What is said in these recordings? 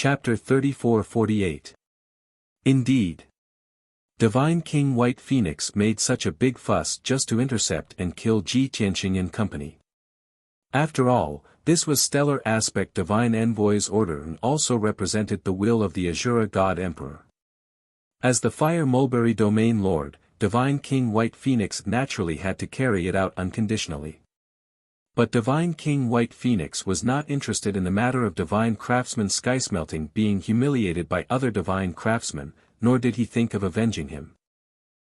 Chapter 34-48. Indeed. Divine King White Phoenix made such a big fuss just to intercept and kill Ji Tianqing and company. After all, this was stellar aspect Divine Envoy's order and also represented the will of the Azura God Emperor. As the Fire Mulberry Domain Lord, Divine King White Phoenix naturally had to carry it out unconditionally. But Divine King White Phoenix was not interested in the matter of Divine Craftsman Skysmelting being humiliated by other Divine Craftsmen, nor did he think of avenging him.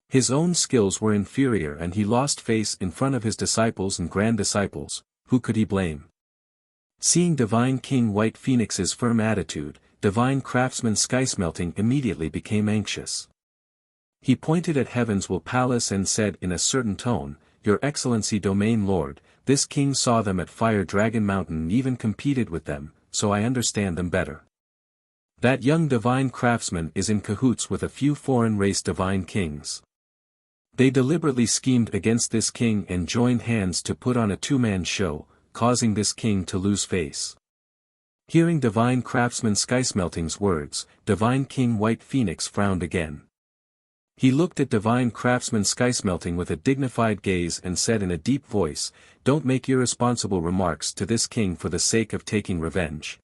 His own skills were inferior and he lost face in front of his disciples and grand disciples, who could he blame? Seeing Divine King White Phoenix's firm attitude, Divine Craftsman Skysmelting immediately became anxious. He pointed at Heaven's Will Palace and said in a certain tone, "Your Excellency Domain Lord, this king saw them at Fire Dragon Mountain and even competed with them, so I understand them better. That young Divine Craftsman is in cahoots with a few foreign race Divine Kings. They deliberately schemed against this king and joined hands to put on a two-man show, causing this king to lose face." Hearing Divine Craftsman Skysmelting's words, Divine King White Phoenix frowned again. He looked at Divine Craftsman Skysmelting with a dignified gaze and said in a deep voice, "Don't make irresponsible remarks to this king for the sake of taking revenge.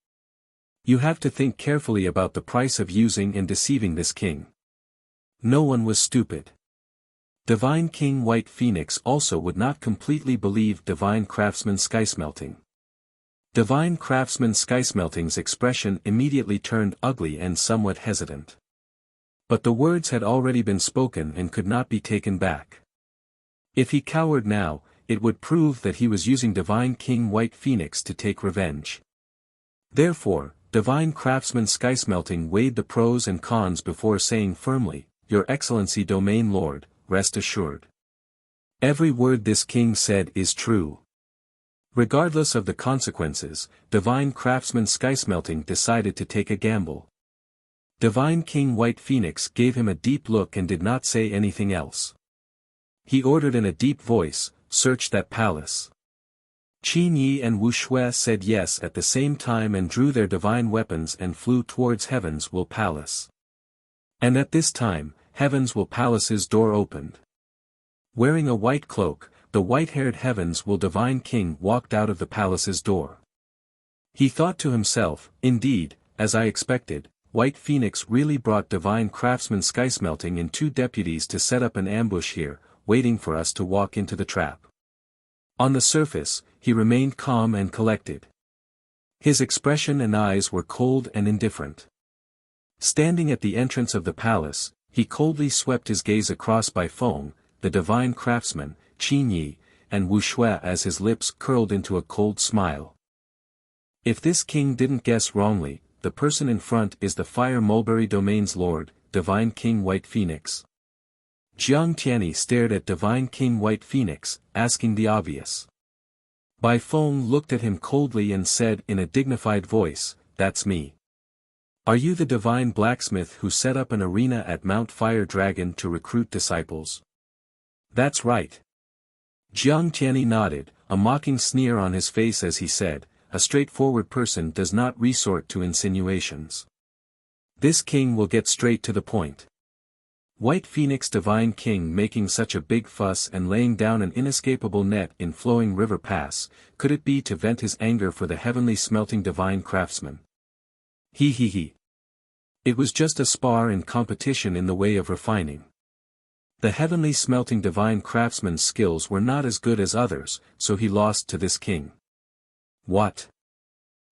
You have to think carefully about the price of using and deceiving this king." No one was stupid. Divine King White Phoenix also would not completely believe Divine Craftsman Skysmelting. Divine Craftsman Skysmelting's expression immediately turned ugly and somewhat hesitant. But the words had already been spoken and could not be taken back. If he cowered now, it would prove that he was using Divine King White Phoenix to take revenge. Therefore, Divine Craftsman Skysmelting weighed the pros and cons before saying firmly, "Your Excellency Domain Lord, rest assured. Every word this king said is true." Regardless of the consequences, Divine Craftsman Skysmelting decided to take a gamble. Divine King White Phoenix gave him a deep look and did not say anything else. He ordered in a deep voice, "Search that palace." Qin Yi and Wu Shui said yes at the same time and drew their divine weapons and flew towards Heaven's Will Palace. And at this time, Heaven's Will Palace's door opened. Wearing a white cloak, the white-haired Heaven's Will Divine King walked out of the palace's door. He thought to himself, "Indeed, as I expected, White Phoenix really brought Divine Craftsman Skysmelting and two deputies to set up an ambush here, waiting for us to walk into the trap." On the surface, he remained calm and collected. His expression and eyes were cold and indifferent. Standing at the entrance of the palace, he coldly swept his gaze across by Feng, the Divine Craftsman, Qin Yi, and Wu Shui as his lips curled into a cold smile. If this king didn't guess wrongly, the person in front is the Fire Mulberry Domain's Lord, Divine King White Phoenix. Jiang Tianyi stared at Divine King White Phoenix, asking the obvious. Bai Feng looked at him coldly and said in a dignified voice, "That's me. Are you the divine blacksmith who set up an arena at Mount Fire Dragon to recruit disciples?" "That's right." Jiang Tianyi nodded, a mocking sneer on his face as he said, "A straightforward person does not resort to insinuations. This king will get straight to the point." White Phoenix Divine King making such a big fuss and laying down an inescapable net in Flowing River Pass, could it be to vent his anger for the heavenly smelting Divine Craftsman? He. It was just a spar and competition in the way of refining. The heavenly smelting Divine Craftsman's skills were not as good as others, so he lost to this king. What?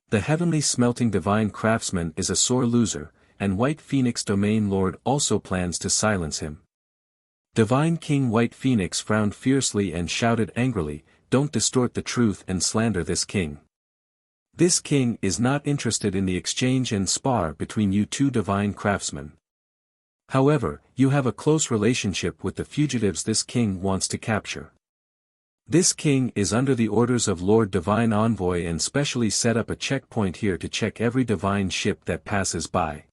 The heavenly smelting Divine Craftsman is a sore loser, and White Phoenix Domain Lord also plans to silence him. Divine King White Phoenix frowned fiercely and shouted angrily, "Don't distort the truth and slander this king. This king is not interested in the exchange and spar between you two Divine Craftsmen. However, you have a close relationship with the fugitives this king wants to capture. This king is under the orders of Lord Divine Envoy and specially set up a checkpoint here to check every divine ship that passes by.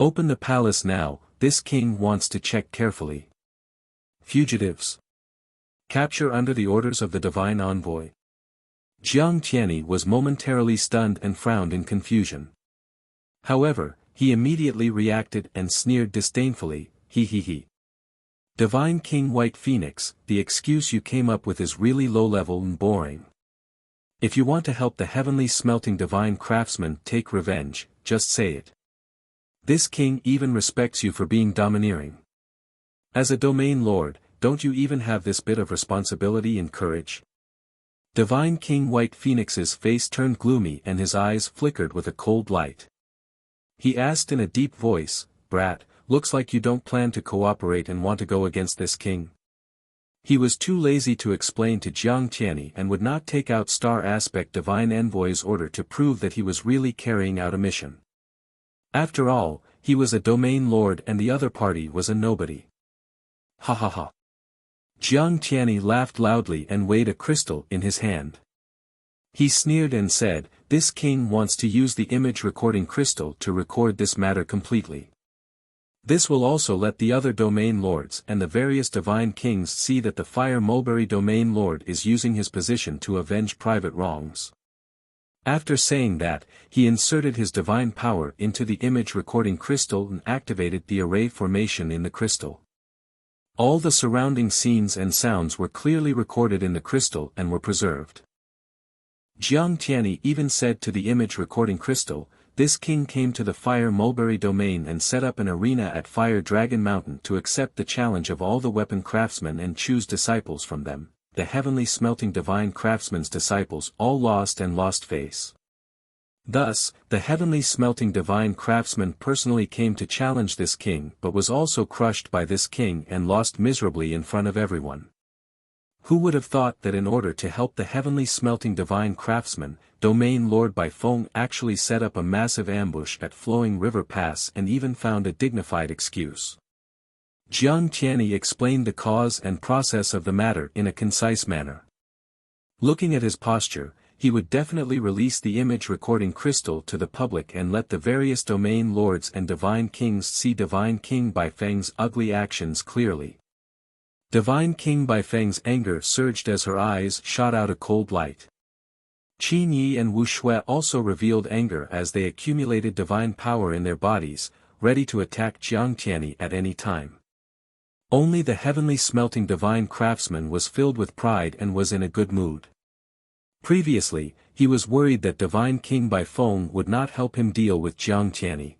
Open the palace now, this king wants to check carefully." Fugitives. Capture under the orders of the Divine Envoy. Jiang Tianyi was momentarily stunned and frowned in confusion. However, he immediately reacted and sneered disdainfully, "He he he. Divine King White Phoenix, the excuse you came up with is really low-level and boring. If you want to help the heavenly smelting divine craftsman take revenge, just say it. This king even respects you for being domineering. As a domain lord, don't you even have this bit of responsibility and courage?" Divine King White Phoenix's face turned gloomy and his eyes flickered with a cold light. He asked in a deep voice, "Brat, looks like you don't plan to cooperate and want to go against this king." He was too lazy to explain to Jiang Tianyi and would not take out Star Aspect Divine Envoy's order to prove that he was really carrying out a mission. After all, he was a domain lord and the other party was a nobody. Ha ha ha. Jiang Tianyi laughed loudly and weighed a crystal in his hand. He sneered and said, "This king wants to use the image recording crystal to record this matter completely. This will also let the other domain lords and the various divine kings see that the Fire Mulberry domain lord is using his position to avenge private wrongs." After saying that, he inserted his divine power into the image recording crystal and activated the array formation in the crystal. All the surrounding scenes and sounds were clearly recorded in the crystal and were preserved. Jiang Tianyi even said to the image recording crystal, "This king came to the Fire Mulberry domain and set up an arena at Fire Dragon Mountain to accept the challenge of all the weapon craftsmen and choose disciples from them. The heavenly smelting divine craftsman's disciples all lost and lost face. Thus, the heavenly smelting divine craftsman personally came to challenge this king but was also crushed by this king and lost miserably in front of everyone. Who would have thought that in order to help the heavenly smelting divine craftsman, Domain Lord Bai Feng actually set up a massive ambush at Flowing River Pass and even found a dignified excuse." Jiang Tianyi explained the cause and process of the matter in a concise manner. Looking at his posture, he would definitely release the image recording crystal to the public and let the various domain lords and divine kings see Divine King Bai Feng's ugly actions clearly. Divine King Bai Feng's anger surged as her eyes shot out a cold light. Qin Yi and Wu Shui also revealed anger as they accumulated divine power in their bodies, ready to attack Jiang Tianyi at any time. Only the heavenly smelting divine craftsman was filled with pride and was in a good mood. Previously, he was worried that Divine King Bai Feng would not help him deal with Jiang Tianyi.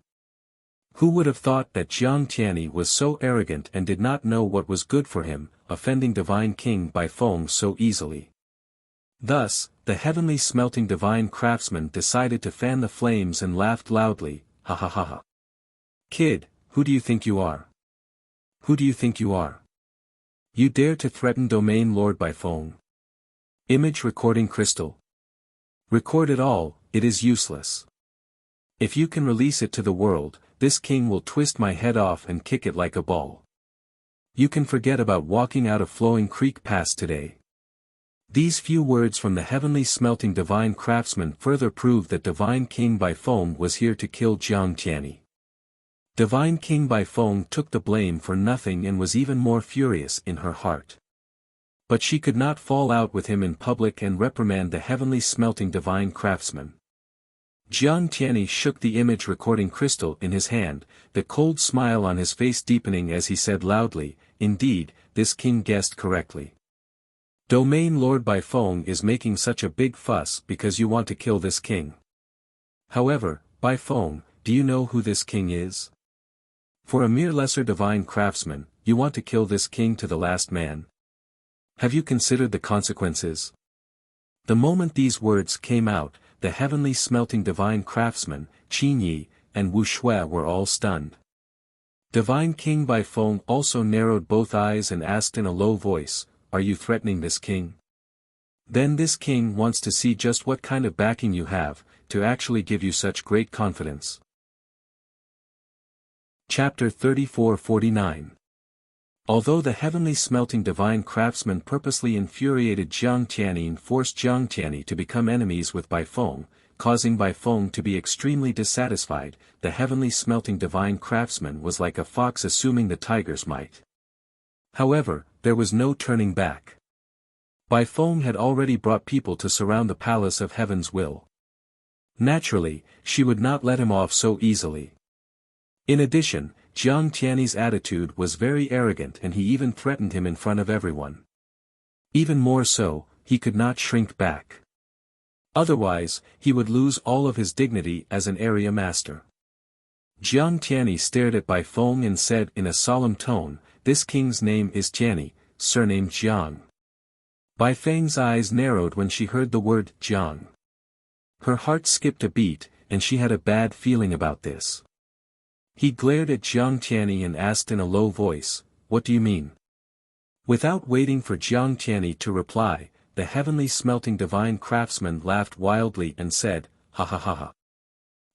Who would have thought that Jiang Tianyi was so arrogant and did not know what was good for him, offending Divine King Bai Feng so easily. Thus, the heavenly smelting divine craftsman decided to fan the flames and laughed loudly, "Ha ha ha ha. Kid, who do you think you are? Who do you think you are? You dare to threaten Domain Lord Bai Feng? Image recording crystal. Record it all, it is useless. If you can release it to the world, this king will twist my head off and kick it like a ball. You can forget about walking out of Flowing Creek Pass today." These few words from the heavenly smelting divine craftsman further proved that Divine King Bai Feng was here to kill Jiang Tianyi. Divine King Bai Feng took the blame for nothing and was even more furious in her heart. But she could not fall out with him in public and reprimand the heavenly smelting divine craftsman. Jiang Tianyi shook the image recording crystal in his hand, the cold smile on his face deepening as he said loudly, "Indeed, this king guessed correctly. Domain Lord Bai Feng is making such a big fuss because you want to kill this king. However, Bai Feng, do you know who this king is? For a mere lesser divine craftsman, you want to kill this king to the last man. Have you considered the consequences?" The moment these words came out, the heavenly smelting divine craftsman, Qin Yi, and Wu Shui were all stunned. Divine King Bai Feng also narrowed both eyes and asked in a low voice, "Are you threatening this king? Then this king wants to see just what kind of backing you have, to actually give you such great confidence." Chapter 34-49. Although the heavenly smelting divine craftsman purposely infuriated Jiang Tianyi and forced Jiang Tianyi to become enemies with Bai Feng, causing Bai Feng to be extremely dissatisfied, the heavenly smelting divine craftsman was like a fox assuming the tiger's might. However, there was no turning back. Bai Feng had already brought people to surround the Palace of Heaven's Will. Naturally, she would not let him off so easily. In addition, Jiang Tianyi's attitude was very arrogant and he even threatened him in front of everyone. Even more so, he could not shrink back. Otherwise, he would lose all of his dignity as an area master. Jiang Tianyi stared at Bai Feng and said in a solemn tone, "This king's name is Tianyi, surname Jiang." Bai Feng's eyes narrowed when she heard the word Jiang. Her heart skipped a beat, and she had a bad feeling about this. He glared at Jiang Tianyi and asked in a low voice, "What do you mean?" Without waiting for Jiang Tianyi to reply, the heavenly smelting divine craftsman laughed wildly and said, "Ha ha ha ha.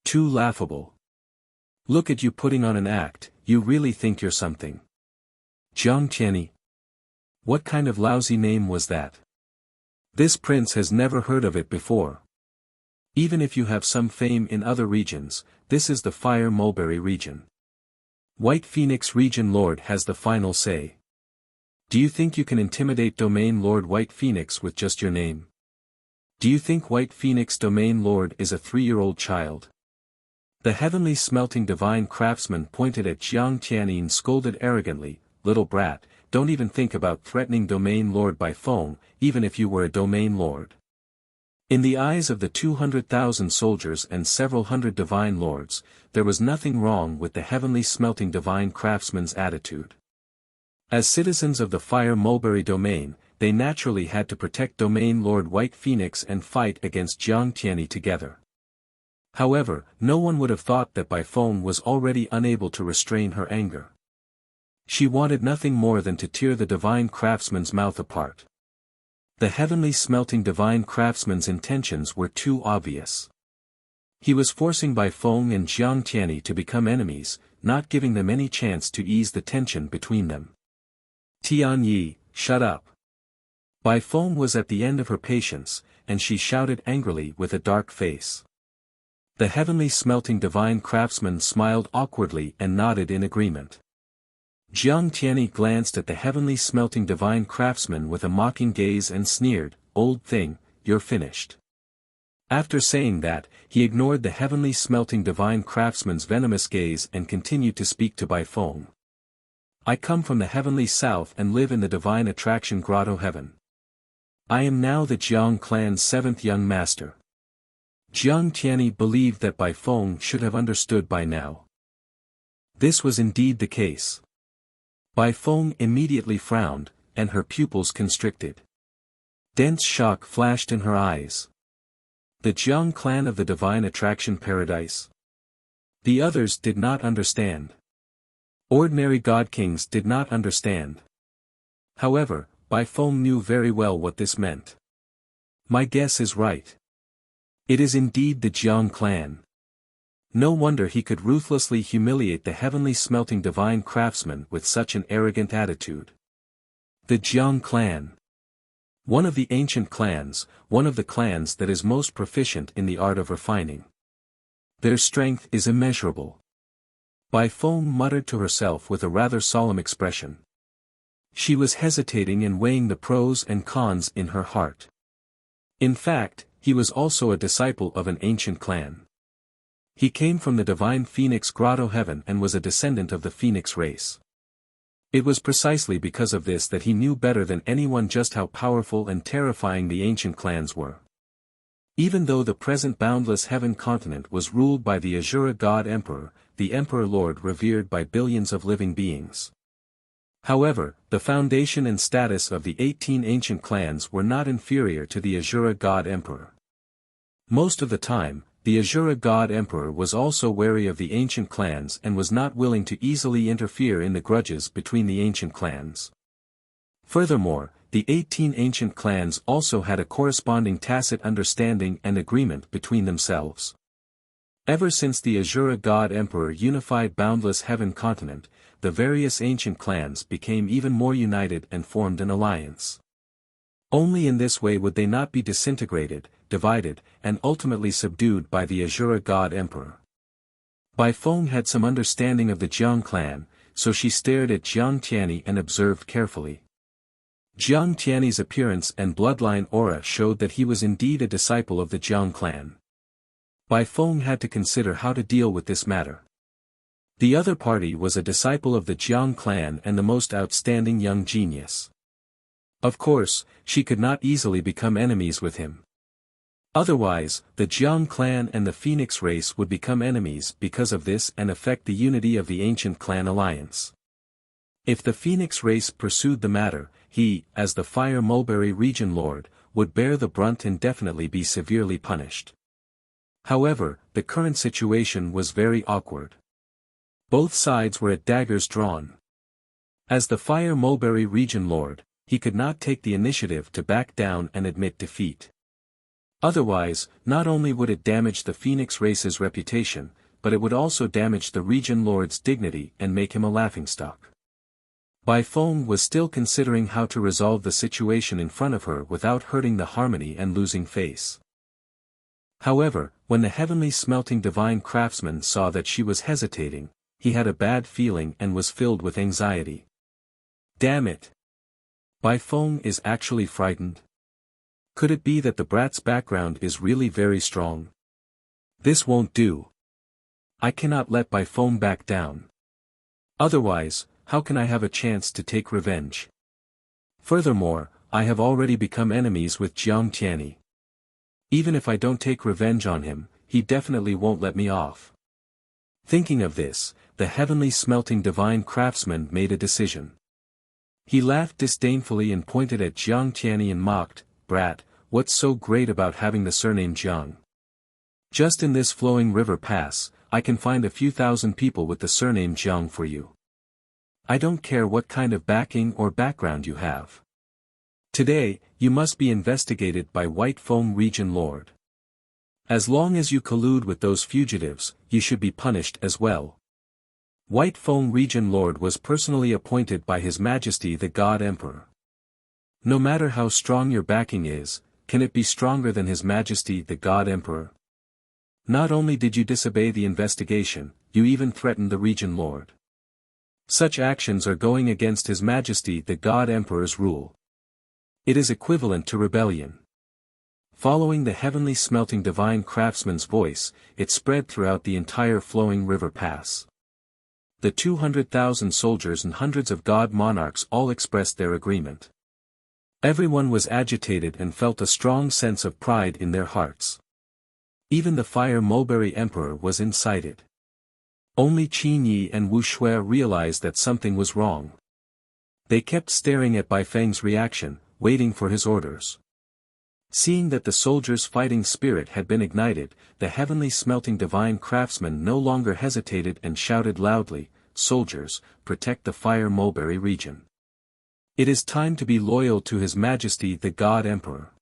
Too laughable. Look at you putting on an act, you really think you're something. Jiang Tianyi? What kind of lousy name was that? This prince has never heard of it before. Even if you have some fame in other regions, this is the Fire Mulberry region. White Phoenix region lord has the final say. Do you think you can intimidate Domain Lord White Phoenix with just your name? Do you think White Phoenix Domain Lord is a 3-year-old child?" The heavenly smelting divine craftsman pointed at Jiang Tianyi and scolded arrogantly, "Little brat, don't even think about threatening Domain Lord Bai Feng, even if you were a Domain Lord." In the eyes of the 200,000 soldiers and several hundred divine lords, there was nothing wrong with the heavenly smelting divine craftsman's attitude. As citizens of the Fire Mulberry domain, they naturally had to protect Domain Lord White Phoenix and fight against Jiang Tianyi together. However, no one would have thought that Bai Feng was already unable to restrain her anger. She wanted nothing more than to tear the divine craftsman's mouth apart. The heavenly smelting divine craftsman's intentions were too obvious. He was forcing Bai Feng and Jiang Tianyi to become enemies, not giving them any chance to ease the tension between them. "Tianyi, shut up." Bai Feng was at the end of her patience, and she shouted angrily with a dark face. The heavenly smelting divine craftsman smiled awkwardly and nodded in agreement. Jiang Tianyi glanced at the heavenly smelting divine craftsman with a mocking gaze and sneered, "Old thing, you're finished." After saying that, he ignored the heavenly smelting divine craftsman's venomous gaze and continued to speak to Bai Feng. "I come from the heavenly south and live in the divine attraction grotto heaven. I am now the Jiang clan's 7th young master." Jiang Tianyi believed that Bai Feng should have understood by now. This was indeed the case. Bai Feng immediately frowned, and her pupils constricted. Dense shock flashed in her eyes. The Jiang clan of the divine attraction paradise? The others did not understand. Ordinary god kings did not understand. However, Bai Feng knew very well what this meant. "My guess is right. It is indeed the Jiang clan." No wonder he could ruthlessly humiliate the heavenly smelting divine craftsman with such an arrogant attitude. The Jiang clan. One of the ancient clans, one of the clans that is most proficient in the art of refining. Their strength is immeasurable. Bai Feng muttered to herself with a rather solemn expression. She was hesitating and weighing the pros and cons in her heart. In fact, he was also a disciple of an ancient clan. He came from the divine Phoenix Grotto heaven and was a descendant of the Phoenix race. It was precisely because of this that he knew better than anyone just how powerful and terrifying the ancient clans were. Even though the present boundless heaven continent was ruled by the Azura God Emperor, the Emperor Lord revered by billions of living beings. However, the foundation and status of the 18 ancient clans were not inferior to the Azura God Emperor. Most of the time, the Azura God Emperor was also wary of the ancient clans and was not willing to easily interfere in the grudges between the ancient clans. Furthermore, the 18 ancient clans also had a corresponding tacit understanding and agreement between themselves. Ever since the Azura God Emperor unified boundless heaven continent, the various ancient clans became even more united and formed an alliance. Only in this way would they not be disintegrated, divided, and ultimately subdued by the Azura God Emperor. Bai Feng had some understanding of the Jiang clan, so she stared at Jiang Tianyi and observed carefully. Jiang Tianyi's appearance and bloodline aura showed that he was indeed a disciple of the Jiang clan. Bai Feng had to consider how to deal with this matter. The other party was a disciple of the Jiang clan and the most outstanding young genius. Of course, she could not easily become enemies with him. Otherwise, the Jiang clan and the Phoenix race would become enemies because of this and affect the unity of the ancient clan alliance. If the Phoenix race pursued the matter, he, as the Fire Mulberry region lord, would bear the brunt and definitely be severely punished. However, the current situation was very awkward. Both sides were at daggers drawn. As the Fire Mulberry region lord, he could not take the initiative to back down and admit defeat. Otherwise, not only would it damage the Phoenix race's reputation, but it would also damage the region lord's dignity and make him a laughingstock. Bai Feng was still considering how to resolve the situation in front of her without hurting the harmony and losing face. However, when the heavenly smelting divine craftsman saw that she was hesitating, he had a bad feeling and was filled with anxiety. Damn it! Bai Feng is actually frightened? Could it be that the brat's background is really very strong? This won't do. I cannot let Bai Feng back down. Otherwise, how can I have a chance to take revenge? Furthermore, I have already become enemies with Jiang Tianyi. Even if I don't take revenge on him, he definitely won't let me off. Thinking of this, the heavenly smelting divine craftsman made a decision. He laughed disdainfully and pointed at Jiang Tianyi and mocked, "Brat, what's so great about having the surname Jiang? Just in this flowing river pass, I can find a few thousand people with the surname Jiang for you. I don't care what kind of backing or background you have. Today, you must be investigated by White Feng Region Lord. As long as you collude with those fugitives, you should be punished as well." White Feng Region Lord was personally appointed by His Majesty the God Emperor. No matter how strong your backing is, can it be stronger than His Majesty the God Emperor? Not only did you disobey the investigation, you even threatened the Region Lord. Such actions are going against His Majesty the God Emperor's rule. It is equivalent to rebellion. Following the heavenly smelting divine craftsman's voice, it spread throughout the entire flowing river pass. The 200,000 soldiers and hundreds of god monarchs all expressed their agreement. Everyone was agitated and felt a strong sense of pride in their hearts. Even the Fire Mulberry Emperor was incited. Only Qin Yi and Wu Shui realized that something was wrong. They kept staring at Bai Feng's reaction, waiting for his orders. Seeing that the soldiers' fighting spirit had been ignited, the heavenly smelting divine craftsman no longer hesitated and shouted loudly, "Soldiers, protect the Fire Mulberry region. It is time to be loyal to His Majesty the God Emperor.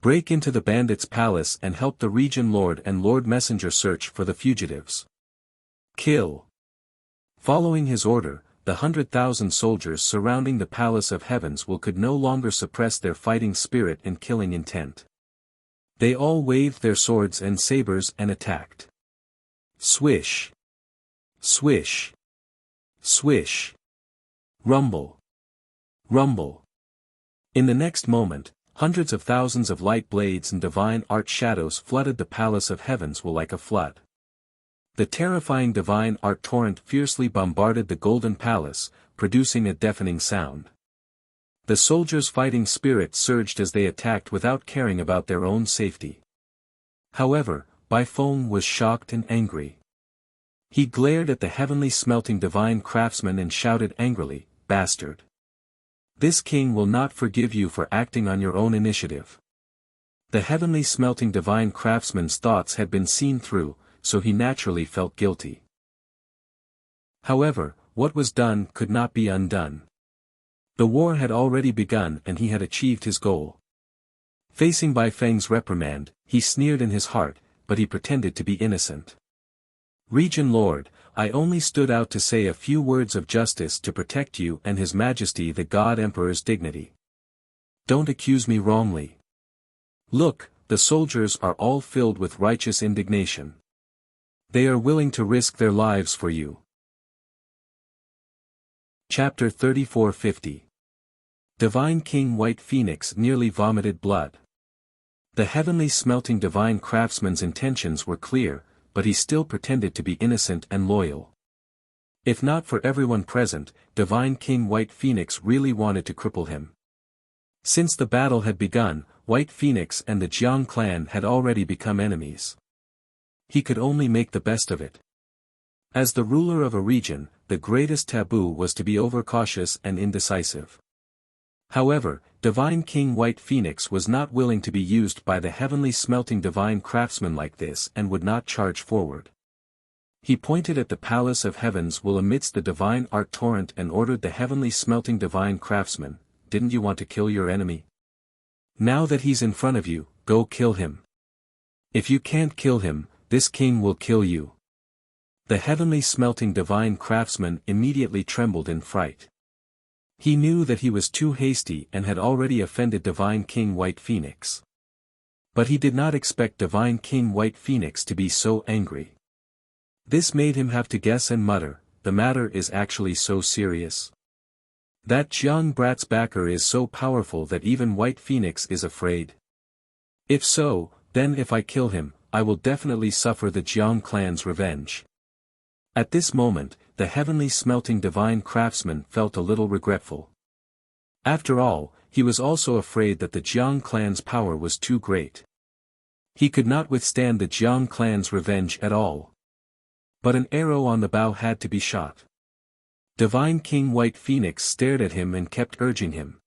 Break into the bandits' palace and help the region lord and lord messenger search for the fugitives. Kill." Following his order, the 100,000 soldiers surrounding the Palace of Heavens could no longer suppress their fighting spirit and killing intent. They all waved their swords and sabers and attacked. Swish! Swish! Swish! Rumble! Rumble! In the next moment, hundreds of thousands of light blades and divine art shadows flooded the Palace of Heavens like a flood. The terrifying divine art torrent fiercely bombarded the Golden Palace, producing a deafening sound. The soldiers' fighting spirit surged as they attacked without caring about their own safety. However, Bai Feng was shocked and angry. He glared at the heavenly smelting divine craftsman and shouted angrily, "Bastard! This king will not forgive you for acting on your own initiative." The heavenly smelting divine craftsman's thoughts had been seen through, so he naturally felt guilty. However, what was done could not be undone. The war had already begun and he had achieved his goal. Facing Bai Feng's reprimand, he sneered in his heart, but he pretended to be innocent. "Region Lord, I only stood out to say a few words of justice to protect you and His Majesty the God Emperor's dignity. Don't accuse me wrongly. Look, the soldiers are all filled with righteous indignation. They are willing to risk their lives for you." Chapter 3450. Divine King White Phoenix nearly vomited blood. The heavenly smelting divine craftsman's intentions were clear, but he still pretended to be innocent and loyal. If not for everyone present, Divine King White Phoenix really wanted to cripple him. Since the battle had begun, White Phoenix and the Jiang clan had already become enemies. He could only make the best of it. As the ruler of a region, the greatest taboo was to be overcautious and indecisive. However, Divine King White Phoenix was not willing to be used by the heavenly smelting divine craftsman like this and would not charge forward. He pointed at the palace of heavens will amidst the divine art torrent and ordered the heavenly smelting divine craftsman, "Didn't you want to kill your enemy? Now that he's in front of you, go kill him. If you can't kill him, this king will kill you." The heavenly smelting divine craftsman immediately trembled in fright. He knew that he was too hasty and had already offended Divine King White Phoenix. But he did not expect Divine King White Phoenix to be so angry. This made him have to guess and mutter, "The matter is actually so serious? That Jiang brat's backer is so powerful that even White Phoenix is afraid? If so, then if I kill him, I will definitely suffer the Jiang clan's revenge." At this moment, the heavenly smelting divine craftsman felt a little regretful. After all, he was also afraid that the Jiang clan's power was too great. He could not withstand the Jiang clan's revenge at all. But an arrow on the bow had to be shot. Divine King White Phoenix stared at him and kept urging him.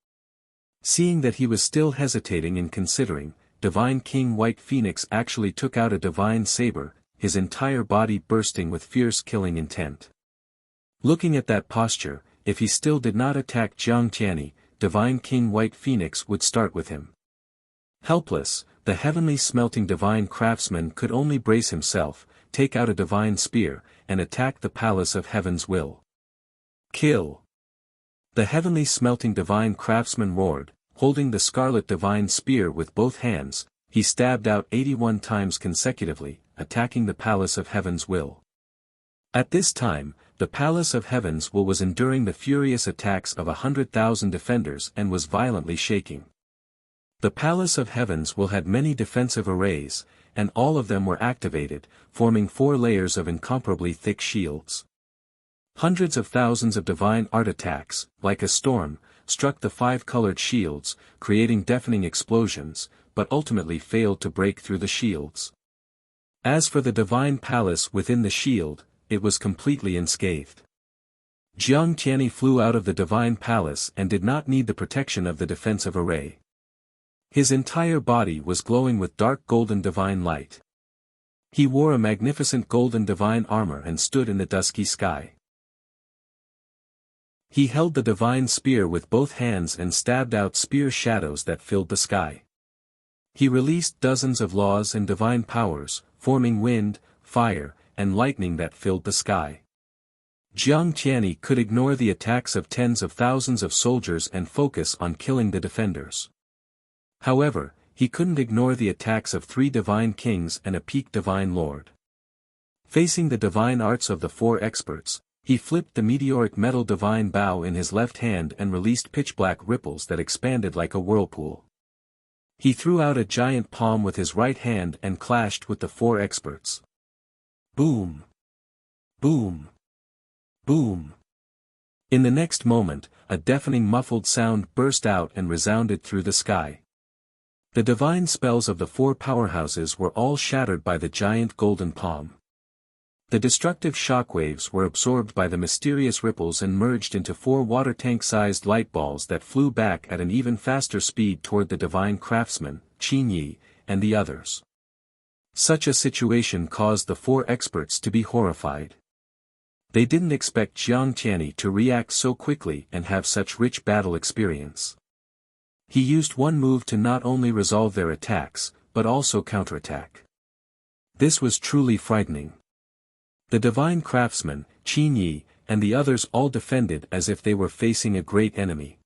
Seeing that he was still hesitating and considering, Divine King White Phoenix actually took out a divine saber, his entire body bursting with fierce killing intent. Looking at that posture, if he still did not attack Jiang Tianyi, Divine King White Phoenix would start with him. Helpless, the heavenly smelting divine craftsman could only brace himself, take out a divine spear, and attack the palace of heaven's will. Kill! The heavenly smelting divine craftsman roared, holding the scarlet divine spear with both hands, he stabbed out 81 times consecutively, attacking the palace of heaven's will. At this time, the palace of heaven's will was enduring the furious attacks of 100,000 defenders and was violently shaking. The palace of heaven's will had many defensive arrays, and all of them were activated, forming 4 layers of incomparably thick shields. Hundreds of thousands of divine art attacks, like a storm, struck the 5-colored shields, creating deafening explosions, but ultimately failed to break through the shields. As for the divine palace within the shield, it was completely unscathed. Jiang Tianyi flew out of the divine palace and did not need the protection of the defensive array. His entire body was glowing with dark golden divine light. He wore a magnificent golden divine armor and stood in the dusky sky. He held the divine spear with both hands and stabbed out spear shadows that filled the sky. He released dozens of laws and divine powers, forming wind, fire, and lightning that filled the sky. Jiang Tianyi could ignore the attacks of tens of thousands of soldiers and focus on killing the defenders. However, he couldn't ignore the attacks of 3 divine kings and a peak divine lord. Facing the divine arts of the 4 experts, he flipped the meteoric metal divine bow in his left hand and released pitch-black ripples that expanded like a whirlpool. He threw out a giant palm with his right hand and clashed with the 4 experts. Boom! Boom! Boom! In the next moment, a deafening muffled sound burst out and resounded through the sky. The divine spells of the 4 powerhouses were all shattered by the giant golden palm. The destructive shockwaves were absorbed by the mysterious ripples and merged into 4 water tank-sized light balls that flew back at an even faster speed toward the divine craftsman, Qin Yi, and the others. Such a situation caused the 4 experts to be horrified. They didn't expect Jiang Tianyi to react so quickly and have such rich battle experience. He used one move to not only resolve their attacks, but also counterattack. This was truly frightening. The divine craftsman, Qin Yi, and the others all defended as if they were facing a great enemy.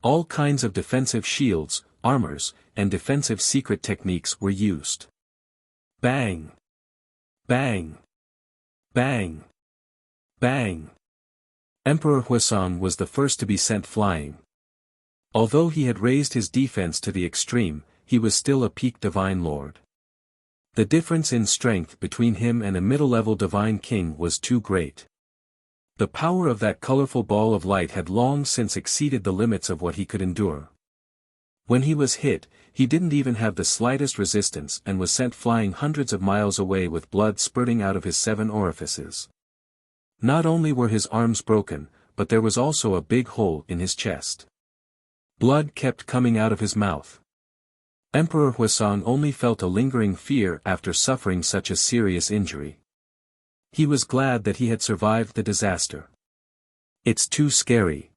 All kinds of defensive shields, armors, and defensive secret techniques were used. Bang! Bang! Bang! Bang! Emperor Huisong was the first to be sent flying. Although he had raised his defense to the extreme, he was still a peak divine lord. The difference in strength between him and a middle-level divine king was too great. The power of that colorful ball of light had long since exceeded the limits of what he could endure. When he was hit, he didn't even have the slightest resistance and was sent flying hundreds of miles away with blood spurting out of his 7 orifices. Not only were his arms broken, but there was also a big hole in his chest. Blood kept coming out of his mouth. Emperor Huisong only felt a lingering fear after suffering such a serious injury. He was glad that he had survived the disaster. It's too scary.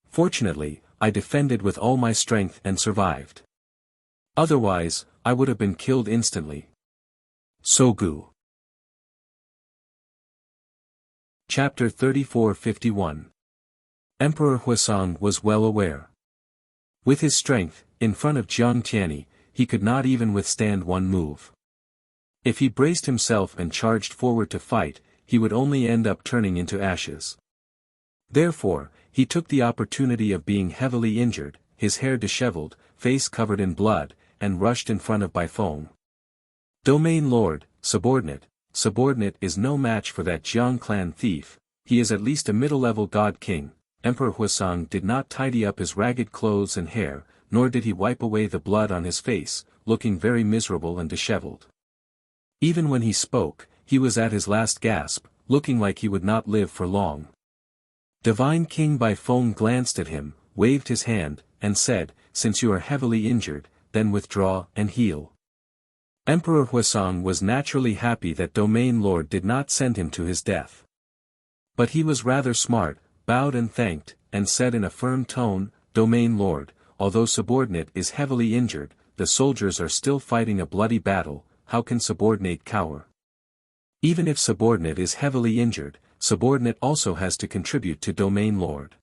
Fortunately, I defended with all my strength and survived. Otherwise, I would have been killed instantly. Sogu. Chapter 34-51. Emperor Huisong was well aware. With his strength, in front of Jiang Tianyi, he could not even withstand one move. If he braced himself and charged forward to fight, he would only end up turning into ashes. Therefore, he took the opportunity of being heavily injured, his hair disheveled, face covered in blood, and rushed in front of Baifeng. Domain Lord, subordinate is no match for that Jiang clan thief. He is at least a middle-level god king. Emperor Huisong did not tidy up his ragged clothes and hair, nor did he wipe away the blood on his face, looking very miserable and disheveled. Even when he spoke, he was at his last gasp, looking like he would not live for long. Divine King Baifeng glanced at him, waved his hand, and said, "Since you are heavily injured, then withdraw and heal." Emperor Huisong was naturally happy that Domain Lord did not send him to his death. But he was rather smart, bowed and thanked, and said in a firm tone, "Domain Lord, although subordinate is heavily injured, the soldiers are still fighting a bloody battle. How can subordinate cower? Even if subordinate is heavily injured, subordinate also has to contribute to Domain Lord.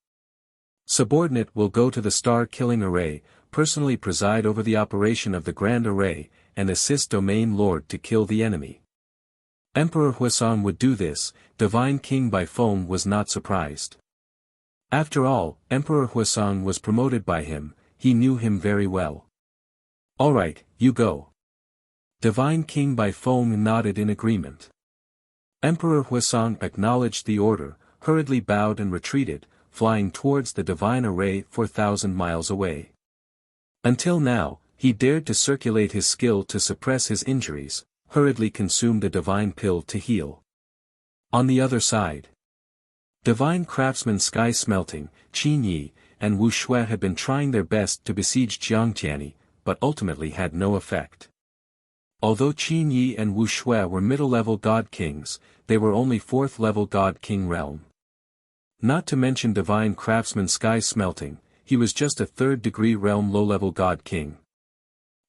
Subordinate will go to the star-killing array, personally preside over the operation of the grand array, and assist Domain Lord to kill the enemy." Emperor Huisong would do this. Divine King Baifeng was not surprised. After all, Emperor Huisong was promoted by him, he knew him very well. "All right, you go." Divine King Baifeng nodded in agreement. Emperor Huisong acknowledged the order, hurriedly bowed and retreated, flying towards the divine array 4,000 miles away. Until now, he dared to circulate his skill to suppress his injuries, hurriedly consumed a divine pill to heal. On the other side, divine craftsman Sky Smelting, Qin Yi, and Wu Shui had been trying their best to besiege Jiang Tianyi, but ultimately had no effect. Although Qin Yi and Wu Shui were middle-level god kings, they were only 4th-level god king realm. Not to mention divine craftsman Sky Smelting, he was just a 3rd-degree realm low-level god king.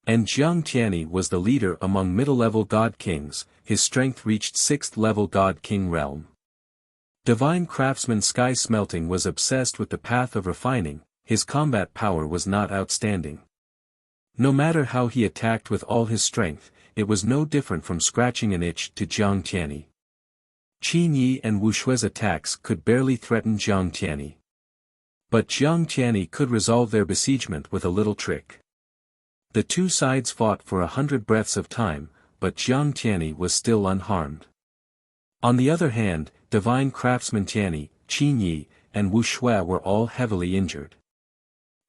And Jiang Tianyi was the leader among middle-level god kings, his strength reached 6th-level god king realm. Divine craftsman Sky Smelting was obsessed with the path of refining, his combat power was not outstanding. No matter how he attacked with all his strength, it was no different from scratching an itch to Jiang Tianyi. Qin Yi and Wu Shui's attacks could barely threaten Jiang Tianyi. But Jiang Tianyi could resolve their besiegement with a little trick. The two sides fought for 100 breaths of time, but Jiang Tianyi was still unharmed. On the other hand, divine craftsman Tianyi, Qin Yi, and Wu Shui were all heavily injured.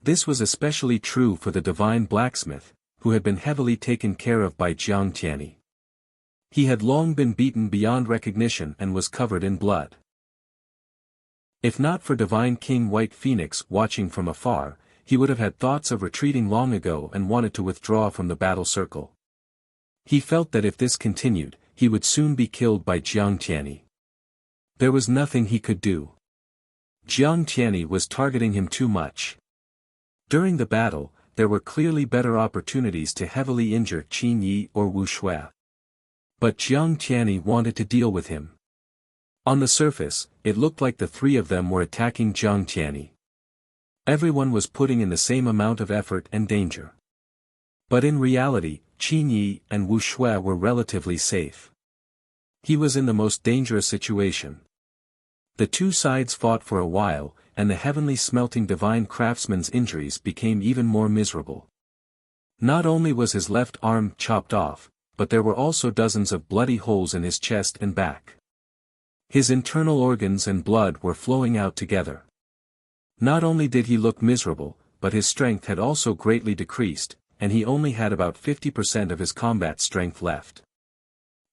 This was especially true for the divine blacksmith, who had been heavily taken care of by Jiang Tianyi. He had long been beaten beyond recognition and was covered in blood. If not for Divine King White Phoenix watching from afar, he would have had thoughts of retreating long ago and wanted to withdraw from the battle circle. He felt that if this continued, he would soon be killed by Jiang Tianyi. There was nothing he could do. Jiang Tianyi was targeting him too much. During the battle, there were clearly better opportunities to heavily injure Qin Yi or Wu Shui. But Jiang Tianyi wanted to deal with him. On the surface, it looked like the three of them were attacking Jiang Tianyi. Everyone was putting in the same amount of effort and danger. But in reality, Qin Yi and Wu Shui were relatively safe. He was in the most dangerous situation. The two sides fought for a while, and the heavenly smelting divine craftsman's injuries became even more miserable. Not only was his left arm chopped off, but there were also dozens of bloody holes in his chest and back. His internal organs and blood were flowing out together. Not only did he look miserable, but his strength had also greatly decreased, and he only had about 50% of his combat strength left.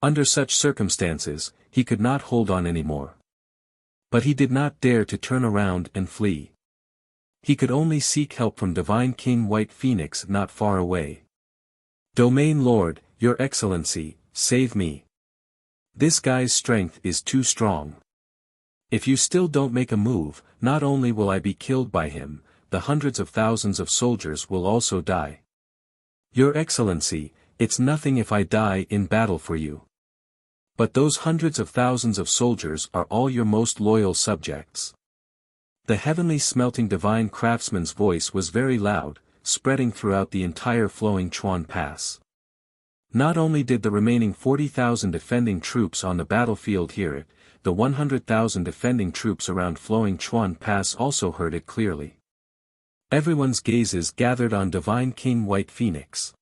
Under such circumstances, he could not hold on anymore. But he did not dare to turn around and flee. He could only seek help from Divine King White Phoenix not far away. "Domain Lord, Your Excellency, save me. This guy's strength is too strong. If you still don't make a move, not only will I be killed by him, the hundreds of thousands of soldiers will also die. Your Excellency, it's nothing if I die in battle for you. But those hundreds of thousands of soldiers are all your most loyal subjects." The heavenly smelting divine craftsman's voice was very loud, spreading throughout the entire flowing Chuan Pass. Not only did the remaining 40,000 defending troops on the battlefield hear it, the 100,000 defending troops around flowing Chuan Pass also heard it clearly. Everyone's gazes gathered on Divine King White Phoenix.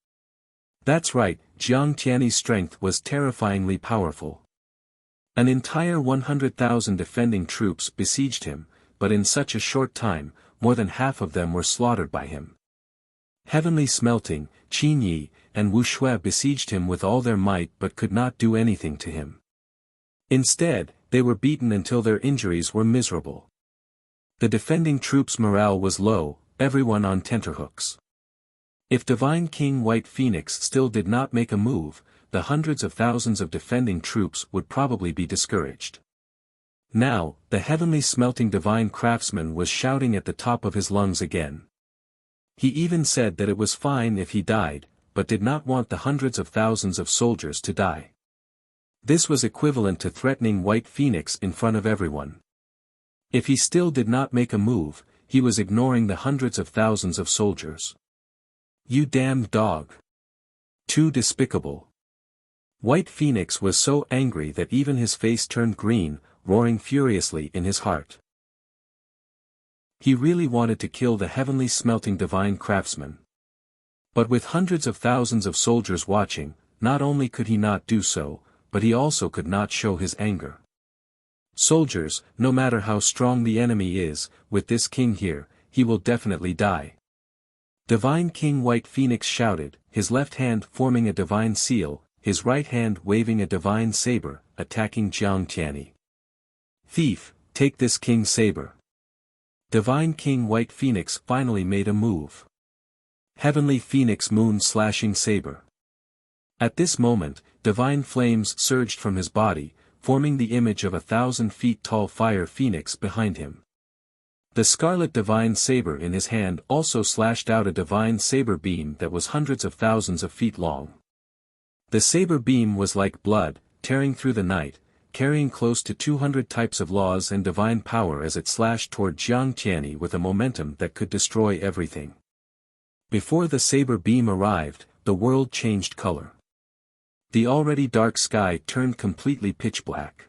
That's right, Jiang Tianyi's strength was terrifyingly powerful. An entire 100,000 defending troops besieged him, but in such a short time, more than half of them were slaughtered by him. Heavenly Smelting, Qin Yi, and Wu Shui besieged him with all their might but could not do anything to him. Instead, they were beaten until their injuries were miserable. The defending troops' morale was low, everyone on tenterhooks. If Divine King White Phoenix still did not make a move, the hundreds of thousands of defending troops would probably be discouraged. Now, the heavenly smelting divine craftsman was shouting at the top of his lungs again. He even said that it was fine if he died, but did not want the hundreds of thousands of soldiers to die. This was equivalent to threatening White Phoenix in front of everyone. If he still did not make a move, he was ignoring the hundreds of thousands of soldiers. "You damned dog. Too despicable." White Phoenix was so angry that even his face turned green, roaring furiously in his heart. He really wanted to kill the heavenly smelting divine craftsman. But with hundreds of thousands of soldiers watching, not only could he not do so, but he also could not show his anger. Soldiers, no matter how strong the enemy is, with this king here, he will definitely die. Divine King White Phoenix shouted, his left hand forming a divine seal, his right hand waving a divine saber, attacking Jiang Tianyi. "Thief, take this king's saber." Divine King White Phoenix finally made a move. Heavenly Phoenix Moon Slashing Saber. At this moment, divine flames surged from his body, forming the image of 1,000 feet tall fire phoenix behind him. The scarlet divine saber in his hand also slashed out a divine saber beam that was hundreds of thousands of feet long. The saber beam was like blood, tearing through the night, carrying close to 200 types of laws and divine power as it slashed toward Jiang Tianyi with a momentum that could destroy everything. Before the saber beam arrived, the world changed color. The already dark sky turned completely pitch black.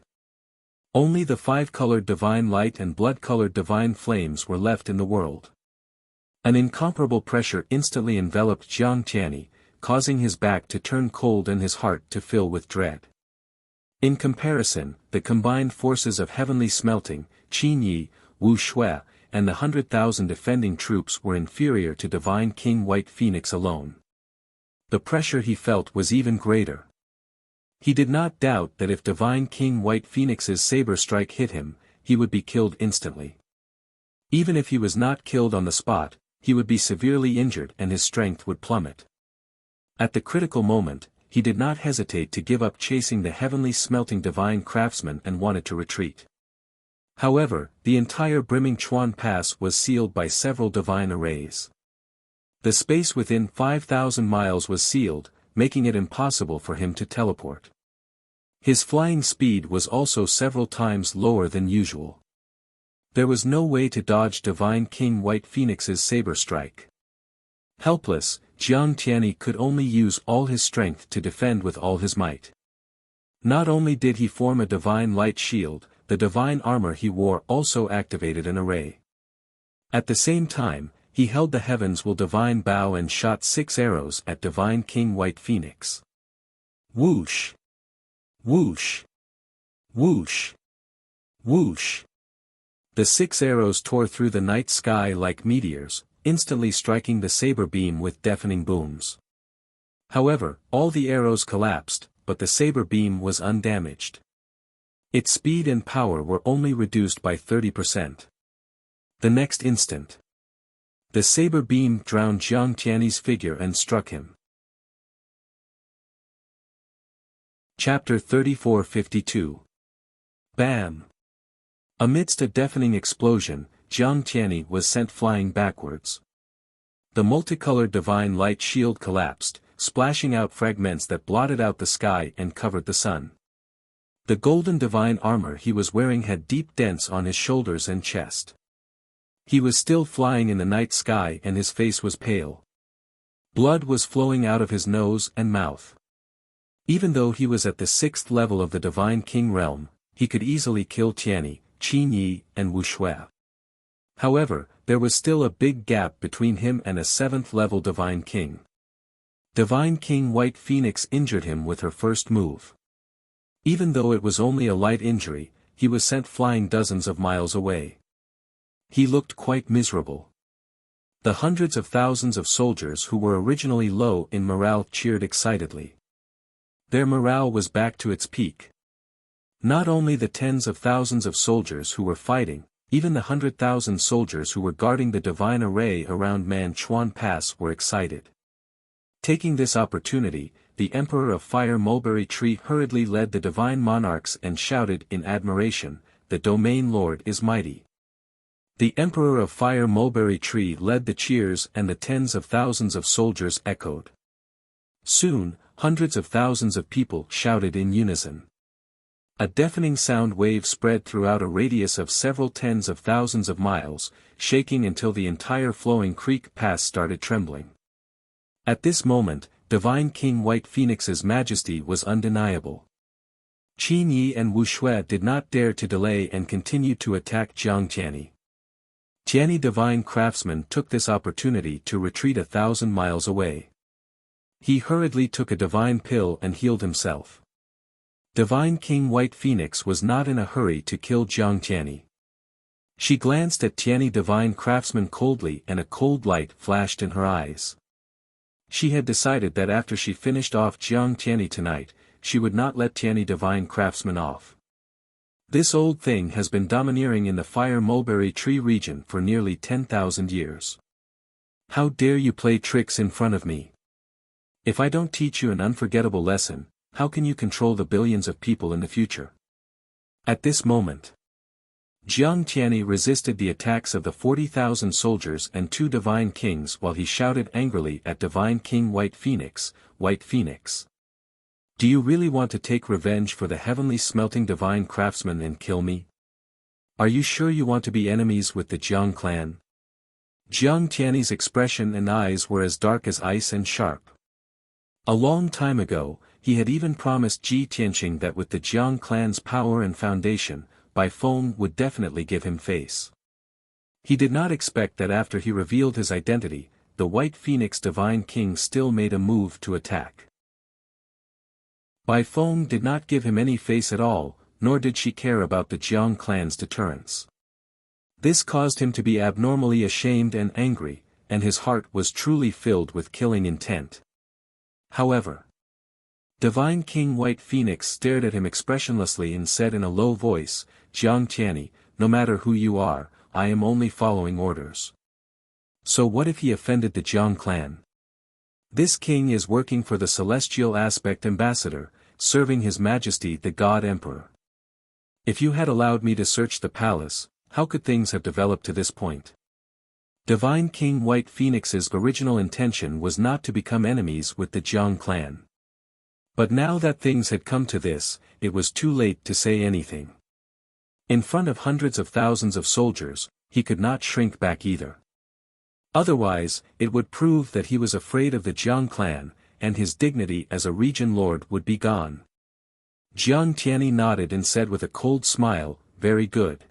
Only the 5-colored divine light and blood-colored divine flames were left in the world. An incomparable pressure instantly enveloped Jiang Tianyi, causing his back to turn cold and his heart to fill with dread. In comparison, the combined forces of heavenly smelting, Qin Yi, Wu Shui, and the 100,000 defending troops were inferior to Divine King White Phoenix alone. The pressure he felt was even greater. He did not doubt that if Divine King White Phoenix's saber strike hit him, he would be killed instantly. Even if he was not killed on the spot, he would be severely injured and his strength would plummet. At the critical moment, he did not hesitate to give up chasing the heavenly smelting divine craftsman and wanted to retreat. However, the entire brimming Chuan Pass was sealed by several divine arrays. The space within 5,000 miles was sealed, making it impossible for him to teleport. His flying speed was also several times lower than usual. There was no way to dodge Divine King White Phoenix's saber strike. Helpless, Jiang Tianyi could only use all his strength to defend with all his might. Not only did he form a divine light shield, the divine armor he wore also activated an array. At the same time, he held the heavens will divine bow and shot 6 arrows at divine King White Phoenix. Whoosh! Whoosh! Whoosh! Whoosh! The 6 arrows tore through the night sky like meteors, instantly striking the saber beam with deafening booms. However, all the arrows collapsed, but the saber beam was undamaged. Its speed and power were only reduced by 30%. The next instant, the saber beam drowned Jiang Tianyi's figure and struck him. Chapter 34-52. Bam! Amidst a deafening explosion, Jiang Tianyi was sent flying backwards. The multicolored divine light shield collapsed, splashing out fragments that blotted out the sky and covered the sun. The golden divine armor he was wearing had deep dents on his shoulders and chest. He was still flying in the night sky and his face was pale. Blood was flowing out of his nose and mouth. Even though he was at the 6th level of the divine king realm, he could easily kill Tianyi, Qin Yi, and Wuxia. However, there was still a big gap between him and a 7th level divine king. Divine King White Phoenix injured him with her first move. Even though it was only a light injury, he was sent flying dozens of miles away. He looked quite miserable. The hundreds of thousands of soldiers who were originally low in morale cheered excitedly. Their morale was back to its peak. Not only the tens of thousands of soldiers who were fighting, even the 100,000 soldiers who were guarding the divine array around Manchuan Pass were excited. Taking this opportunity, the Emperor of Fire Mulberry Tree hurriedly led the divine monarchs and shouted in admiration, "The Domain Lord is mighty." The Emperor of Fire Mulberry Tree led the cheers and the tens of thousands of soldiers echoed. Soon, hundreds of thousands of people shouted in unison. A deafening sound wave spread throughout a radius of several tens of thousands of miles, shaking until the entire flowing creek pass started trembling. At this moment, divine King White Phoenix's majesty was undeniable. Qin Yi and Wuxia did not dare to delay and continued to attack Jiang Tianyi. Tianyi divine craftsman took this opportunity to retreat 1,000 miles away. He hurriedly took a divine pill and healed himself. Divine King White Phoenix was not in a hurry to kill Jiang Tianyi. She glanced at Tianyi divine craftsman coldly and a cold light flashed in her eyes. She had decided that after she finished off Jiang Tianyi tonight, she would not let Tianyi divine craftsman off. This old thing has been domineering in the Fire Mulberry Tree region for nearly 10,000 years. How dare you play tricks in front of me? If I don't teach you an unforgettable lesson, how can you control the billions of people in the future? At this moment, Jiang Tianyi resisted the attacks of the 40,000 soldiers and 2 divine kings while he shouted angrily at divine King White Phoenix, "White Phoenix! Do you really want to take revenge for the heavenly smelting divine craftsman and kill me? Are you sure you want to be enemies with the Jiang clan?" Jiang Tianyi's expression and eyes were as dark as ice and sharp. A long time ago, he had even promised Ji Tianqing that with the Jiang clan's power and foundation, Bai Feng would definitely give him face. He did not expect that after he revealed his identity, the White Phoenix Divine King still made a move to attack. Bai Feng did not give him any face at all, nor did she care about the Jiang clan's deterrence. This caused him to be abnormally ashamed and angry, and his heart was truly filled with killing intent. However, Divine King White Phoenix stared at him expressionlessly and said in a low voice, "Jiang Tianyi, no matter who you are, I am only following orders." So what if he offended the Jiang clan? This king is working for the Celestial Aspect Ambassador, serving His Majesty the God Emperor. If you had allowed me to search the palace, how could things have developed to this point? Divine King White Phoenix's original intention was not to become enemies with the Jiang clan. But now that things had come to this, it was too late to say anything. In front of hundreds of thousands of soldiers, he could not shrink back either. Otherwise, it would prove that he was afraid of the Jiang clan, and his dignity as a region lord would be gone. Jiang Tianyi nodded and said with a cold smile, "Very good.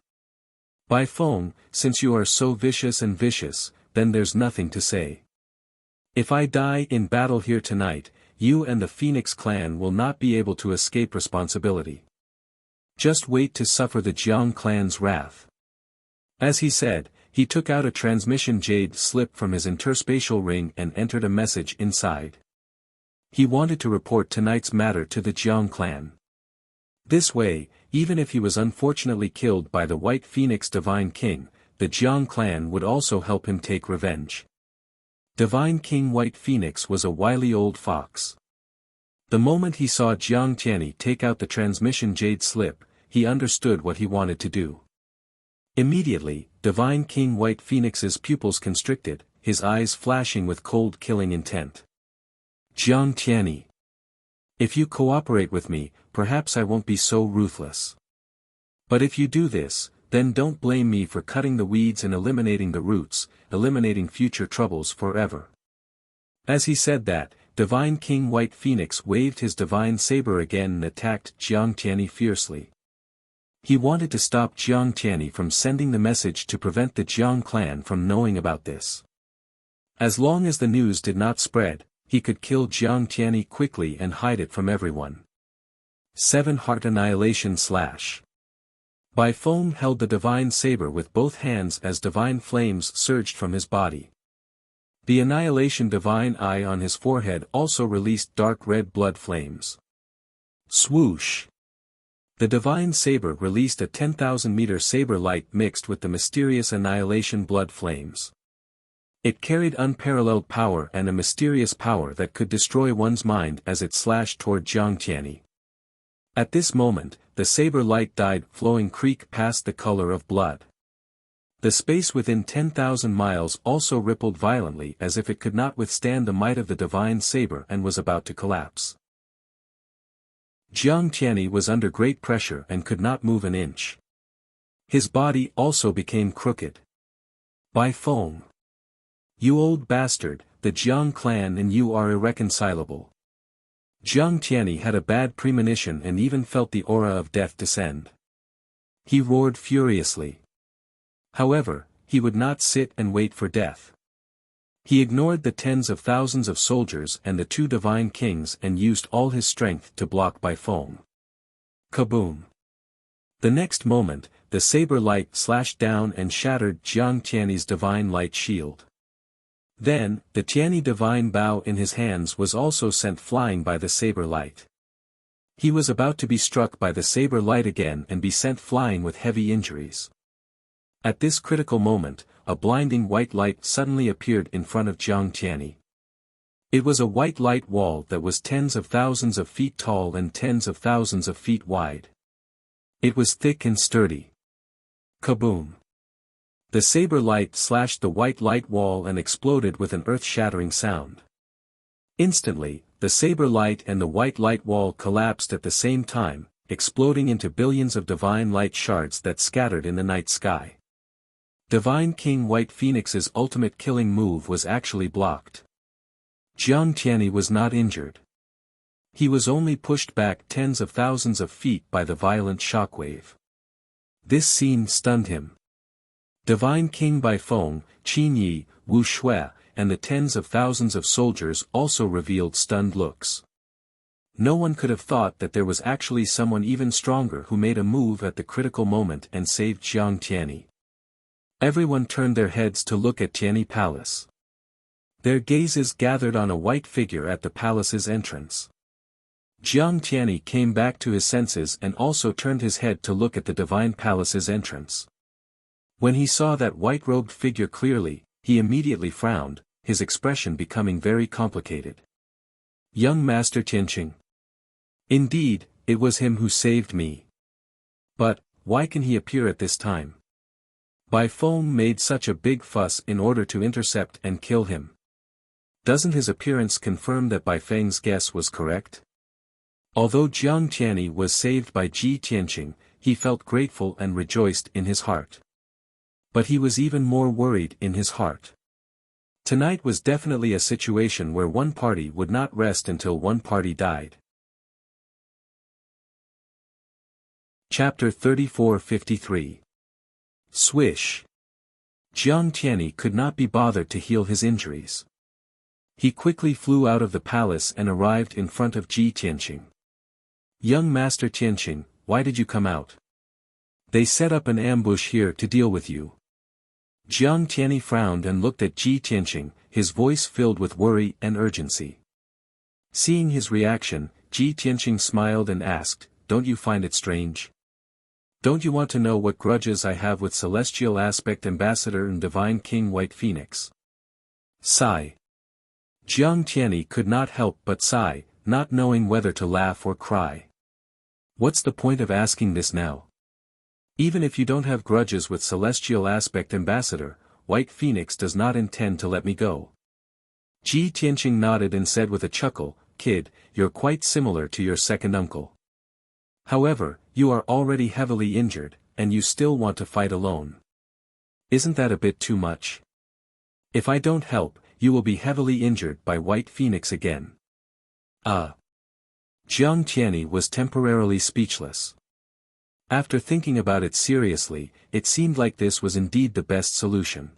Bai Feng, since you are so vicious, then there's nothing to say. If I die in battle here tonight, you and the Phoenix clan will not be able to escape responsibility. Just wait to suffer the Jiang clan's wrath." As he said, he took out a transmission jade slip from his interspatial ring and entered a message inside. He wanted to report tonight's matter to the Jiang clan. This way, even if he was unfortunately killed by the White Phoenix Divine King, the Jiang clan would also help him take revenge. Divine King White Phoenix was a wily old fox. The moment he saw Jiang Tianyi take out the transmission jade slip, he understood what he wanted to do. Immediately, Divine King White Phoenix's pupils constricted, his eyes flashing with cold killing intent. "Jiang Tianyi. If you cooperate with me, perhaps I won't be so ruthless. But if you do this, then don't blame me for cutting the weeds and eliminating the roots, eliminating future troubles forever." As he said that, Divine King White Phoenix waved his divine saber again and attacked Jiang Tianyi fiercely. He wanted to stop Jiang Tianyi from sending the message to prevent the Jiang clan from knowing about this. As long as the news did not spread, he could kill Jiang Tianyi quickly and hide it from everyone. 7 Heart Annihilation / Bai Feng held the divine saber with both hands as divine flames surged from his body. The Annihilation Divine Eye on his forehead also released dark red blood flames. Swoosh! The divine saber released a 10,000-meter saber light mixed with the mysterious Annihilation blood flames. It carried unparalleled power and a mysterious power that could destroy one's mind as it slashed toward Jiang Tianyi. At this moment, the saber light dyed flowing creek past the color of blood. The space within 10,000 miles also rippled violently as if it could not withstand the might of the divine saber and was about to collapse. Jiang Tianyi was under great pressure and could not move an inch. His body also became crooked. "Bai Feng. You old bastard, the Jiang clan and you are irreconcilable." Jiang Tianyi had a bad premonition and even felt the aura of death descend. He roared furiously. However, he would not sit and wait for death. He ignored the tens of thousands of soldiers and the 2 divine kings and used all his strength to block Bai Feng. Kaboom! The next moment, the saber light slashed down and shattered Jiang Tianyi's divine light shield. Then, the Tianyi divine bow in his hands was also sent flying by the saber light. He was about to be struck by the saber light again and be sent flying with heavy injuries. At this critical moment, a blinding white light suddenly appeared in front of Jiang Tianyi. It was a white light wall that was tens of thousands of feet tall and tens of thousands of feet wide. It was thick and sturdy. Kaboom! The saber light slashed the white light wall and exploded with an earth-shattering sound. Instantly, the saber light and the white light wall collapsed at the same time, exploding into billions of divine light shards that scattered in the night sky. Divine King White Phoenix's ultimate killing move was actually blocked. Jiang Tianyi was not injured. He was only pushed back tens of thousands of feet by the violent shockwave. This scene stunned him. Divine King Bai Feng, Qin Yi, Wu Shui, and the tens of thousands of soldiers also revealed stunned looks. No one could have thought that there was actually someone even stronger who made a move at the critical moment and saved Jiang Tianyi. Everyone turned their heads to look at Tianyi Palace. Their gazes gathered on a white figure at the palace's entrance. Jiang Tianyi came back to his senses and also turned his head to look at the divine palace's entrance. When he saw that white-robed figure clearly, he immediately frowned, his expression becoming very complicated. Young Master Tianqing. Indeed, it was him who saved me. But, why can he appear at this time? Bai Feng made such a big fuss in order to intercept and kill him. Doesn't his appearance confirm that Bai Feng's guess was correct? Although Jiang Tianyi was saved by Ji Tianqing, he felt grateful and rejoiced in his heart. But he was even more worried in his heart. Tonight was definitely a situation where one party would not rest until one party died. Chapter 34-53. Swish. Jiang Tianyi could not be bothered to heal his injuries. He quickly flew out of the palace and arrived in front of Ji Tianqing. "Young Master Tianqing, why did you come out? They set up an ambush here to deal with you." Jiang Tianyi frowned and looked at Ji Tianqing, his voice filled with worry and urgency. Seeing his reaction, Ji Tianqing smiled and asked, "Don't you find it strange? Don't you want to know what grudges I have with Celestial Aspect Ambassador and Divine King White Phoenix?" Sigh. Jiang Tianyi could not help but sigh, not knowing whether to laugh or cry. What's the point of asking this now? Even if you don't have grudges with Celestial Aspect Ambassador, White Phoenix does not intend to let me go. Ji Tianqing nodded and said with a chuckle, "Kid, you're quite similar to your second uncle. However, you are already heavily injured, and you still want to fight alone. Isn't that a bit too much? If I don't help, you will be heavily injured by White Phoenix again." Jiang Tianyi was temporarily speechless. After thinking about it seriously, it seemed like this was indeed the best solution.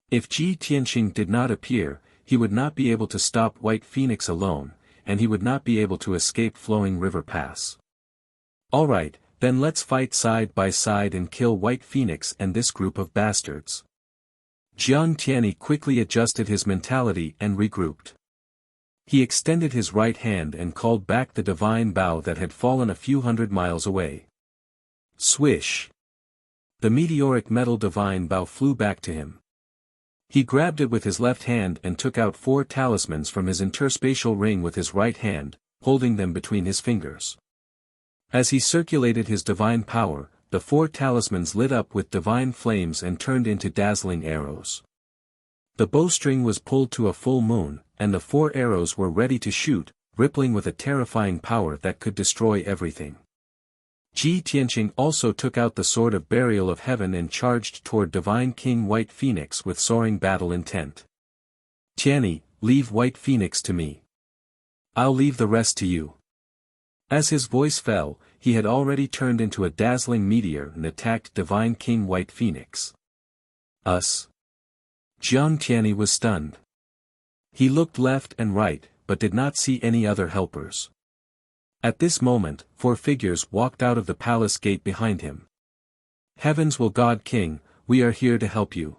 If Ji Tianqing did not appear, he would not be able to stop White Phoenix alone, and he would not be able to escape Flowing River Pass. "Alright, then let's fight side by side and kill White Phoenix and this group of bastards." Jiang Tianyi quickly adjusted his mentality and regrouped. He extended his right hand and called back the divine bow that had fallen a few hundred miles away. Swish! The meteoric metal divine bow flew back to him. He grabbed it with his left hand and took out 4 talismans from his interspatial ring with his right hand, holding them between his fingers. As he circulated his divine power, the 4 talismans lit up with divine flames and turned into dazzling arrows. The bowstring was pulled to a full moon, and the 4 arrows were ready to shoot, rippling with a terrifying power that could destroy everything. Ji Tianqing also took out the Sword of Burial of Heaven and charged toward Divine King White Phoenix with soaring battle intent. "Tianyi, leave White Phoenix to me. I'll leave the rest to you." As his voice fell, he had already turned into a dazzling meteor and attacked Divine King White Phoenix. Us. Jiang Tianyi was stunned. He looked left and right, but did not see any other helpers. At this moment, 4 figures walked out of the palace gate behind him. "Heavens will God King, we are here to help you."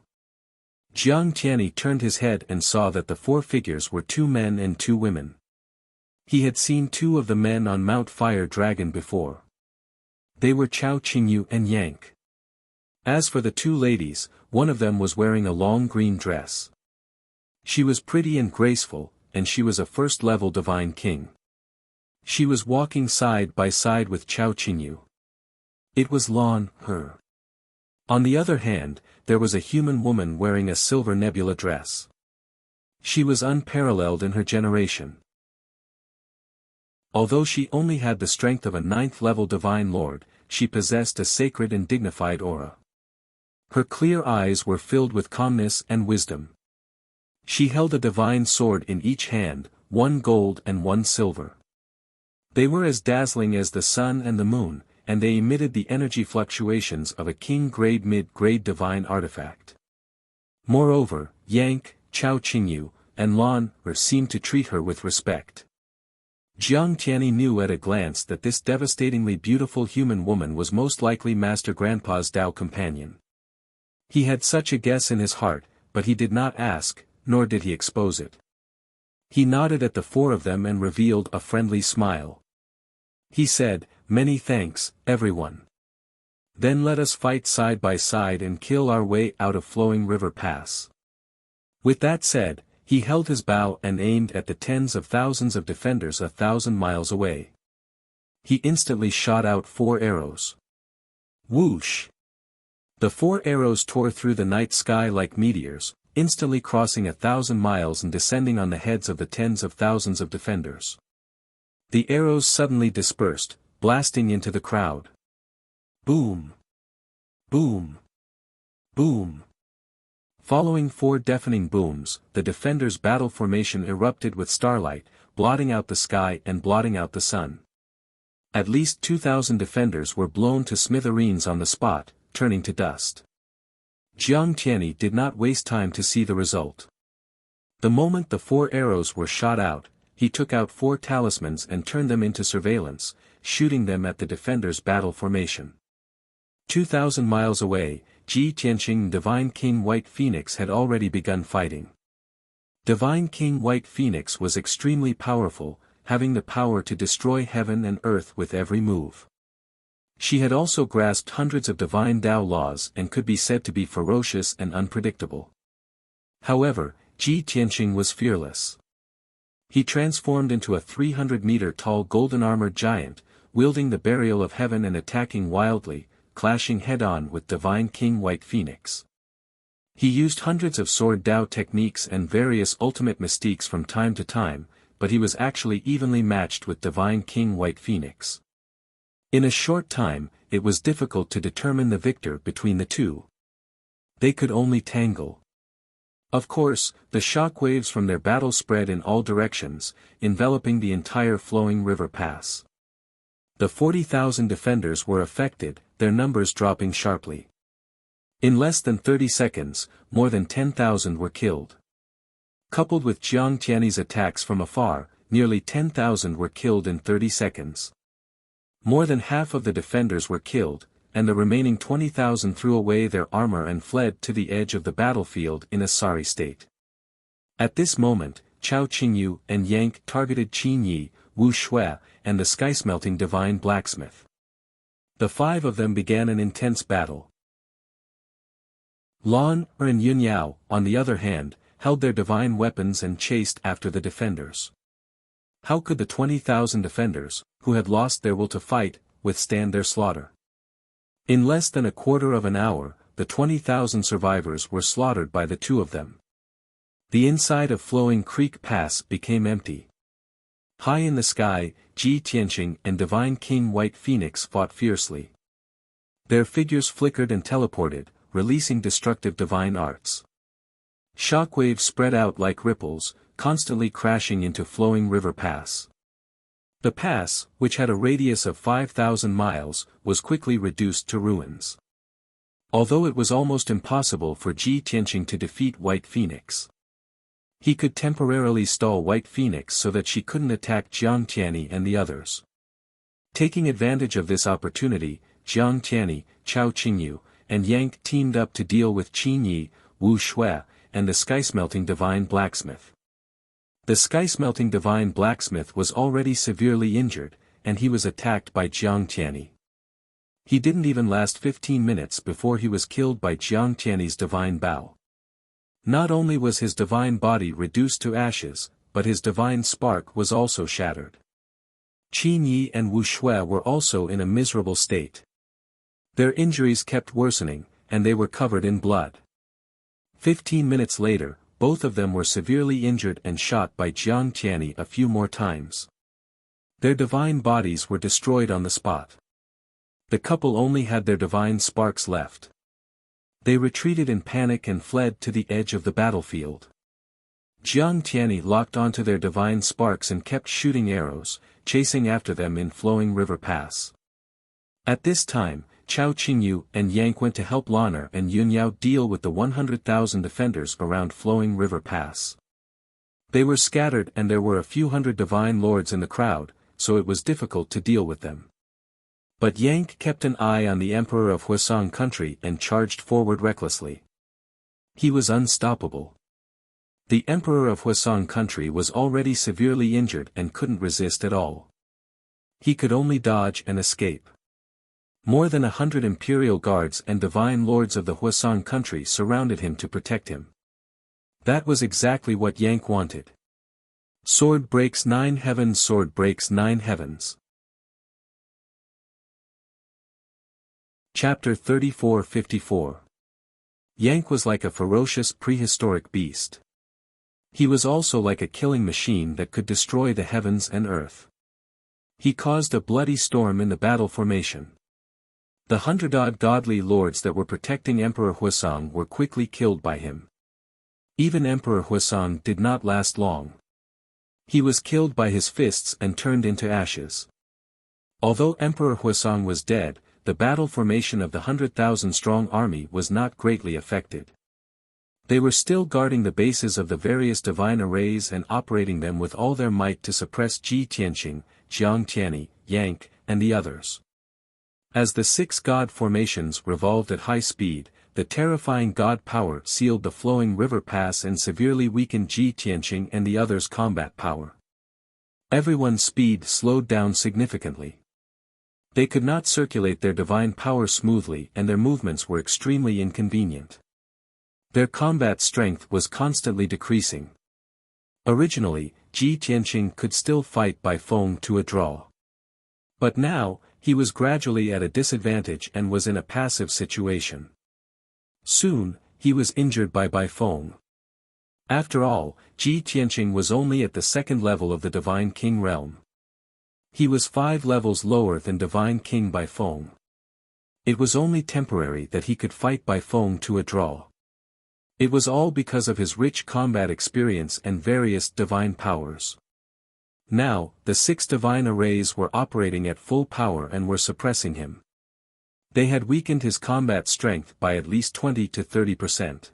Jiang Tianyi turned his head and saw that the 4 figures were 2 men and 2 women. He had seen 2 of the men on Mount Fire Dragon before. They were Chao Qingyu and Yank. As for the 2 ladies, one of them was wearing a long green dress. She was pretty and graceful, and she was a first-level divine king. She was walking side by side with Chao Qingyu. It was Lan, her. On the other hand, there was a human woman wearing a silver nebula dress. She was unparalleled in her generation. Although she only had the strength of a 9th-level divine lord, she possessed a sacred and dignified aura. Her clear eyes were filled with calmness and wisdom. She held a divine sword in each hand, 1 gold and 1 silver. They were as dazzling as the sun and the moon, and they emitted the energy fluctuations of a king-grade mid-grade divine artifact. Moreover, Yank, Chao Qingyu, and Lan seemed to treat her with respect. Jiang Tianyi knew at a glance that this devastatingly beautiful human woman was most likely Master Grandpa's Tao companion. He had such a guess in his heart, but he did not ask, nor did he expose it. He nodded at the 4 of them and revealed a friendly smile. He said, "Many thanks, everyone. Then let us fight side by side and kill our way out of Flowing River Pass." With that said, he held his bow and aimed at the tens of thousands of defenders 1,000 miles away. He instantly shot out 4 arrows. Whoosh! The 4 arrows tore through the night sky like meteors, instantly crossing 1,000 miles and descending on the heads of the tens of thousands of defenders. The arrows suddenly dispersed, blasting into the crowd. Boom! Boom! Boom! Following 4 deafening booms, the defenders' battle formation erupted with starlight, blotting out the sky and blotting out the sun. At least 2,000 defenders were blown to smithereens on the spot, turning to dust. Jiang Tianyi did not waste time to see the result. The moment the 4 arrows were shot out, he took out 4 talismans and turned them into surveillance, shooting them at the defenders' battle formation. 2,000 miles away, Ji Tianqing and Divine King White Phoenix had already begun fighting. Divine King White Phoenix was extremely powerful, having the power to destroy heaven and earth with every move. She had also grasped hundreds of divine Tao laws and could be said to be ferocious and unpredictable. However, Ji Tianqing was fearless. He transformed into a 300-meter-tall golden-armored giant, wielding the burial of heaven and attacking wildly, clashing head-on with Divine King White Phoenix. He used hundreds of sword Dao techniques and various ultimate mystiques from time to time, but he was actually evenly matched with Divine King White Phoenix. In a short time, it was difficult to determine the victor between the two. They could only tangle. Of course, the shock waves from their battle spread in all directions, enveloping the entire flowing river pass. The 40,000 defenders were affected, their numbers dropping sharply. In less than 30 seconds, more than 10,000 were killed. Coupled with Jiang Tianyi's attacks from afar, nearly 10,000 were killed in 30 seconds. More than half of the defenders were killed, and the remaining 20,000 threw away their armor and fled to the edge of the battlefield in a sorry state. At this moment, Chao Qingyu and Yank targeted Qin Yi, Wu Shui, and the sky-smelting divine blacksmith. The 5 of them began an intense battle. Lan Er and Yun Yao, on the other hand, held their divine weapons and chased after the defenders. How could the 20,000 defenders, who had lost their will to fight, withstand their slaughter? In less than a quarter of an hour, the 20,000 survivors were slaughtered by the 2 of them. The inside of Flowing Creek Pass became empty. High in the sky, Ji Tianqing and Divine King White Phoenix fought fiercely. Their figures flickered and teleported, releasing destructive divine arts. Shockwaves spread out like ripples, constantly crashing into Flowing River Pass. The pass, which had a radius of 5,000 miles, was quickly reduced to ruins. Although it was almost impossible for Ji Tianqing to defeat White Phoenix. He could temporarily stall White Phoenix so that she couldn't attack Jiang Tianyi and the others. Taking advantage of this opportunity, Jiang Tianyi, Chao Qingyu, and Yank teamed up to deal with Qin Yi, Wu Shui, and the sky-smelting divine blacksmith. The sky-smelting divine blacksmith was already severely injured, and he was attacked by Jiang Tianyi. He didn't even last 15 minutes before he was killed by Jiang Tianyi's divine bow. Not only was his divine body reduced to ashes, but his divine spark was also shattered. Qin Yi and Wu Shui were also in a miserable state. Their injuries kept worsening, and they were covered in blood. 15 minutes later, both of them were severely injured and shot by Jiang Tianyi a few more times. Their divine bodies were destroyed on the spot. The couple only had their divine sparks left. They retreated in panic and fled to the edge of the battlefield. Jiang Tianyi locked onto their divine sparks and kept shooting arrows, chasing after them in Flowing River Pass. At this time, Chao Qingyu and Yank went to help Lan and Yun Yao deal with the 100,000 defenders around Flowing River Pass. They were scattered and there were a few hundred divine lords in the crowd, so it was difficult to deal with them. But Yank kept an eye on the Emperor of Huasong country and charged forward recklessly. He was unstoppable. The Emperor of Huasong country was already severely injured and couldn't resist at all. He could only dodge and escape. More than 100 imperial guards and divine lords of the Huasong country surrounded him to protect him. That was exactly what Yank wanted. Sword breaks 9 heavens, sword breaks 9 heavens. Chapter 34-54. Yank was like a ferocious prehistoric beast. He was also like a killing machine that could destroy the heavens and earth. He caused a bloody storm in the battle formation. The 100-odd godly lords that were protecting Emperor Huasong were quickly killed by him. Even Emperor Huasong did not last long. He was killed by his fists and turned into ashes. Although Emperor Huasong was dead, the battle formation of the 100,000-strong army was not greatly affected. They were still guarding the bases of the various divine arrays and operating them with all their might to suppress Ji Tianqing, Jiang Tianyi, Yank, and the others. As the 6 god formations revolved at high speed, the terrifying god power sealed the flowing river pass and severely weakened Ji Tianqing and the others' combat power. Everyone's speed slowed down significantly. They could not circulate their divine power smoothly and their movements were extremely inconvenient. Their combat strength was constantly decreasing. Originally, Ji Tianqing could still fight by Feng to a draw. But now, he was gradually at a disadvantage and was in a passive situation. Soon, he was injured by Bai Feng. After all, Ji Tianqing was only at the 2nd level of the Divine King realm. He was 5 levels lower than Divine King Bai Feng. It was only temporary that he could fight Bai Feng to a draw. It was all because of his rich combat experience and various divine powers. Now, the 6 divine arrays were operating at full power and were suppressing him. They had weakened his combat strength by at least 20 to 30%.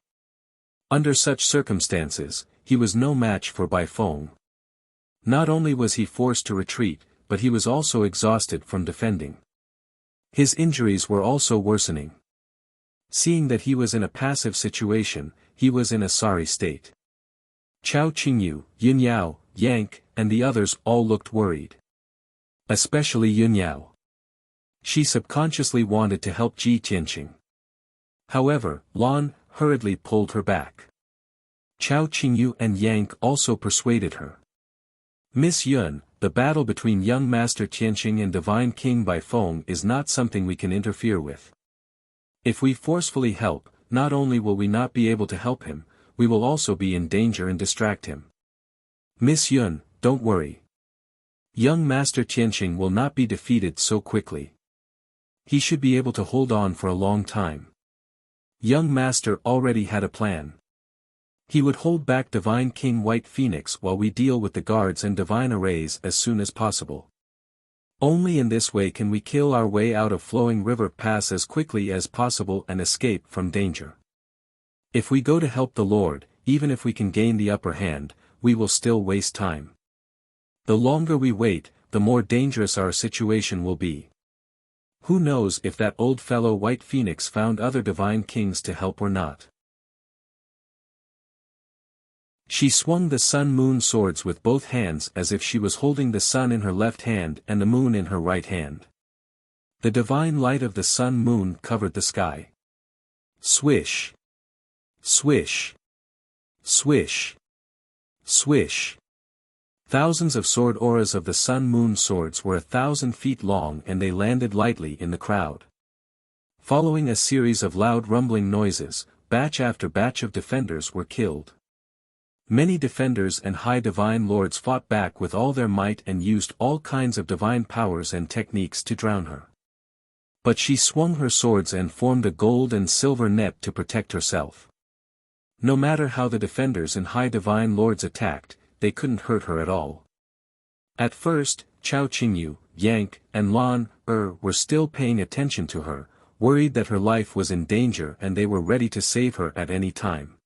Under such circumstances, he was no match for Bai Feng. Not only was he forced to retreat, but he was also exhausted from defending. His injuries were also worsening. Seeing that he was in a passive situation, he was in a sorry state. Chao Qingyu, Yun Yao, Yank, and the others all looked worried. Especially Yun Yao. She subconsciously wanted to help Ji Tianqing. However, Lan hurriedly pulled her back. Chao Qingyu and Yank also persuaded her. Miss Yun, the battle between young Master Tianqing and Divine King Bai Feng is not something we can interfere with. If we forcefully help, not only will we not be able to help him, we will also be in danger and distract him. Miss Yun, don't worry. Young Master Tianqing will not be defeated so quickly. He should be able to hold on for a long time. Young Master already had a plan. He would hold back Divine King White Phoenix while we deal with the guards and divine arrays as soon as possible. Only in this way can we kill our way out of Flowing River Pass as quickly as possible and escape from danger. If we go to help the Lord, even if we can gain the upper hand, we will still waste time. The longer we wait, the more dangerous our situation will be. Who knows if that old fellow White Phoenix found other divine kings to help or not. She swung the sun-moon swords with both hands as if she was holding the sun in her left hand and the moon in her right hand. The divine light of the sun-moon covered the sky. Swish! Swish! Swish! Swish! Thousands of sword auras of the sun-moon swords were 1,000 feet long and they landed lightly in the crowd. Following a series of loud rumbling noises, batch after batch of defenders were killed. Many defenders and high divine lords fought back with all their might and used all kinds of divine powers and techniques to drown her. But she swung her swords and formed a gold and silver net to protect herself. No matter how the defenders and high divine lords attacked, they couldn't hurt her at all. At first, Chao Qingyu, Yank, and Lan were still paying attention to her, worried that her life was in danger and they were ready to save her at any time.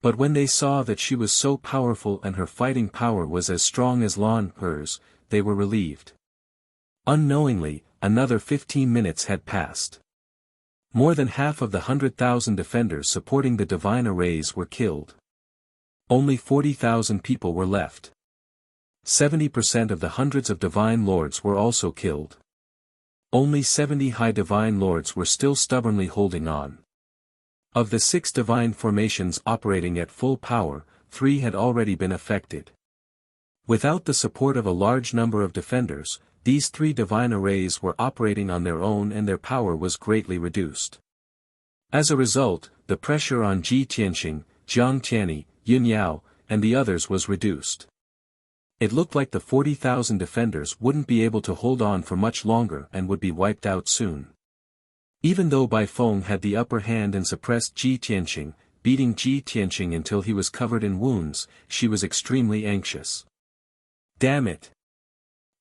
But when they saw that she was so powerful and her fighting power was as strong as Lan's, they were relieved. Unknowingly, another 15 minutes had passed. More than half of the 100,000 defenders supporting the divine arrays were killed. Only 40,000 people were left. 70% of the hundreds of divine lords were also killed. Only 70 high divine lords were still stubbornly holding on. Of the 6 divine formations operating at full power, 3 had already been affected. Without the support of a large number of defenders, these 3 divine arrays were operating on their own and their power was greatly reduced. As a result, the pressure on Ji Tianqing, Jiang Tianyi, Yun Yao, and the others was reduced. It looked like the 40,000 defenders wouldn't be able to hold on for much longer and would be wiped out soon. Even though Bai Feng had the upper hand and suppressed Ji Tianqing, beating Ji Tianqing until he was covered in wounds, she was extremely anxious. Damn it!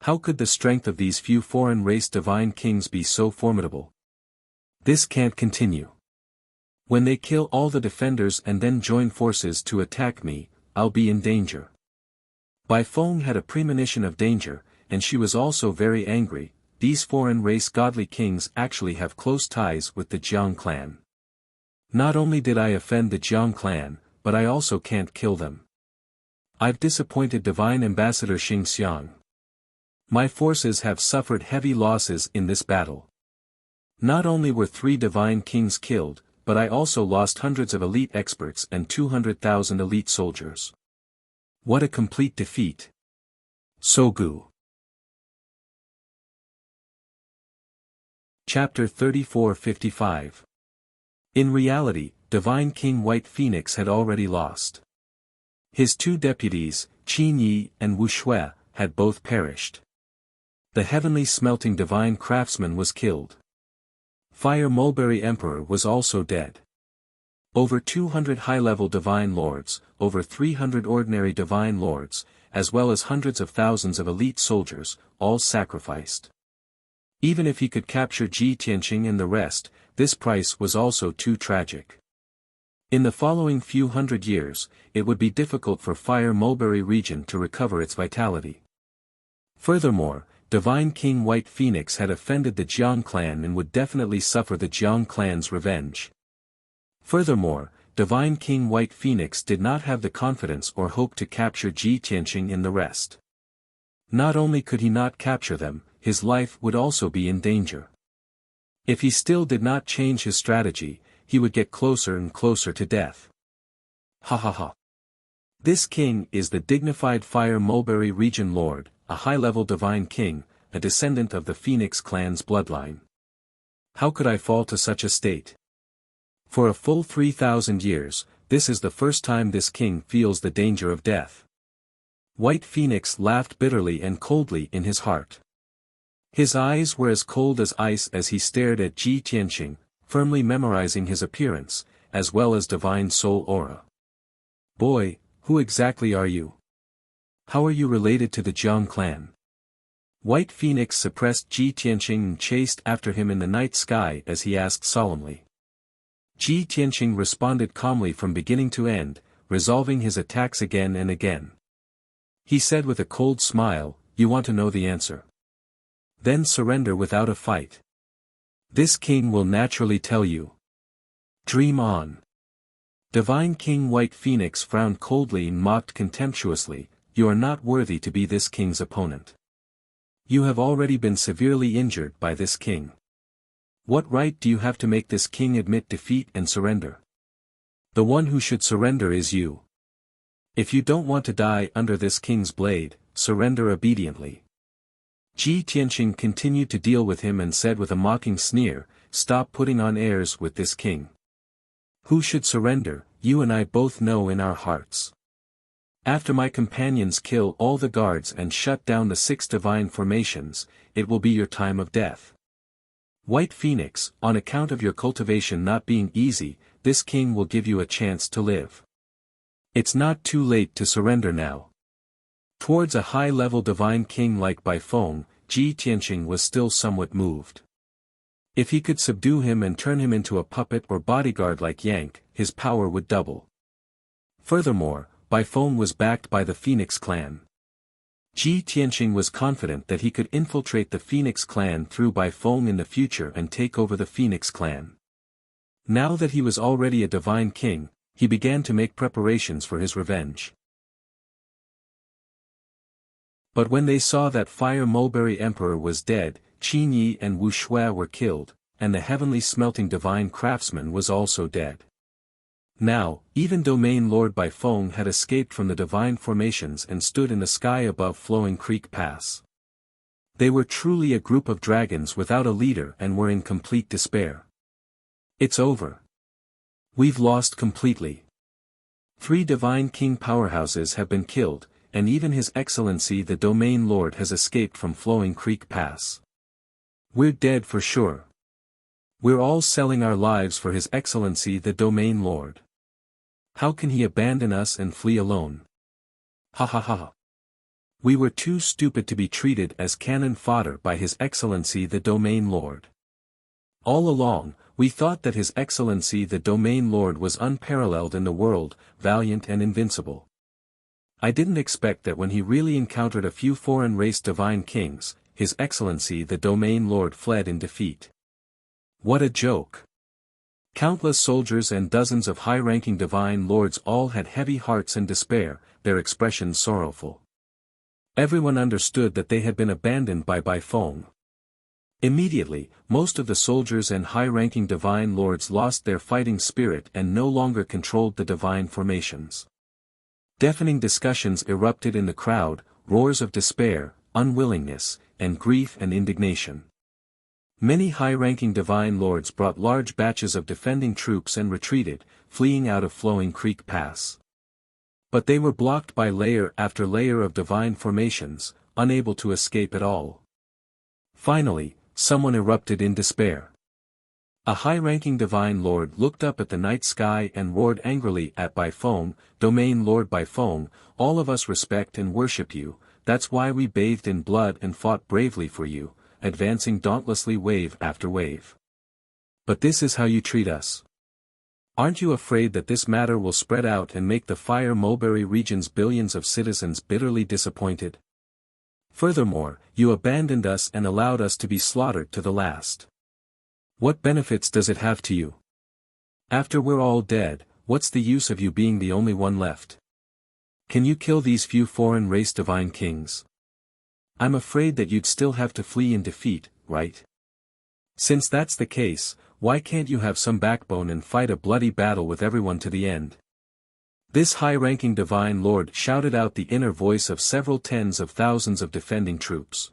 How could the strength of these few foreign race divine kings be so formidable? This can't continue. When they kill all the defenders and then join forces to attack me, I'll be in danger. Bai Feng had a premonition of danger, and she was also very angry. These foreign race godly kings actually have close ties with the Jiang clan. Not only did I offend the Jiang clan, but I also can't kill them. I've disappointed Divine Ambassador Xingxiang. My forces have suffered heavy losses in this battle. Not only were 3 divine kings killed, but I also lost hundreds of elite experts and 200,000 elite soldiers. What a complete defeat. Sogu. Chapter 34-55. In reality, Divine King White Phoenix had already lost. His 2 deputies, Qin Yi and Wu Shui, had both perished. The heavenly smelting divine craftsman was killed. Fire Mulberry Emperor was also dead. Over 200 high-level divine lords, over 300 ordinary divine lords, as well as hundreds of thousands of elite soldiers, all sacrificed. Even if he could capture Ji Tianqing and the rest, this price was also too tragic. In the following few hundred years, it would be difficult for Fire Mulberry region to recover its vitality. Furthermore, Divine King White Phoenix had offended the Jiang clan and would definitely suffer the Jiang clan's revenge. Furthermore, Divine King White Phoenix did not have the confidence or hope to capture Ji Tianqing and the rest. Not only could he not capture them, his life would also be in danger. If he still did not change his strategy, he would get closer and closer to death. Ha ha ha. This king is the dignified Fire Mulberry region lord, a high-level divine king, a descendant of the Phoenix clan's bloodline. How could I fall to such a state? For a full 3,000 years, this is the first time this king feels the danger of death. White Phoenix laughed bitterly and coldly in his heart. His eyes were as cold as ice as he stared at Ji Tianqing, firmly memorizing his appearance, as well as divine soul aura. Boy, who exactly are you? How are you related to the Jiang clan? White Phoenix suppressed Ji Tianqing and chased after him in the night sky as he asked solemnly. Ji Tianqing responded calmly from beginning to end, resolving his attacks again and again. He said with a cold smile, "You want to know the answer? Then surrender without a fight. This king will naturally tell you. Dream on." Divine King White Phoenix frowned coldly and mocked contemptuously, "You are not worthy to be this king's opponent. You have already been severely injured by this king. What right do you have to make this king admit defeat and surrender? The one who should surrender is you. If you don't want to die under this king's blade, surrender obediently." Ji Tianqing continued to deal with him and said with a mocking sneer, "Stop putting on airs with this king. Who should surrender, you and I both know in our hearts. After my companions kill all the guards and shut down the 6 divine formations, it will be your time of death. White Phoenix, on account of your cultivation not being easy, this king will give you a chance to live. It's not too late to surrender now." Towards a high-level divine king like Bai Feng, Ji Tianqing was still somewhat moved. If he could subdue him and turn him into a puppet or bodyguard like Yank, his power would double. Furthermore, Bai Feng was backed by the Phoenix clan. Ji Tianqing was confident that he could infiltrate the Phoenix clan through Bai Feng in the future and take over the Phoenix clan. Now that he was already a divine king, he began to make preparations for his revenge. But when they saw that Fire Mulberry Emperor was dead, Qin Yi and Wu Shui were killed, and the heavenly smelting divine craftsman was also dead. Now, even Domain Lord Bai Feng had escaped from the divine formations and stood in the sky above Flowing Creek Pass. They were truly a group of dragons without a leader and were in complete despair. It's over. We've lost completely. 3 divine king powerhouses have been killed, and even His Excellency the Domain Lord has escaped from Flowing Creek Pass. We're dead for sure. We're all selling our lives for His Excellency the Domain Lord. How can he abandon us and flee alone? Ha ha ha ha. We were too stupid to be treated as cannon fodder by His Excellency the Domain Lord. All along, we thought that His Excellency the Domain Lord was unparalleled in the world, valiant and invincible. I didn't expect that when he really encountered a few foreign race divine kings, His Excellency the Domain Lord fled in defeat. What a joke! Countless soldiers and dozens of high-ranking divine lords all had heavy hearts and despair, their expressions sorrowful. Everyone understood that they had been abandoned by Baifeng. Immediately, most of the soldiers and high-ranking divine lords lost their fighting spirit and no longer controlled the divine formations. Deafening discussions erupted in the crowd, roars of despair, unwillingness, and grief and indignation. Many high-ranking divine lords brought large batches of defending troops and retreated, fleeing out of Flowing Creek Pass. But they were blocked by layer after layer of divine formations, unable to escape at all. Finally, someone erupted in despair. A high-ranking divine lord looked up at the night sky and roared angrily at Baifeng, "Domain Lord Baifeng, all of us respect and worship you, that's why we bathed in blood and fought bravely for you, advancing dauntlessly wave after wave. But this is how you treat us. Aren't you afraid that this matter will spread out and make the Fire Mulberry region's billions of citizens bitterly disappointed? Furthermore, you abandoned us and allowed us to be slaughtered to the last. What benefits does it have to you? After we're all dead, what's the use of you being the only one left? Can you kill these few foreign race divine kings? I'm afraid that you'd still have to flee in defeat, right? Since that's the case, why can't you have some backbone and fight a bloody battle with everyone to the end?" This high-ranking divine lord shouted out the inner voice of several tens of thousands of defending troops.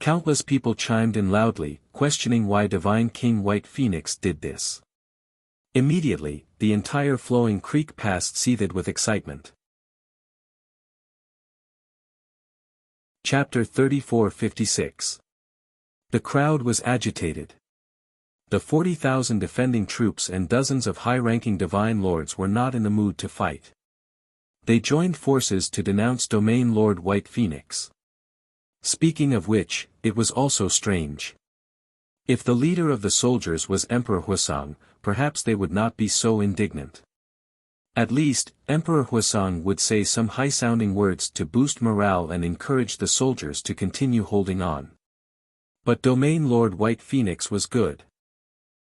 Countless people chimed in loudly, questioning why Divine King White Phoenix did this. Immediately, the entire Flowing Creek Pass seethed with excitement. Chapter 34:56. The crowd was agitated. The 40,000 defending troops and dozens of high-ranking divine lords were not in the mood to fight. They joined forces to denounce Domain Lord White Phoenix. Speaking of which, it was also strange. If the leader of the soldiers was Emperor Huisong, perhaps they would not be so indignant. At least, Emperor Huisong would say some high-sounding words to boost morale and encourage the soldiers to continue holding on. But Domain Lord White Phoenix was good.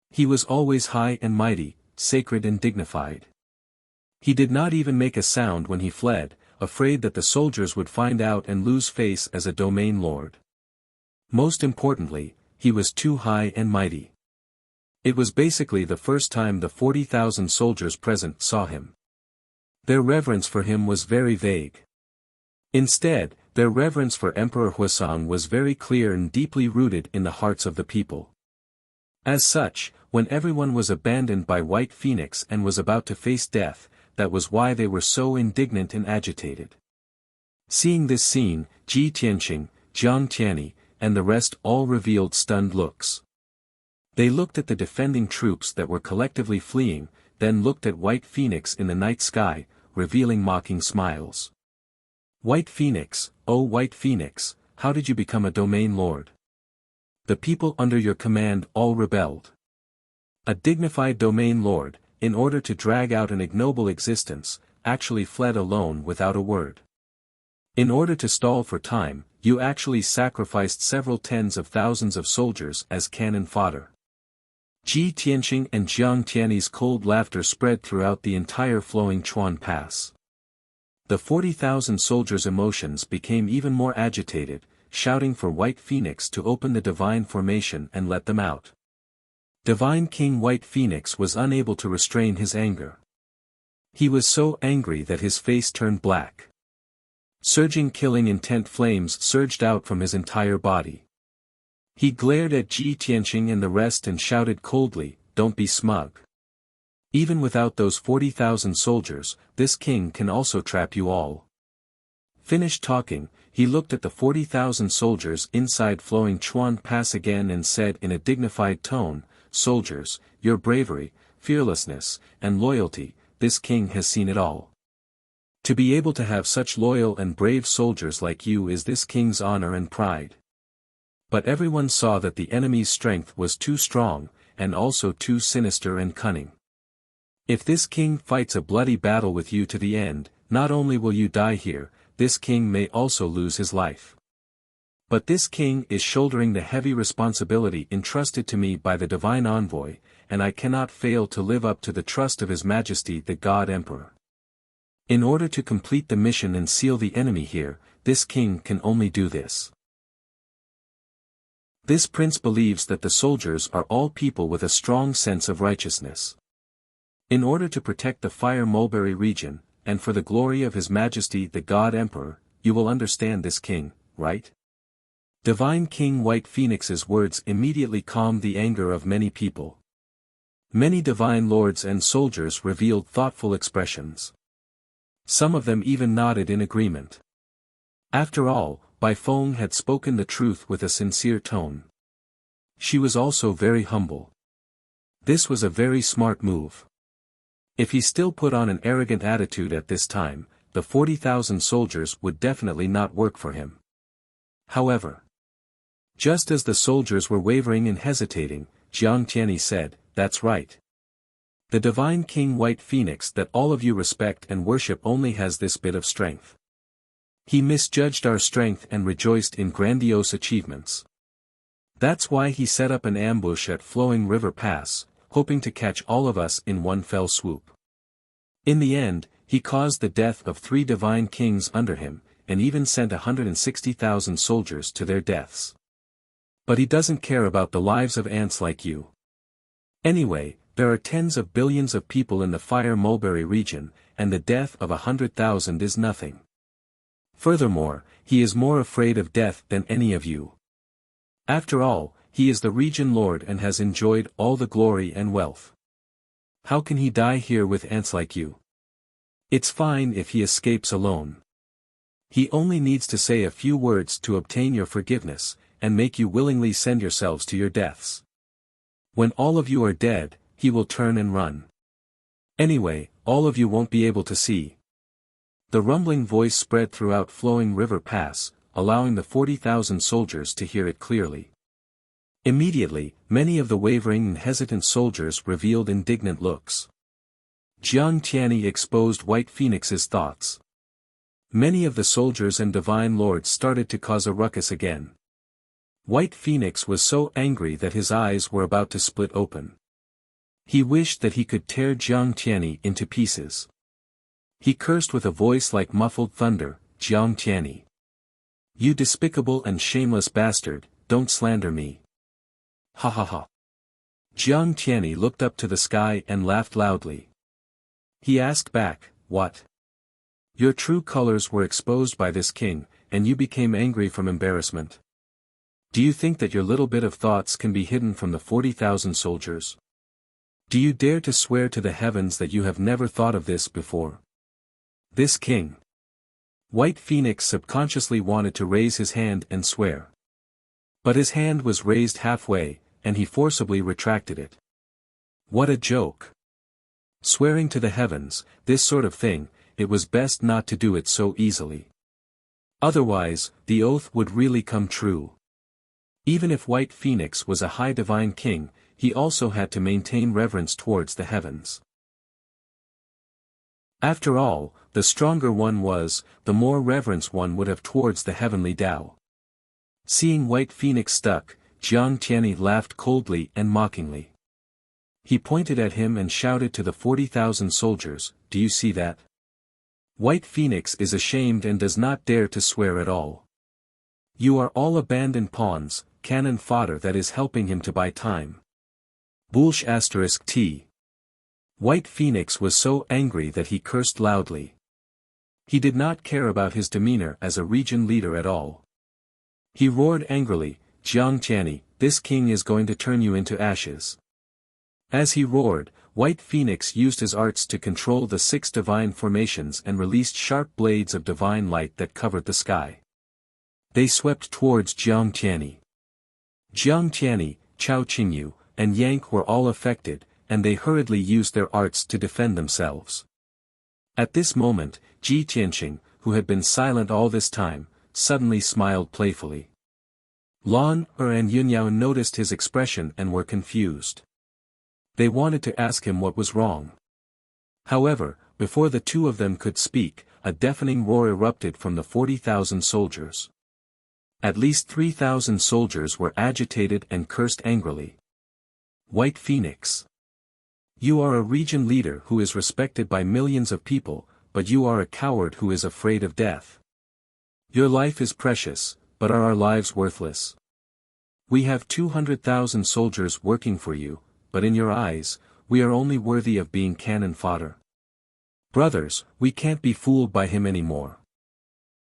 He was always high and mighty, sacred and dignified. He did not even make a sound when he fled, afraid that the soldiers would find out and lose face as a domain lord. Most importantly, he was too high and mighty. It was basically the first time the 40,000 soldiers present saw him. Their reverence for him was very vague. Instead, their reverence for Emperor Huisong was very clear and deeply rooted in the hearts of the people. As such, when everyone was abandoned by White Phoenix and was about to face death, that was why they were so indignant and agitated. Seeing this scene, Ji Tianqing, Jiang Tianyi, and the rest all revealed stunned looks. They looked at the defending troops that were collectively fleeing, then looked at White Phoenix in the night sky, revealing mocking smiles. "White Phoenix, oh White Phoenix, how did you become a domain lord? The people under your command all rebelled. A dignified domain lord, in order to drag out an ignoble existence, actually fled alone without a word. In order to stall for time, you actually sacrificed several tens of thousands of soldiers as cannon fodder." Ji Tianqing and Jiang Tianyi's cold laughter spread throughout the entire Flowing Chuan Pass. The 40,000 soldiers' emotions became even more agitated, shouting for White Phoenix to open the divine formation and let them out. Divine King White Phoenix was unable to restrain his anger. He was so angry that his face turned black. Surging killing intent flames surged out from his entire body. He glared at Ji Tianqing and the rest and shouted coldly, "Don't be smug. Even without those 40,000 soldiers, this king can also trap you all." Finished talking, he looked at the 40,000 soldiers inside Flowing Chuan Pass again and said in a dignified tone, "Soldiers, your bravery, fearlessness, and loyalty, this king has seen it all. To be able to have such loyal and brave soldiers like you is this king's honor and pride. But everyone saw that the enemy's strength was too strong, and also too sinister and cunning. If this king fights a bloody battle with you to the end, not only will you die here, this king may also lose his life. But this king is shouldering the heavy responsibility entrusted to me by the divine envoy, and I cannot fail to live up to the trust of His Majesty the God Emperor. In order to complete the mission and seal the enemy here, this king can only do this. This prince believes that the soldiers are all people with a strong sense of righteousness. In order to protect the Fire Mulberry region, and for the glory of His Majesty the God Emperor, you will understand this king, right? Divine King White Phoenix's words immediately calmed the anger of many people. Many divine lords and soldiers revealed thoughtful expressions. Some of them even nodded in agreement. After all, Bai Feng had spoken the truth with a sincere tone. She was also very humble. This was a very smart move. If he still put on an arrogant attitude at this time, the 40,000 soldiers would definitely not work for him. However, just as the soldiers were wavering and hesitating, Jiang Tianyi said, "That's right. The divine King White Phoenix that all of you respect and worship only has this bit of strength. He misjudged our strength and rejoiced in grandiose achievements. That's why he set up an ambush at Flowing River Pass, hoping to catch all of us in one fell swoop. In the end, he caused the death of 3 divine kings under him, and even sent 160,000 soldiers to their deaths. But he doesn't care about the lives of ants like you. Anyway, there are tens of billions of people in the Fire Mulberry region, and the death of 100,000 is nothing. Furthermore, he is more afraid of death than any of you. After all, he is the region lord and has enjoyed all the glory and wealth. How can he die here with ants like you? It's fine if he escapes alone. He only needs to say a few words to obtain your forgiveness, and make you willingly send yourselves to your deaths. When all of you are dead, he will turn and run. Anyway, all of you won't be able to see." The rumbling voice spread throughout Flowing River Pass, allowing the 40,000 soldiers to hear it clearly. Immediately, many of the wavering and hesitant soldiers revealed indignant looks. Jiang Tianyi exposed White Phoenix's thoughts. Many of the soldiers and divine lords started to cause a ruckus again. White Phoenix was so angry that his eyes were about to split open. He wished that he could tear Jiang Tianyi into pieces. He cursed with a voice like muffled thunder, "Jiang Tianyi! You despicable and shameless bastard, don't slander me. Ha ha ha." Jiang Tianyi looked up to the sky and laughed loudly. He asked back, "What? Your true colors were exposed by this king, and you became angry from embarrassment? Do you think that your little bit of thoughts can be hidden from the 40,000 soldiers? Do you dare to swear to the heavens that you have never thought of this before? This king." White Phoenix subconsciously wanted to raise his hand and swear. But his hand was raised halfway, and he forcibly retracted it. What a joke. Swearing to the heavens, this sort of thing, it was best not to do it so easily. Otherwise, the oath would really come true. Even if White Phoenix was a high divine king, he also had to maintain reverence towards the heavens. After all, the stronger one was, the more reverence one would have towards the heavenly Tao. Seeing White Phoenix stuck, Jiang Tianyi laughed coldly and mockingly. He pointed at him and shouted to the 40,000 soldiers, "Do you see that? White Phoenix is ashamed and does not dare to swear at all. You are all abandoned pawns, cannon fodder that is helping him to buy time." Bullsh *T. White Phoenix was so angry that he cursed loudly. He did not care about his demeanor as a region leader at all. He roared angrily, "Jiang Tianyi, this king is going to turn you into ashes." As he roared, White Phoenix used his arts to control the 6 divine formations and released sharp blades of divine light that covered the sky. They swept towards Jiang Tianyi. Jiang Tianyi, Chao Qingyu, and Yank were all affected, and they hurriedly used their arts to defend themselves. At this moment, Ji Tianqing, who had been silent all this time, suddenly smiled playfully. Lan Er and Yunyao noticed his expression and were confused. They wanted to ask him what was wrong. However, before the two of them could speak, a deafening roar erupted from the 40,000 soldiers. At least 3,000 soldiers were agitated and cursed angrily. White Phoenix. You are a region leader who is respected by millions of people, but you are a coward who is afraid of death. Your life is precious, but are our lives worthless? We have 200,000 soldiers working for you, but in your eyes, we are only worthy of being cannon fodder. Brothers, we can't be fooled by him anymore.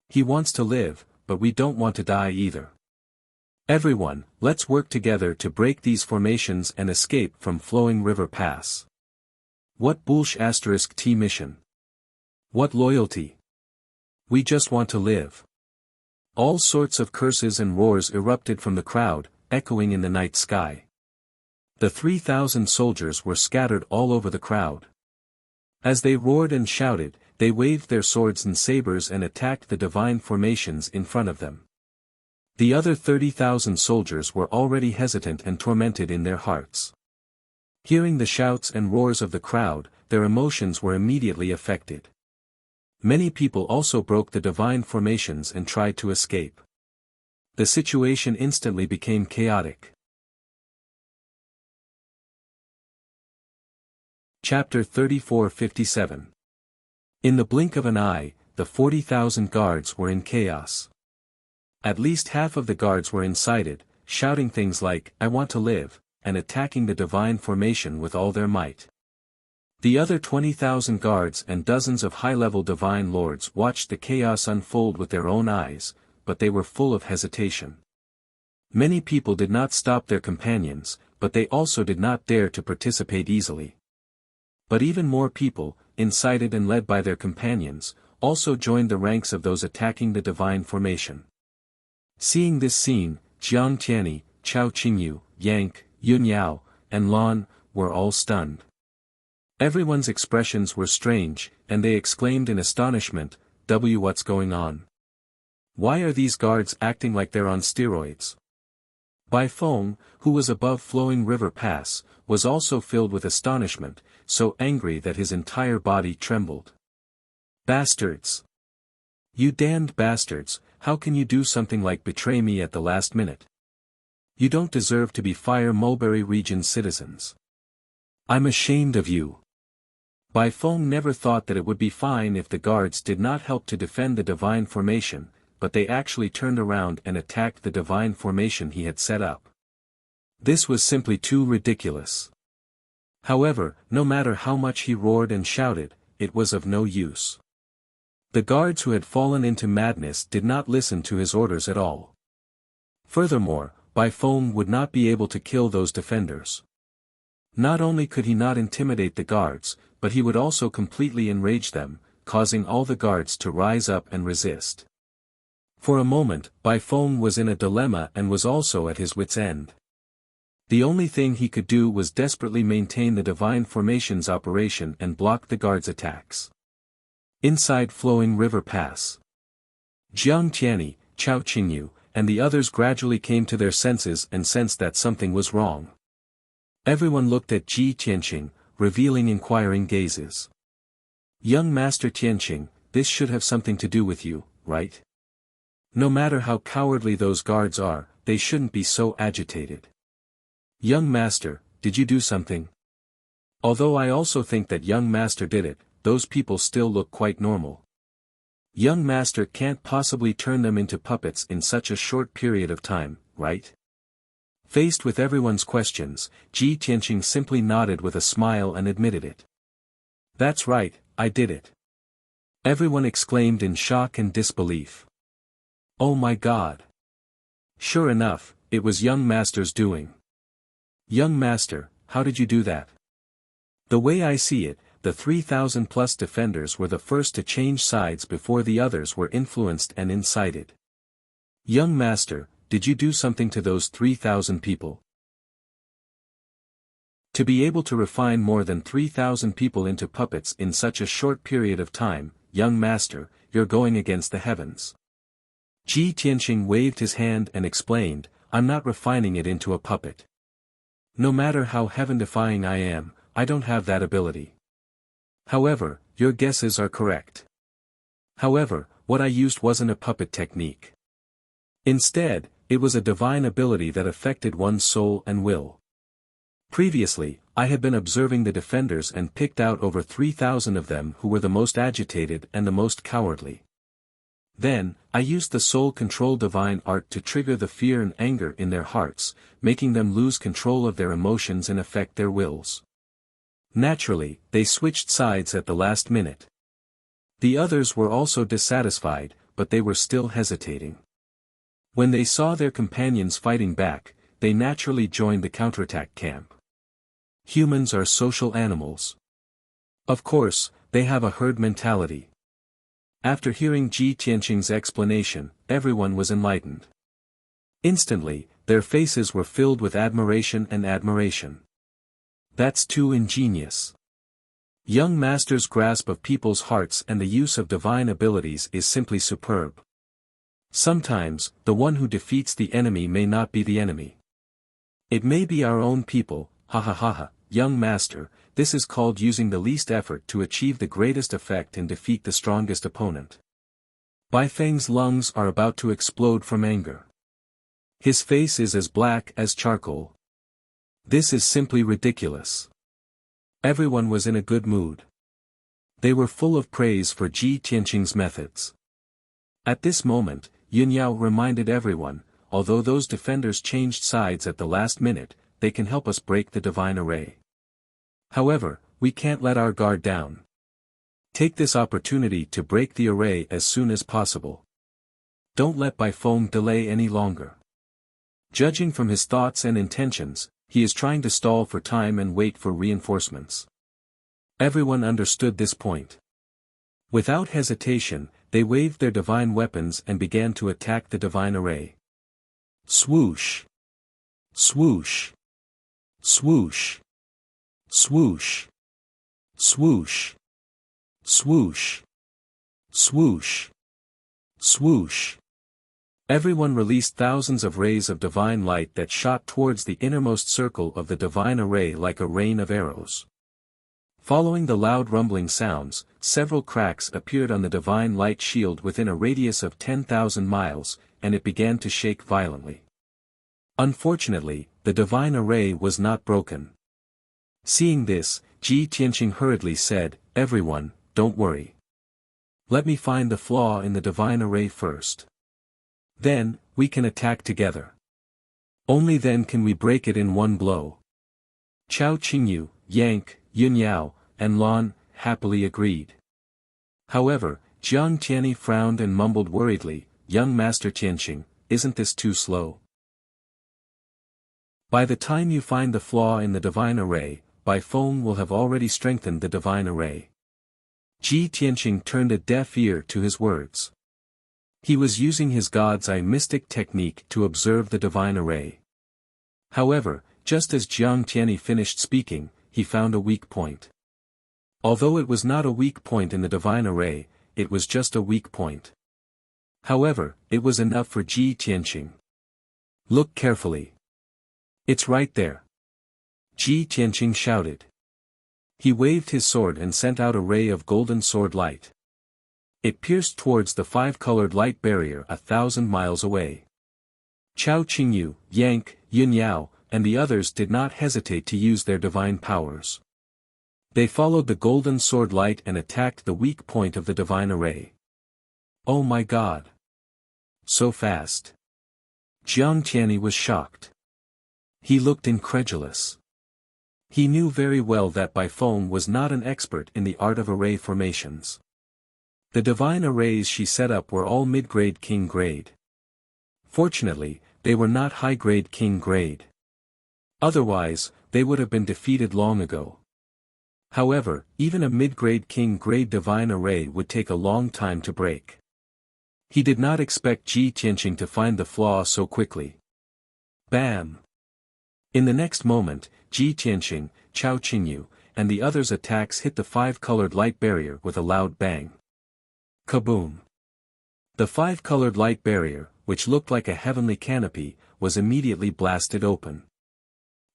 He wants to live, but we don't want to die either. Everyone, let's work together to break these formations and escape from Flowing River Pass. What bullsh** T mission? What loyalty? We just want to live. All sorts of curses and roars erupted from the crowd, echoing in the night sky. The 3,000 soldiers were scattered all over the crowd. As they roared and shouted, they waved their swords and sabers and attacked the divine formations in front of them. The other 30,000 soldiers were already hesitant and tormented in their hearts. Hearing the shouts and roars of the crowd, their emotions were immediately affected. Many people also broke the divine formations and tried to escape. The situation instantly became chaotic. Chapter 34:57. In the blink of an eye, the 40,000 guards were in chaos. At least half of the guards were incited, shouting things like, "I want to live," and attacking the divine formation with all their might. The other 20,000 guards and dozens of high-level divine lords watched the chaos unfold with their own eyes, but they were full of hesitation. Many people did not stop their companions, but they also did not dare to participate easily. But even more people, incited and led by their companions, also joined the ranks of those attacking the divine formation. Seeing this scene, Jiang Tianyi, Chao Qingyu, Yank, Yun Yao, and Lan, were all stunned. Everyone's expressions were strange, and they exclaimed in astonishment, What's going on? Why are these guards acting like they're on steroids? Bai Feng, who was above Flowing River Pass, was also filled with astonishment, so angry that his entire body trembled. Bastards! You damned bastards, how can you do something like betray me at the last minute? You don't deserve to be Fire Mulberry Region citizens. I'm ashamed of you. Bai Feng never thought that it would be fine if the guards did not help to defend the divine formation, but they actually turned around and attacked the divine formation he had set up. This was simply too ridiculous. However, no matter how much he roared and shouted, it was of no use. The guards who had fallen into madness did not listen to his orders at all. Furthermore, Bai Feng would not be able to kill those defenders. Not only could he not intimidate the guards, but he would also completely enrage them, causing all the guards to rise up and resist. For a moment, Bai Feng was in a dilemma and was also at his wit's end. The only thing he could do was desperately maintain the divine formation's operation and block the guards' attacks. Inside Flowing River Pass, Jiang Tianyi, Chao Qingyu, and the others gradually came to their senses and sensed that something was wrong. Everyone looked at Ji Tianqing, revealing inquiring gazes. Young Master Tianqing, this should have something to do with you, right? No matter how cowardly those guards are, they shouldn't be so agitated. Young Master, did you do something? Although I also think that Young Master did it, those people still look quite normal. Young Master can't possibly turn them into puppets in such a short period of time, right? Faced with everyone's questions, Ji Tianqing simply nodded with a smile and admitted it. That's right, I did it. Everyone exclaimed in shock and disbelief. Oh my God! Sure enough, it was Young Master's doing. Young Master, how did you do that? The way I see it, the 3,000 plus defenders were the first to change sides before the others were influenced and incited. Young Master, did you do something to those 3,000 people? To be able to refine more than 3,000 people into puppets in such a short period of time, young master, you're going against the heavens. Ji Tianqing waved his hand and explained, I'm not refining it into a puppet. No matter how heaven-defying I am, I don't have that ability. However, your guesses are correct. However, what I used wasn't a puppet technique. Instead, it was a divine ability that affected one's soul and will. Previously, I had been observing the defenders and picked out over 3,000 of them who were the most agitated and the most cowardly. Then, I used the soul control divine art to trigger the fear and anger in their hearts, making them lose control of their emotions and affect their wills. Naturally, they switched sides at the last minute. The others were also dissatisfied, but they were still hesitating. When they saw their companions fighting back, they naturally joined the counterattack camp. Humans are social animals. Of course, they have a herd mentality. After hearing Ji Tianqing's explanation, everyone was enlightened. Instantly, their faces were filled with admiration and admiration. That's too ingenious. Young master's grasp of people's hearts and the use of divine abilities is simply superb. Sometimes, the one who defeats the enemy may not be the enemy. It may be our own people. Ha ha ha ha, young master, this is called using the least effort to achieve the greatest effect and defeat the strongest opponent. Bai Feng's lungs are about to explode from anger. His face is as black as charcoal. This is simply ridiculous. Everyone was in a good mood. They were full of praise for Ji Tianqing's methods. At this moment, Yun Yao reminded everyone, although those defenders changed sides at the last minute, they can help us break the divine array. However, we can't let our guard down. Take this opportunity to break the array as soon as possible. Don't let Bai Feng delay any longer. Judging from his thoughts and intentions, he is trying to stall for time and wait for reinforcements. Everyone understood this point. Without hesitation, they waved their divine weapons and began to attack the divine array. Swoosh! Swoosh! Swoosh! Swoosh! Swoosh! Swoosh! Swoosh! Swoosh! Everyone released thousands of rays of divine light that shot towards the innermost circle of the divine array like a rain of arrows. Following the loud rumbling sounds, several cracks appeared on the divine light shield within a radius of 10,000 miles, and it began to shake violently. Unfortunately, the divine array was not broken. Seeing this, Ji Tianqing hurriedly said, "Everyone, don't worry. Let me find the flaw in the divine array first. Then, we can attack together. Only then can we break it in one blow." Chao Qingyu, Yank, Yun Yao, and Lan happily agreed. However, Jiang Tianyi frowned and mumbled worriedly, "Young Master Tianqing, isn't this too slow? By the time you find the flaw in the divine array, Bai Feng will have already strengthened the divine array." Ji Tianqing turned a deaf ear to his words. He was using his God's Eye mystic technique to observe the divine array. However, just as Jiang Tianyi finished speaking, he found a weak point. Although it was not a weak point in the divine array, it was just a weak point. However, it was enough for Ji Tianqing. "Look carefully. It's right there," Ji Tianqing shouted. He waved his sword and sent out a ray of golden sword light. It pierced towards the five-colored light barrier 1,000 miles away. Chao Qingyu, Yank, Yun Yao, and the others did not hesitate to use their divine powers. They followed the golden sword light and attacked the weak point of the divine array. "Oh my God! So fast!" Jiang Tianyi was shocked. He looked incredulous. He knew very well that Bai Feng was not an expert in the art of array formations. The divine arrays she set up were all mid-grade king grade. Fortunately, they were not high-grade king grade. Otherwise, they would have been defeated long ago. However, even a mid-grade king grade divine array would take a long time to break. He did not expect Ji Tianqing to find the flaw so quickly. Bam! In the next moment, Ji Tianqing, Chao Qingyu, and the others' attacks hit the five-colored light barrier with a loud bang. Kaboom! The five-colored light barrier, which looked like a heavenly canopy, was immediately blasted open.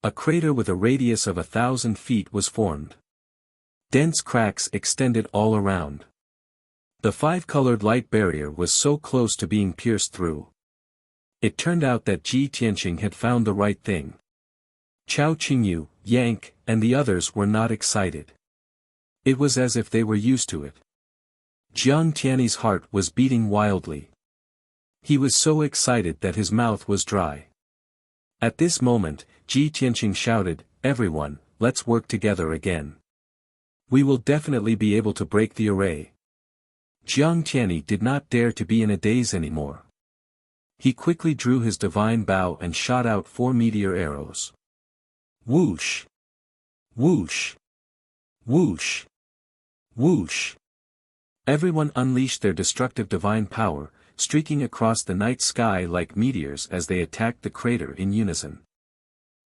A crater with a radius of 1,000 feet was formed. Dense cracks extended all around. The five-colored light barrier was so close to being pierced through. It turned out that Ji Tianqing had found the right thing. Chao Qingyu, Yank, and the others were not excited. It was as if they were used to it. Jiang Tianyi's heart was beating wildly. He was so excited that his mouth was dry. At this moment, Ji Tianqing shouted, "Everyone, let's work together again. We will definitely be able to break the array." Jiang Tianyi did not dare to be in a daze anymore. He quickly drew his divine bow and shot out 4 meteor arrows. Whoosh! Whoosh! Whoosh! Whoosh! Everyone unleashed their destructive divine power, streaking across the night sky like meteors as they attacked the crater in unison.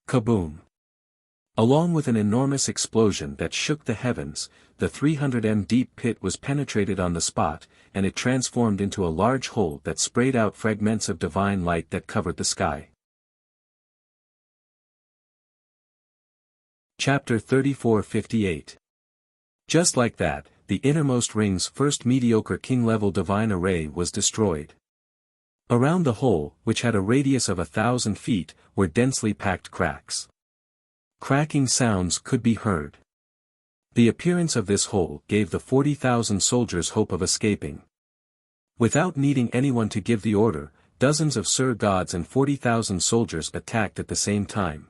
Kaboom! Along with an enormous explosion that shook the heavens, the 300 deep pit was penetrated on the spot, and it transformed into a large hole that sprayed out fragments of divine light that covered the sky. Chapter 34:58. Just like that, the innermost ring's first mediocre king-level divine array was destroyed. Around the hole, which had a radius of 1,000 feet, were densely packed cracks. Cracking sounds could be heard. The appearance of this hole gave the 40,000 soldiers hope of escaping. Without needing anyone to give the order, dozens of Sir Gods and 40,000 soldiers attacked at the same time.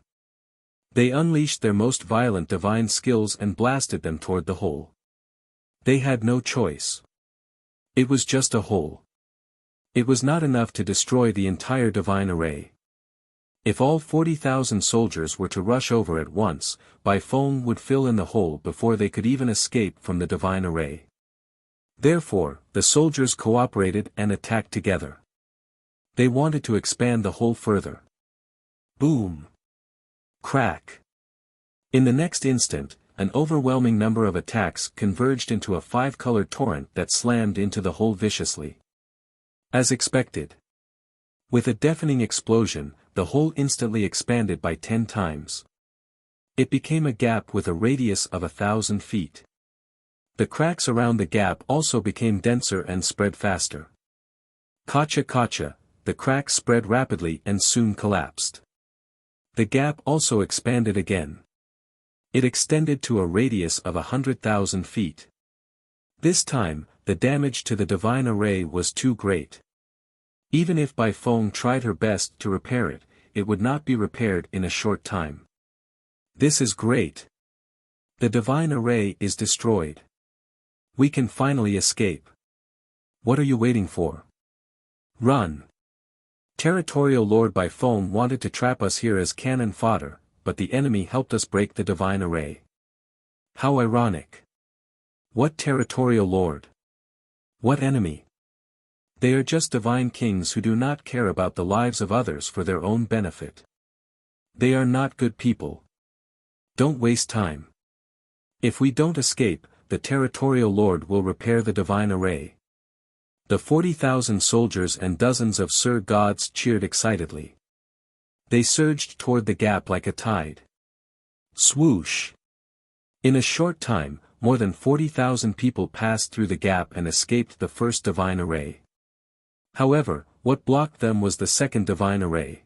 They unleashed their most violent divine skills and blasted them toward the hole. They had no choice. It was just a hole. It was not enough to destroy the entire divine array. If all 40,000 soldiers were to rush over at once, Bai Feng would fill in the hole before they could even escape from the divine array. Therefore, the soldiers cooperated and attacked together. They wanted to expand the hole further. Boom! Crack! In the next instant, an overwhelming number of attacks converged into a five-colored torrent that slammed into the hole viciously. As expected. With a deafening explosion, the hole instantly expanded by 10 times. It became a gap with a radius of 1,000 feet. The cracks around the gap also became denser and spread faster. Kacha kacha, the cracks spread rapidly and soon collapsed. The gap also expanded again. It extended to a radius of 100,000 feet. This time, the damage to the divine array was too great. Even if Bai Feng tried her best to repair it, it would not be repaired in a short time. This is great. The divine array is destroyed. We can finally escape. What are you waiting for? Run! Territorial Lord Bai Feng wanted to trap us here as cannon fodder, but the enemy helped us break the divine array. How ironic. What territorial lord? What enemy? They are just divine kings who do not care about the lives of others for their own benefit. They are not good people. Don't waste time. If we don't escape, the territorial lord will repair the divine array. The 40,000 soldiers and dozens of Sir Gods cheered excitedly. They surged toward the gap like a tide. Swoosh! In a short time, more than 40,000 people passed through the gap and escaped the first divine array. However, what blocked them was the second divine array.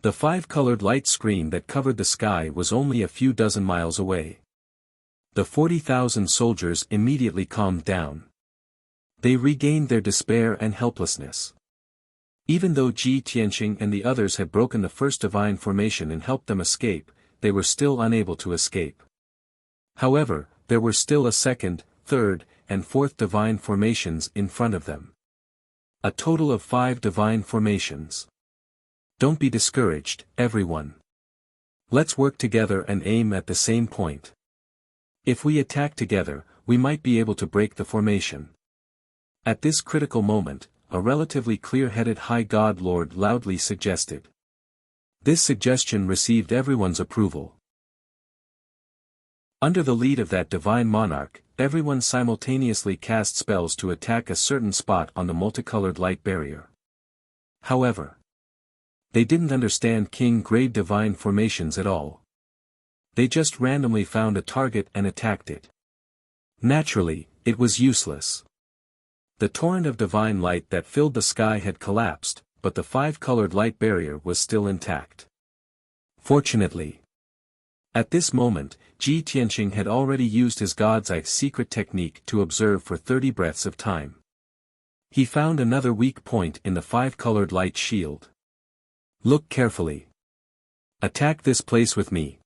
The five-colored light screen that covered the sky was only a few dozen miles away. The 40,000 soldiers immediately calmed down. They regained their despair and helplessness. Even though Ji Tianqing and the others had broken the first divine formation and helped them escape, they were still unable to escape. However, there were still a second, third, and fourth divine formations in front of them. A total of 5 divine formations. Don't be discouraged, everyone. Let's work together and aim at the same point. If we attack together, we might be able to break the formation. At this critical moment, a relatively clear-headed High God Lord loudly suggested. This suggestion received everyone's approval. Under the lead of that divine monarch, everyone simultaneously cast spells to attack a certain spot on the multicolored light barrier. However, they didn't understand King Grade divine formations at all. They just randomly found a target and attacked it. Naturally, it was useless. The torrent of divine light that filled the sky had collapsed, but the five-colored light barrier was still intact. Fortunately, at this moment, Ji Tianqing had already used his God's Eye secret technique to observe for 30 breaths of time. He found another weak point in the five-colored light shield. Look carefully. Attack this place with me.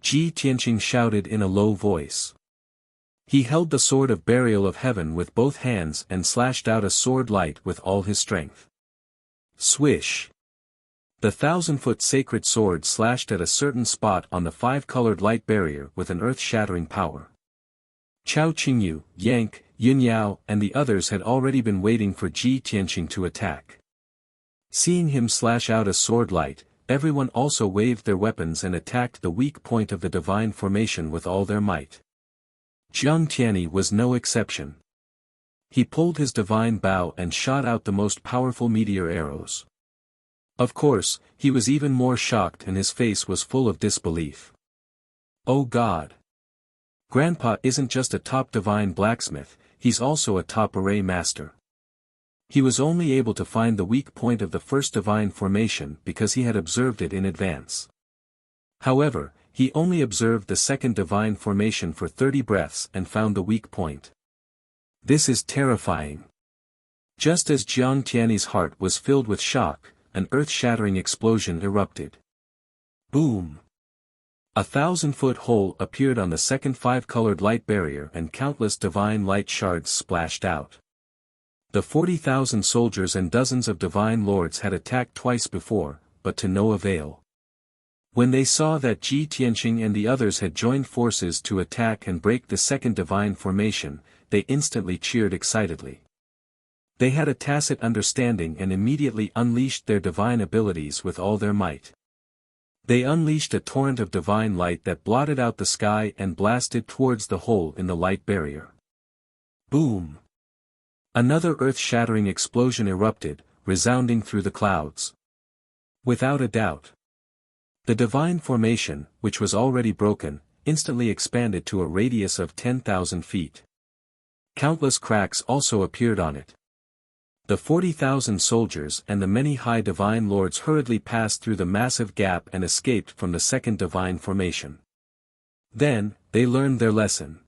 Ji Tianqing shouted in a low voice. He held the sword of burial of heaven with both hands and slashed out a sword light with all his strength. Swish! The 1,000-foot sacred sword slashed at a certain spot on the five-colored light barrier with an earth-shattering power. Chao Qingyu, Yank, Yunyao, and the others had already been waiting for Ji Tianqing to attack. Seeing him slash out a sword light, everyone also waved their weapons and attacked the weak point of the divine formation with all their might. Jiang Tianyi was no exception. He pulled his divine bow and shot out the most powerful meteor arrows. Of course, he was even more shocked and his face was full of disbelief. Oh God! Grandpa isn't just a top divine blacksmith, he's also a top array master. He was only able to find the weak point of the first divine formation because he had observed it in advance. However, he only observed the second divine formation for 30 breaths and found the weak point. This is terrifying. Just as Jiang Tianyi's heart was filled with shock, an earth-shattering explosion erupted. Boom! A 1,000-foot hole appeared on the second five-colored light barrier and countless divine light shards splashed out. The 40,000 soldiers and dozens of divine lords had attacked twice before, but to no avail. When they saw that Ji Tianqing and the others had joined forces to attack and break the second divine formation, they instantly cheered excitedly. They had a tacit understanding and immediately unleashed their divine abilities with all their might. They unleashed a torrent of divine light that blotted out the sky and blasted towards the hole in the light barrier. Boom! Another earth-shattering explosion erupted, resounding through the clouds. Without a doubt, the divine formation, which was already broken, instantly expanded to a radius of 10,000 feet. Countless cracks also appeared on it. The 40,000 soldiers and the many high divine lords hurriedly passed through the massive gap and escaped from the second divine formation. Then, they learned their lesson.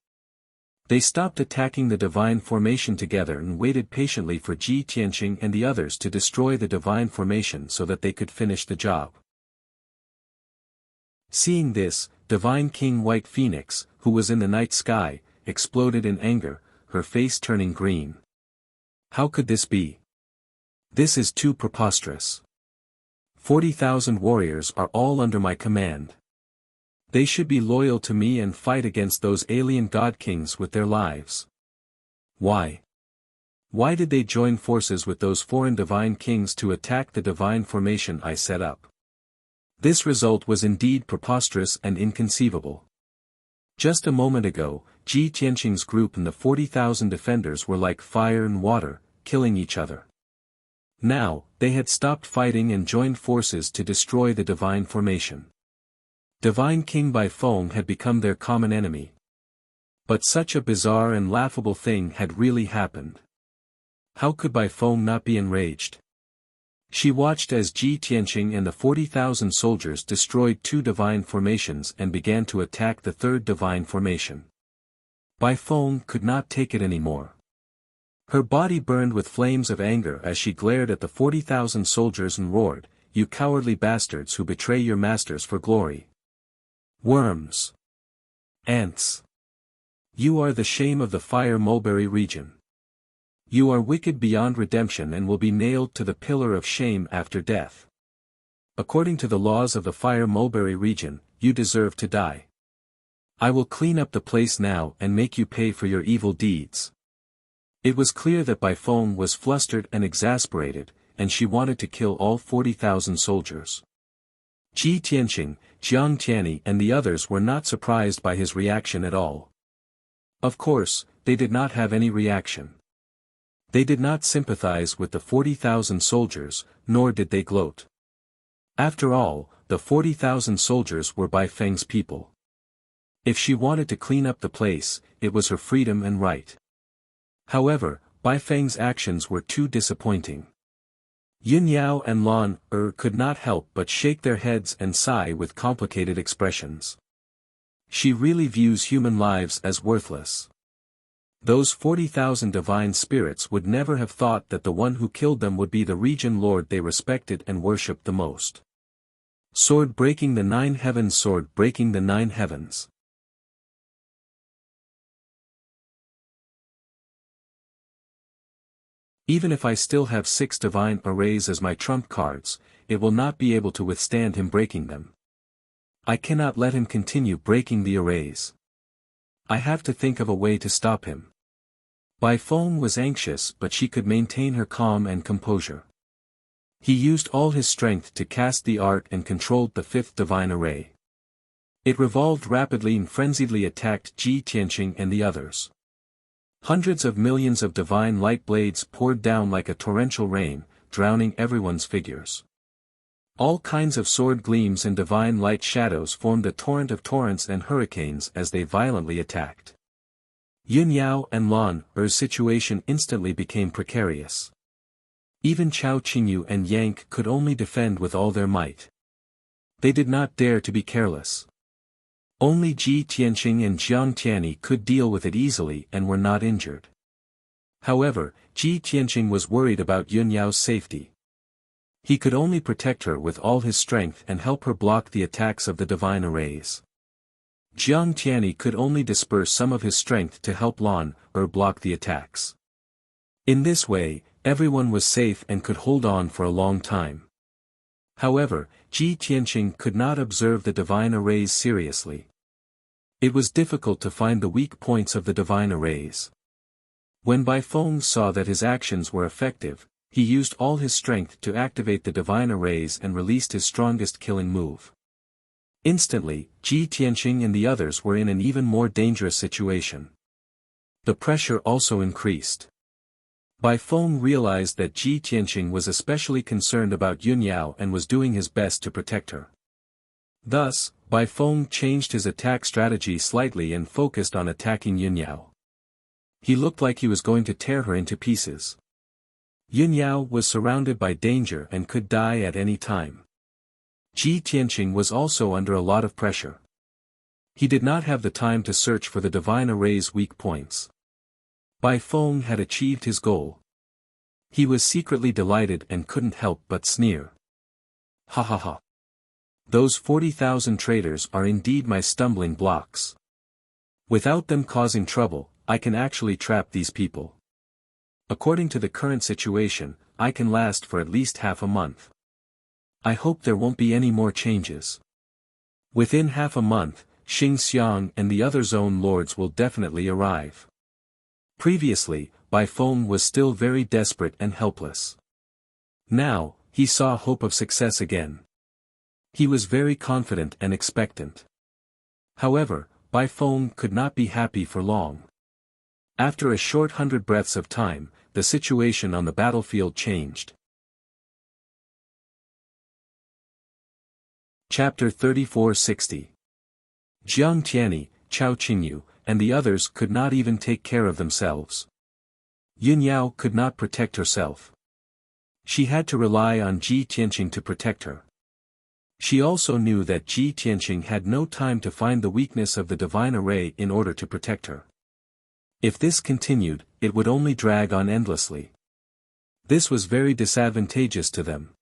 They stopped attacking the divine formation together and waited patiently for Ji Tianqing and the others to destroy the divine formation so that they could finish the job. Seeing this, Divine King White Phoenix, who was in the night sky, exploded in anger, her face turning green. How could this be? This is too preposterous. 40,000 warriors are all under my command. They should be loyal to me and fight against those alien god kings with their lives. Why? Why did they join forces with those foreign divine kings to attack the divine formation I set up? This result was indeed preposterous and inconceivable. Just a moment ago, Ji Tianqing's group and the 40,000 defenders were like fire and water, killing each other. Now, they had stopped fighting and joined forces to destroy the divine formation. Divine King Bai Feng had become their common enemy. But such a bizarre and laughable thing had really happened. How could Bai Feng not be enraged? She watched as Ji Tianqing and the 40,000 soldiers destroyed two divine formations and began to attack the third divine formation. Bai Feng could not take it anymore. Her body burned with flames of anger as she glared at the 40,000 soldiers and roared, "You cowardly bastards who betray your masters for glory! Worms! Ants! You are the shame of the Fire Mulberry region. You are wicked beyond redemption and will be nailed to the pillar of shame after death. According to the laws of the Fire Mulberry region, you deserve to die. I will clean up the place now and make you pay for your evil deeds." It was clear that Bai Feng was flustered and exasperated, and she wanted to kill all 40,000 soldiers. Ji Tianqing, Jiang Tianyi and the others were not surprised by his reaction at all. Of course, they did not have any reaction. They did not sympathize with the 40,000 soldiers, nor did they gloat. After all, the 40,000 soldiers were Bai Feng's people. If she wanted to clean up the place, it was her freedom and right. However, Bai Feng's actions were too disappointing. Yun Yao and Lan could not help but shake their heads and sigh with complicated expressions. She really views human lives as worthless. Those 40,000 divine spirits would never have thought that the one who killed them would be the region lord they respected and worshipped the most. Sword breaking the 9 heavens, sword breaking the 9 heavens. Even if I still have 6 divine arrays as my trump cards, it will not be able to withstand him breaking them. I cannot let him continue breaking the arrays. I have to think of a way to stop him. Bai Feng was anxious but she could maintain her calm and composure. He used all his strength to cast the art and controlled the 5th divine array. It revolved rapidly and frenziedly attacked Ji Tianqing and the others. Hundreds of millions of divine light blades poured down like a torrential rain, drowning everyone's figures. All kinds of sword gleams and divine light shadows formed a torrent of torrents and hurricanes as they violently attacked. Yun Yao and Lan Er's situation instantly became precarious. Even Chao Qingyu and Yank could only defend with all their might. They did not dare to be careless. Only Ji Tianqing and Jiang Tianyi could deal with it easily and were not injured. However, Ji Tianqing was worried about Yun Yao's safety. He could only protect her with all his strength and help her block the attacks of the divine arrays. Jiang Tianyi could only disperse some of his strength to help Lan block the attacks. In this way, everyone was safe and could hold on for a long time. However, Ji Tianqing could not observe the divine arrays seriously. It was difficult to find the weak points of the divine arrays. When Bai Feng saw that his actions were effective, he used all his strength to activate the divine arrays and released his strongest killing move. Instantly, Ji Tianqing and the others were in an even more dangerous situation. The pressure also increased. Bai Feng realized that Ji Tianqing was especially concerned about Yun Yao and was doing his best to protect her. Thus, Bai Feng changed his attack strategy slightly and focused on attacking Yun Yao. He looked like he was going to tear her into pieces. Yun Yao was surrounded by danger and could die at any time. Ji Tianqing was also under a lot of pressure. He did not have the time to search for the divine array's weak points. Bai Feng had achieved his goal. He was secretly delighted and couldn't help but sneer. Ha ha ha. Those 40,000 traitors are indeed my stumbling blocks. Without them causing trouble, I can actually trap these people. According to the current situation, I can last for at least half a month. I hope there won't be any more changes. Within half a month, Xing Xiang and the other zone lords will definitely arrive. Previously, Bai Feng was still very desperate and helpless. Now, he saw hope of success again. He was very confident and expectant. However, Bai Feng could not be happy for long. After a short 100 breaths of time, the situation on the battlefield changed. Chapter 3460. Jiang Tianyi, Chao Qingyu, and the others could not even take care of themselves. Yun Yao could not protect herself. She had to rely on Ji Tianqing to protect her. She also knew that Ji Tianqing had no time to find the weakness of the divine array in order to protect her. If this continued, it would only drag on endlessly. This was very disadvantageous to them.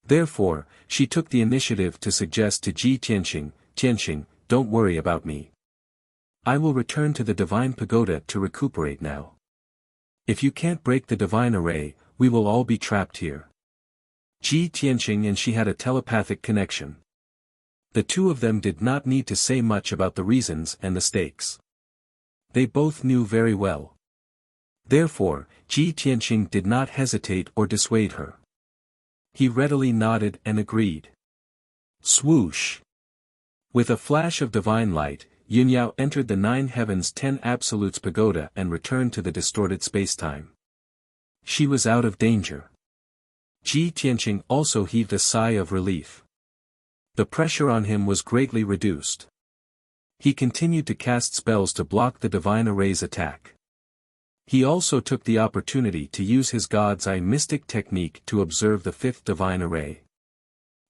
Therefore, she took the initiative to suggest to Ji Tianqing, "Tianqing, don't worry about me. I will return to the divine pagoda to recuperate now. If you can't break the divine array, we will all be trapped here." Ji Tianqing and she had a telepathic connection. The two of them did not need to say much about the reasons and the stakes. They both knew very well. Therefore, Ji Tianqing did not hesitate or dissuade her. He readily nodded and agreed. Swoosh! With a flash of divine light, Yunyao entered the Nine Heavens' 10 Absolutes pagoda and returned to the distorted spacetime. She was out of danger. Ji Tianqing also heaved a sigh of relief. The pressure on him was greatly reduced. He continued to cast spells to block the divine array's attack. He also took the opportunity to use his God's Eye mystic technique to observe the fifth divine array.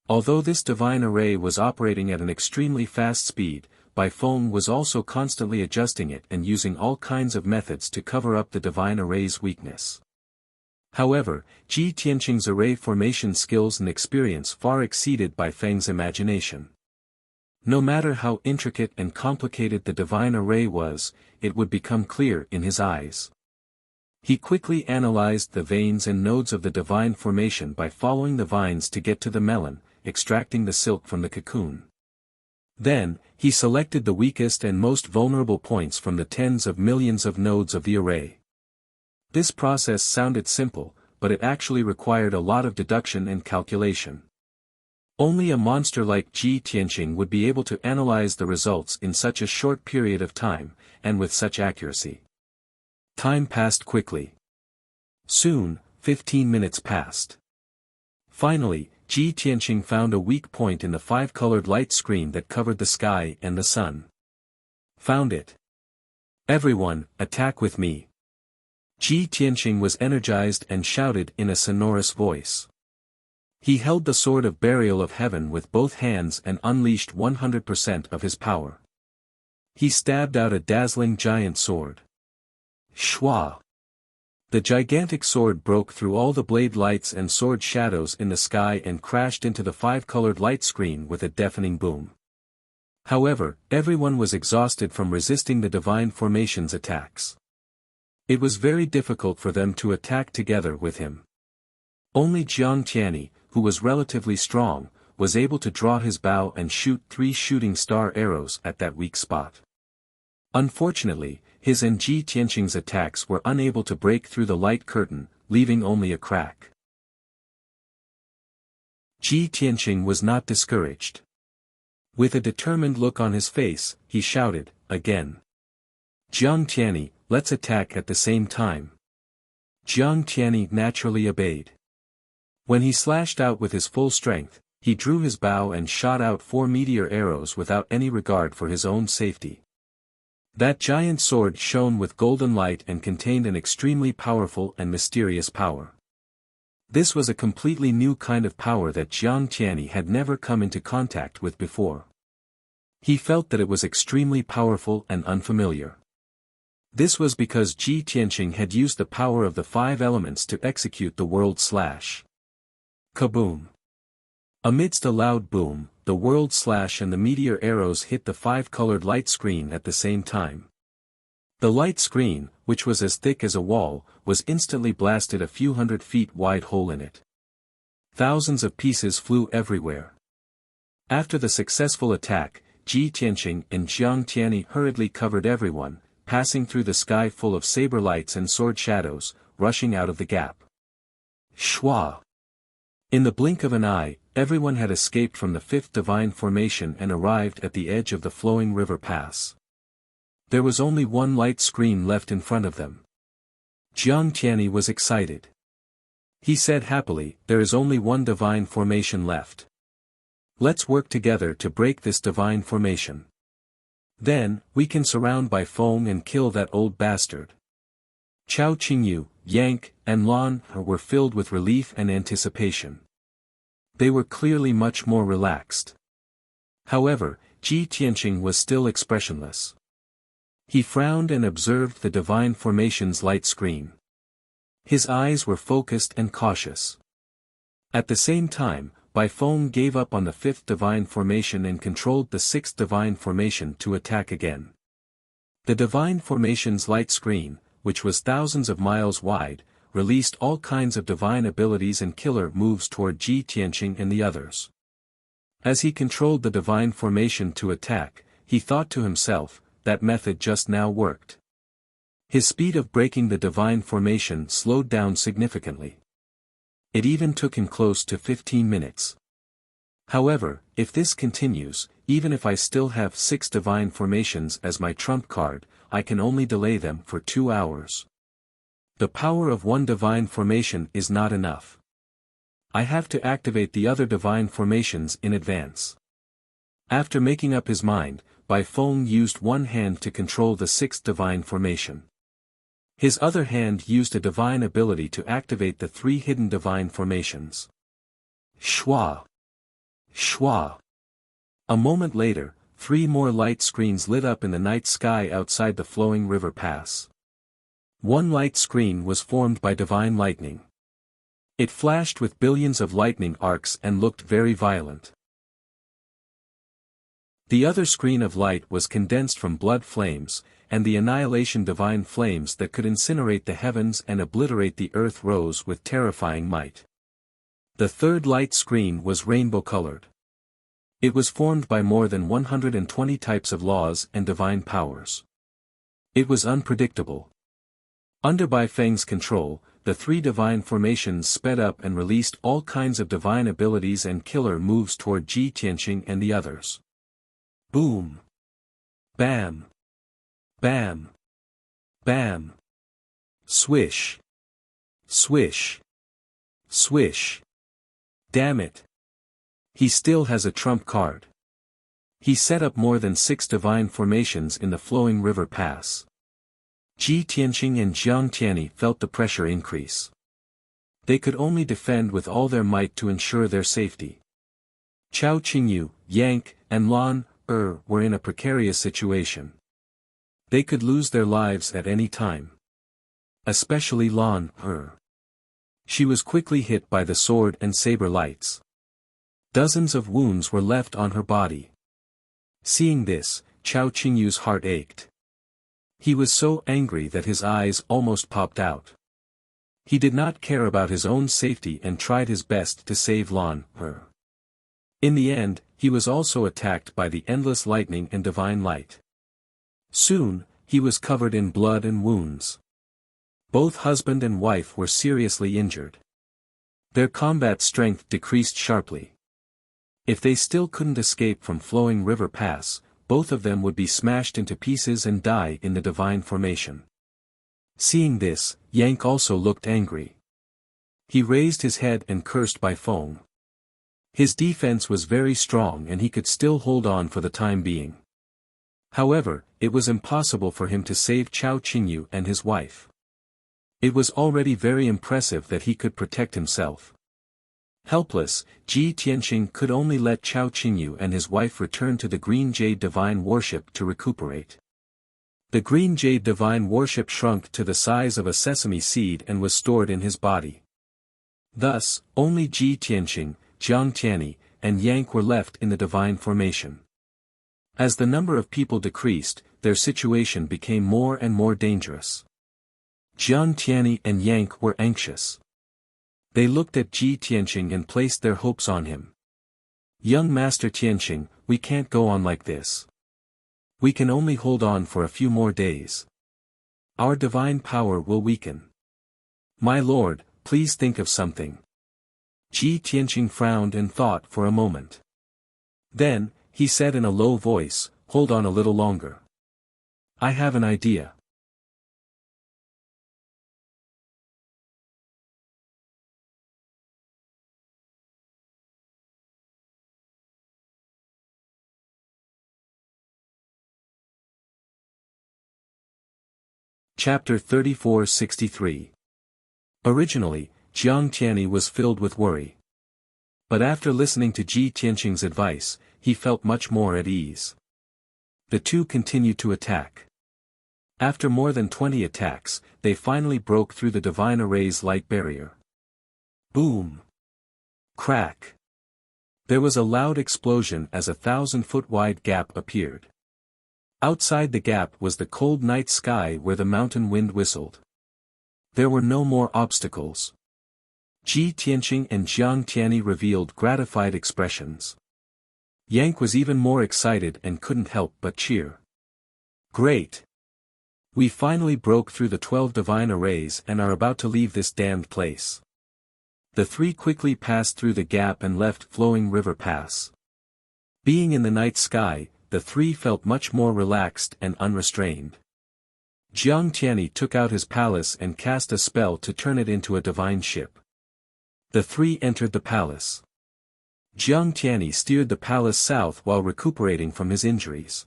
Although this divine array was operating at an extremely fast speed, Bai Feng was also constantly adjusting it and using all kinds of methods to cover up the divine array's weakness. However, Ji Tianqing's array formation skills and experience far exceeded Bai Feng's imagination. No matter how intricate and complicated the divine array was, it would become clear in his eyes. He quickly analyzed the veins and nodes of the divine formation by following the vines to get to the melon, extracting the silk from the cocoon. Then, he selected the weakest and most vulnerable points from the tens of millions of nodes of the array. This process sounded simple, but it actually required a lot of deduction and calculation. Only a monster like Ji Tianqing would be able to analyze the results in such a short period of time, and with such accuracy. Time passed quickly. Soon, 15 minutes passed. Finally, Ji Tianqing found a weak point in the five-colored light screen that covered the sky and the sun. Found it. Everyone, attack with me. Ji Tianqing was energized and shouted in a sonorous voice. He held the sword of burial of heaven with both hands and unleashed 100% of his power. He stabbed out a dazzling giant sword. Shwa! The gigantic sword broke through all the blade lights and sword shadows in the sky and crashed into the five-colored light screen with a deafening boom. However, everyone was exhausted from resisting the divine formation's attacks. It was very difficult for them to attack together with him. Only Jiang Tianyi, who was relatively strong, was able to draw his bow and shoot 3 shooting star arrows at that weak spot. Unfortunately, his and Ji Tianqing's attacks were unable to break through the light curtain, leaving only a crack. Ji Tianqing was not discouraged. With a determined look on his face, he shouted, again. Jiang Tianyi, let's attack at the same time. Jiang Tianyi naturally obeyed. When he slashed out with his full strength, he drew his bow and shot out 4 meteor arrows without any regard for his own safety. That giant sword shone with golden light and contained an extremely powerful and mysterious power. This was a completely new kind of power that Jiang Tianyi had never come into contact with before. He felt that it was extremely powerful and unfamiliar. This was because Ji Tianqing had used the power of the 5 elements to execute the world slash. Kaboom! Amidst a loud boom, the world slash and the meteor arrows hit the 5-colored light screen at the same time. The light screen, which was as thick as a wall, was instantly blasted a few hundred feet wide hole in it. Thousands of pieces flew everywhere. After the successful attack, Ji Tianqing and Jiang Tianyi hurriedly covered everyone, passing through the sky full of saber lights and sword shadows, rushing out of the gap. Shwa! In the blink of an eye, everyone had escaped from the 5th divine formation and arrived at the edge of the flowing river pass. There was only one light screen left in front of them. Jiang Tianyi was excited. He said happily, there is only one divine formation left. Let's work together to break this divine formation. Then, we can surround Bai Feng and kill that old bastard. Chao Qingyu, Yank, and Lan were filled with relief and anticipation. They were clearly much more relaxed. However, Ji Tianqing was still expressionless. He frowned and observed the divine formation's light screen. His eyes were focused and cautious. At the same time, Bai Feng gave up on the 5th divine formation and controlled the 6th divine formation to attack again. The divine formation's light screen, which was thousands of miles wide, released all kinds of divine abilities and killer moves toward Ji Tianqing and the others. As he controlled the divine formation to attack, he thought to himself, that method just now worked. His speed of breaking the divine formation slowed down significantly. It even took him close to 15 minutes. However, if this continues, even if I still have 6 divine formations as my trump card, I can only delay them for 2 hours. The power of one divine formation is not enough. I have to activate the other divine formations in advance. After making up his mind, Bai Feng used one hand to control the 6th divine formation. His other hand used a divine ability to activate the 3 hidden divine formations. Shwa! Shwa! A moment later, 3 more light screens lit up in the night sky outside the flowing river pass. One light screen was formed by divine lightning. It flashed with billions of lightning arcs and looked very violent. The other screen of light was condensed from blood flames, and the annihilation divine flames that could incinerate the heavens and obliterate the earth rose with terrifying might. The third light screen was rainbow-colored. It was formed by more than 120 types of laws and divine powers. It was unpredictable. Under Bai Feng's control, the 3 divine formations sped up and released all kinds of divine abilities and killer moves toward Ji Tianqing and the others. Boom! Bam! Bam! Bam! Swish! Swish! Swish! Damn it! He still has a trump card. He set up more than 6 divine formations in the flowing river pass. Ji Tianqing and Jiang Tianyi felt the pressure increase. They could only defend with all their might to ensure their safety. Chao Qingyu, Yank, and Lan were in a precarious situation. They could lose their lives at any time. Especially Lan She was quickly hit by the sword and saber lights. Dozens of wounds were left on her body. Seeing this, Chao Qingyu's heart ached. He was so angry that his eyes almost popped out. He did not care about his own safety and tried his best to save Lan In the end, he was also attacked by the endless lightning and divine light. Soon, he was covered in blood and wounds. Both husband and wife were seriously injured. Their combat strength decreased sharply. If they still couldn't escape from Flowing River Pass, both of them would be smashed into pieces and die in the divine formation. Seeing this, Yank also looked angry. He raised his head and cursed Bai Feng. His defense was very strong and he could still hold on for the time being. However, it was impossible for him to save Chao Qingyu and his wife. It was already very impressive that he could protect himself. Helpless, Ji Tianqing could only let Chao Qingyu and his wife return to the Green Jade Divine Worship to recuperate. The Green Jade Divine Worship shrunk to the size of a sesame seed and was stored in his body. Thus, only Ji Tianqing, Jiang Tianyi, and Yank were left in the divine formation. As the number of people decreased, their situation became more and more dangerous. Jiang Tianyi and Yank were anxious. They looked at Ji Tianqing and placed their hopes on him. Young Master Tianqing, we can't go on like this. We can only hold on for a few more days. Our divine power will weaken. My lord, please think of something. Ji Tianqing frowned and thought for a moment. Then, he said in a low voice, hold on a little longer. I have an idea. Chapter 3463. Originally, Jiang Tianyi was filled with worry. But after listening to Ji Tianqing's advice, he felt much more at ease. The two continued to attack. After more than 20 attacks, they finally broke through the divine array's light barrier. Boom! Crack! There was a loud explosion as a 1,000-foot-wide gap appeared. Outside the gap was the cold night sky where the mountain wind whistled. There were no more obstacles. Ji Tianqing and Jiang Tianyi revealed gratified expressions. Yank was even more excited and couldn't help but cheer. Great! We finally broke through the 12 divine arrays and are about to leave this damned place. The three quickly passed through the gap and left Flowing River Pass. Being in the night sky, the three felt much more relaxed and unrestrained. Jiang Tianyi took out his palace and cast a spell to turn it into a divine ship. The three entered the palace. Jiang Tianyi steered the palace south while recuperating from his injuries.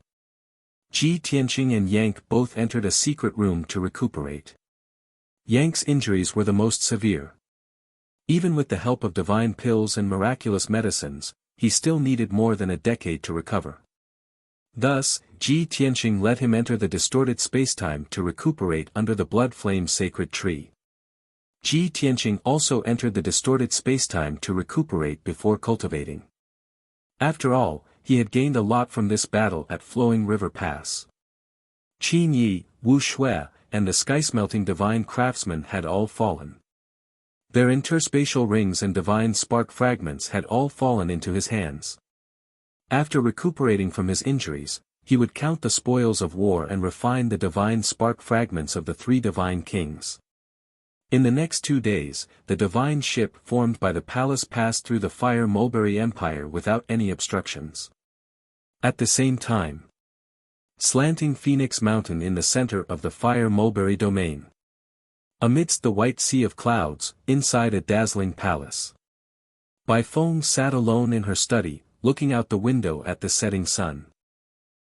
Ji Tianqing and Yank both entered a secret room to recuperate. Yank's injuries were the most severe. Even with the help of divine pills and miraculous medicines, he still needed more than a decade to recover. Thus, Ji Tianqing let him enter the distorted spacetime to recuperate under the blood flame sacred tree. Ji Tianqing also entered the distorted spacetime to recuperate before cultivating. After all, he had gained a lot from this battle at Flowing River Pass. Qin Yi, Wu Shui, and the sky-smelting divine craftsman had all fallen. Their interspatial rings and divine spark fragments had all fallen into his hands. After recuperating from his injuries, he would count the spoils of war and refine the divine spark fragments of the three divine kings. In the next 2 days, the divine ship formed by the palace passed through the Fire Mulberry Empire without any obstructions. At the same time, slanting Phoenix Mountain in the center of the Fire Mulberry domain. Amidst the white sea of clouds, inside a dazzling palace. Bai Feng sat alone in her study, looking out the window at the setting sun.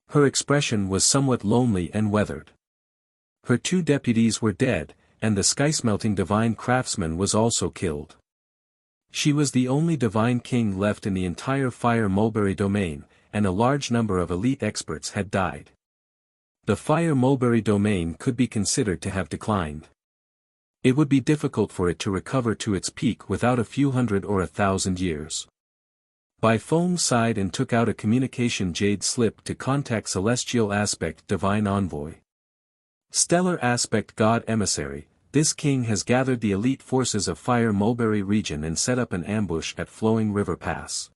Her expression was somewhat lonely and weathered. Her 2 deputies were dead, and the sky-smelting divine craftsman was also killed. She was the only divine king left in the entire Fire Mulberry domain, and a large number of elite experts had died. The Fire Mulberry domain could be considered to have declined. It would be difficult for it to recover to its peak without a few hundred or 1,000 years. Bai Feng sighed and took out a communication jade slip to contact Celestial Aspect Divine Envoy. Stellar Aspect God Emissary, this king has gathered the elite forces of Fire Mulberry region and set up an ambush at Flowing River Pass.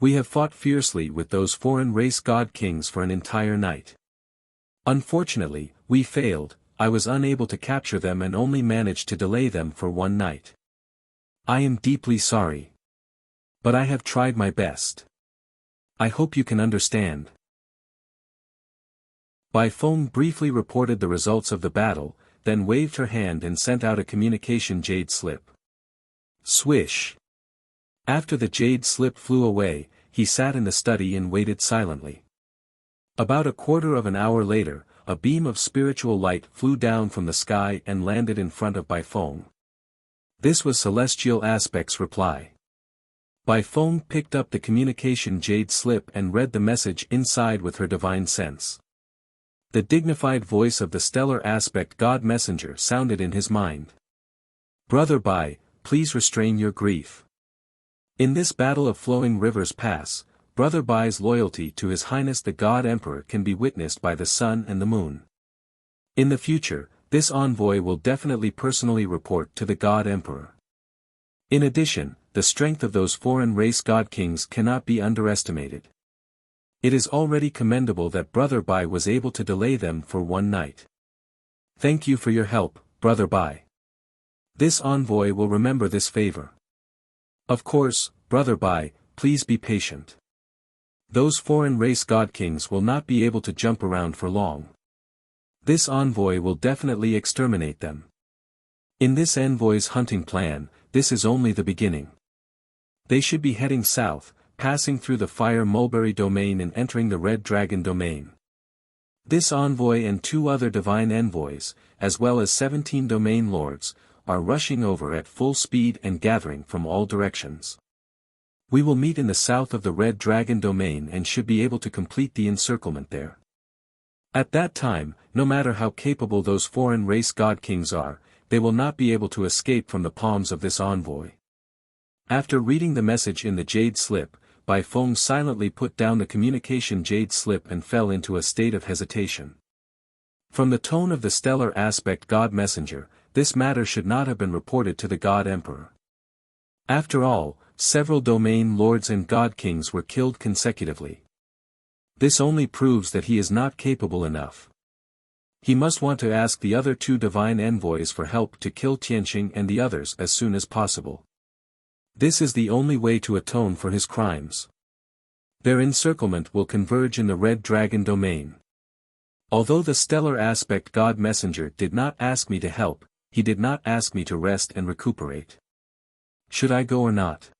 We have fought fiercely with those foreign race god kings for an entire night. Unfortunately, we failed. I was unable to capture them and only managed to delay them for 1 night. I am deeply sorry. But I have tried my best. I hope you can understand. Bai Feng briefly reported the results of the battle, then waved her hand and sent out a communication jade slip. Swish. After the jade slip flew away, he sat in the study and waited silently. About a quarter of an hour later, a beam of spiritual light flew down from the sky and landed in front of Bai Feng. This was Celestial Aspect's reply. Bai Feng picked up the communication jade slip and read the message inside with her divine sense. The dignified voice of the Stellar Aspect God Messenger sounded in his mind. Brother Bai, please restrain your grief. In this battle of Flowing Rivers Pass, Brother Bai's loyalty to His Highness the God Emperor can be witnessed by the sun and the moon. In the future, this envoy will definitely personally report to the God Emperor. In addition, the strength of those foreign race god kings cannot be underestimated. It is already commendable that Brother Bai was able to delay them for 1 night. Thank you for your help, Brother Bai. This envoy will remember this favor. Of course, Brother Bai, please be patient. Those foreign race god kings will not be able to jump around for long. This envoy will definitely exterminate them. In this envoy's hunting plan, this is only the beginning. They should be heading south, passing through the Fire Mulberry domain and entering the Red Dragon domain. This envoy and 2 other divine envoys, as well as 17 domain lords, are rushing over at full speed and gathering from all directions. We will meet in the south of the Red Dragon domain and should be able to complete the encirclement there. At that time, no matter how capable those foreign race god kings are, they will not be able to escape from the palms of this envoy. After reading the message in the jade slip, Bai Feng silently put down the communication jade slip and fell into a state of hesitation. From the tone of the Stellar Aspect God Messenger, this matter should not have been reported to the God Emperor. After all, several domain lords and god kings were killed consecutively. This only proves that he is not capable enough. He must want to ask the other 2 divine envoys for help to kill Tianqing and the others as soon as possible. This is the only way to atone for his crimes. Their encirclement will converge in the Red Dragon domain. Although the stellar aspect God Messenger did not ask me to help, he did not ask me to rest and recuperate. Should I go or not?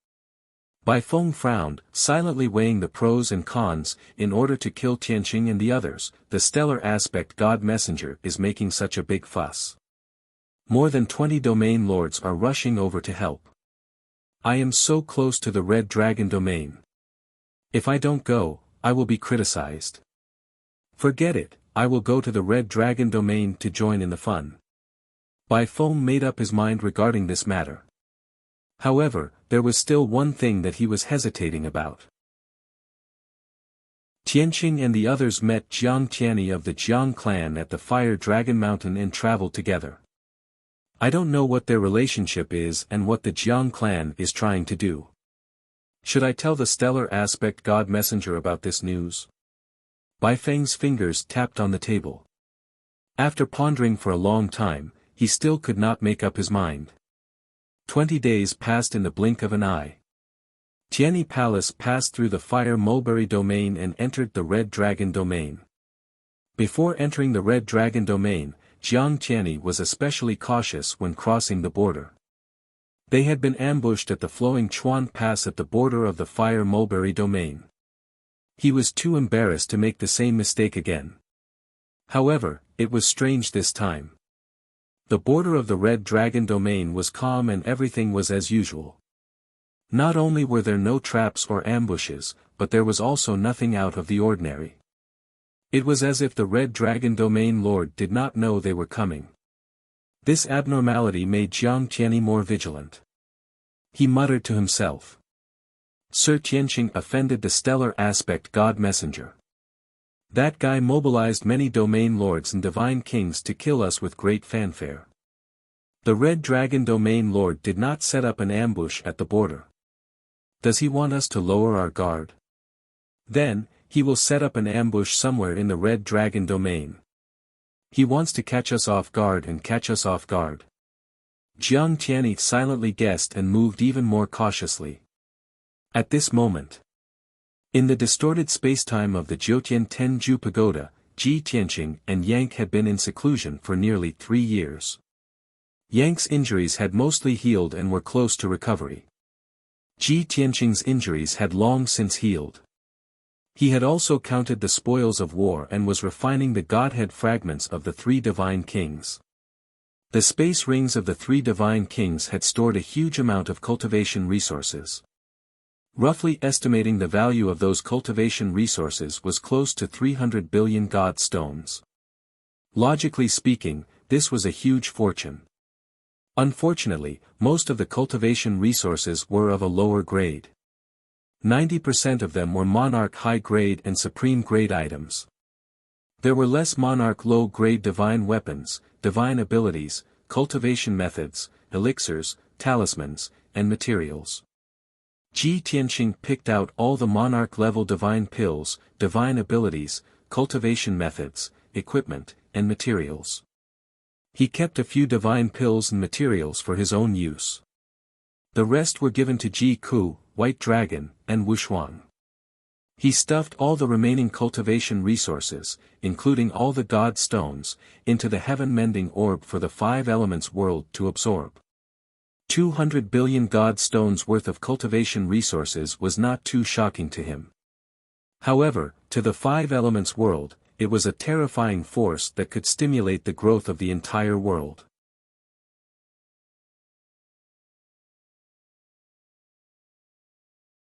Bai Feng frowned, silently weighing the pros and cons. In order to kill Tianqing and the others, the stellar aspect God Messenger is making such a big fuss. More than 20 domain lords are rushing over to help. I am so close to the Red Dragon domain. If I don't go, I will be criticized. Forget it, I will go to the Red Dragon domain to join in the fun. Bai Feng made up his mind regarding this matter. However, there was still one thing that he was hesitating about. Tianqing and the others met Jiang Tianyi of the Jiang clan at the Fire Dragon Mountain and traveled together. I don't know what their relationship is and what the Jiang clan is trying to do. Should I tell the stellar aspect God Messenger about this news? Bai Feng's fingers tapped on the table. After pondering for a long time, he still could not make up his mind. 20 days passed in the blink of an eye. Tianyi Palace passed through the Fire Mulberry domain and entered the Red Dragon domain. Before entering the Red Dragon domain, Jiang Tianyi was especially cautious when crossing the border. They had been ambushed at the Flowing Chuan Pass at the border of the Fire Mulberry domain. He was too embarrassed to make the same mistake again. However, it was strange this time. The border of the Red Dragon domain was calm and everything was as usual. Not only were there no traps or ambushes, but there was also nothing out of the ordinary. It was as if the Red Dragon domain lord did not know they were coming. This abnormality made Jiang Tianyi more vigilant. He muttered to himself. Sir Tianqing offended the stellar aspect God Messenger. That guy mobilized many domain lords and divine kings to kill us with great fanfare. The Red Dragon domain lord did not set up an ambush at the border. Does he want us to lower our guard? Then, he will set up an ambush somewhere in the Red Dragon domain. He wants to catch us off guard and catch us off guard. Jiang Tianyi silently guessed and moved even more cautiously. At this moment, in the distorted spacetime of the Jiutian Tenju Pagoda, Ji Tianqing and Yank had been in seclusion for nearly 3 years. Yank's injuries had mostly healed and were close to recovery. Ji Tianqing's injuries had long since healed. He had also counted the spoils of war and was refining the godhead fragments of the 3 divine kings. The space rings of the 3 divine kings had stored a huge amount of cultivation resources. Roughly estimating the value of those cultivation resources was close to 300 billion god stones. Logically speaking, this was a huge fortune. Unfortunately, most of the cultivation resources were of a lower grade. 90% of them were Monarch high-grade and Supreme-grade items. There were less Monarch low-grade divine weapons, divine abilities, cultivation methods, elixirs, talismans, and materials. Ji Tianqing picked out all the Monarch-level divine pills, divine abilities, cultivation methods, equipment, and materials. He kept a few divine pills and materials for his own use. The rest were given to Ji Ku, White Dragon, and Wushuang. He stuffed all the remaining cultivation resources, including all the god stones, into the heaven-mending orb for the 5 elements world to absorb. 200 billion god stones worth of cultivation resources was not too shocking to him. However, to the 5 elements world, it was a terrifying force that could stimulate the growth of the entire world.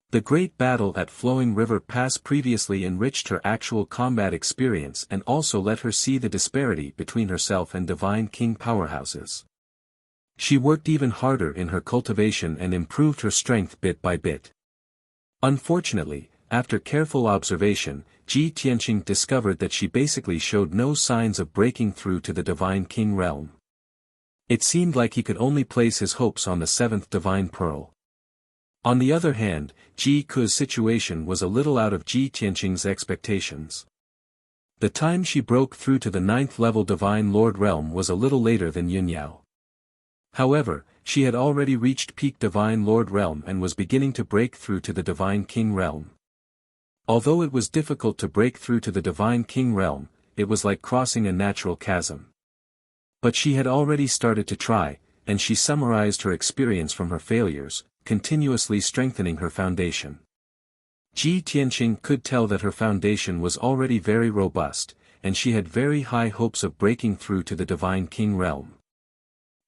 The great battle at Flowing River Pass previously enriched her actual combat experience and also let her see the disparity between herself and Divine King powerhouses. She worked even harder in her cultivation and improved her strength bit by bit. Unfortunately, after careful observation, Ji Tianqing discovered that she basically showed no signs of breaking through to the Divine King realm. It seemed like he could only place his hopes on the 7th Divine Pearl. On the other hand, Ji Ku's situation was a little out of Ji Tianqing's expectations. The time she broke through to the 9th level Divine Lord realm was a little later than Yunyao. However, she had already reached peak Divine Lord realm and was beginning to break through to the Divine King realm. Although it was difficult to break through to the Divine King realm, it was like crossing a natural chasm. But she had already started to try, and she summarized her experience from her failures, continuously strengthening her foundation. Ji Tianqing could tell that her foundation was already very robust, and she had very high hopes of breaking through to the Divine King realm.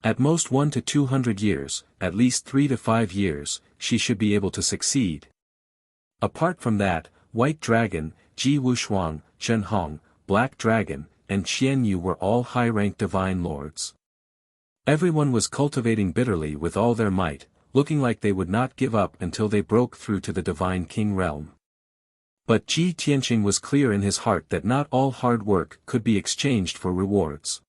At most 1 to 200 years, at least 3 to 5 years, she should be able to succeed. Apart from that, White Dragon, Ji Wushuang, Shen Hong, Black Dragon, and Qian Yu were all high-ranked divine lords. Everyone was cultivating bitterly with all their might, looking like they would not give up until they broke through to the Divine King realm. But Ji Tianqing was clear in his heart that not all hard work could be exchanged for rewards.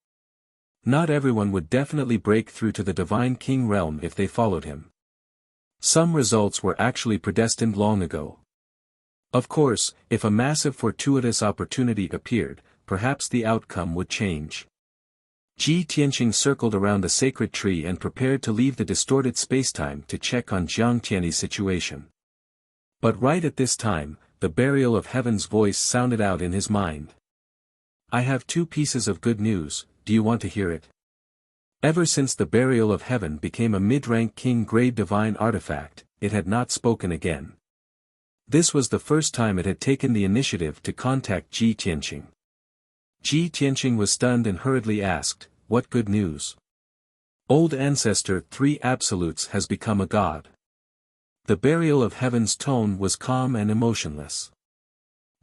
Not everyone would definitely break through to the Divine King realm if they followed him. Some results were actually predestined long ago. Of course, if a massive fortuitous opportunity appeared, perhaps the outcome would change. Ji Tianqing circled around the sacred tree and prepared to leave the distorted spacetime to check on Jiang Tianyi's situation. But right at this time, the burial of heaven's voice sounded out in his mind. I have 2 pieces of good news, do you want to hear it? Ever since the burial of heaven became a mid-rank king-grade divine artifact, it had not spoken again. This was the first time it had taken the initiative to contact Ji Tianqing. Ji Tianqing was stunned and hurriedly asked, what good news? Old Ancestor 3 Absolutes has become a god. The burial of heaven's tone was calm and emotionless.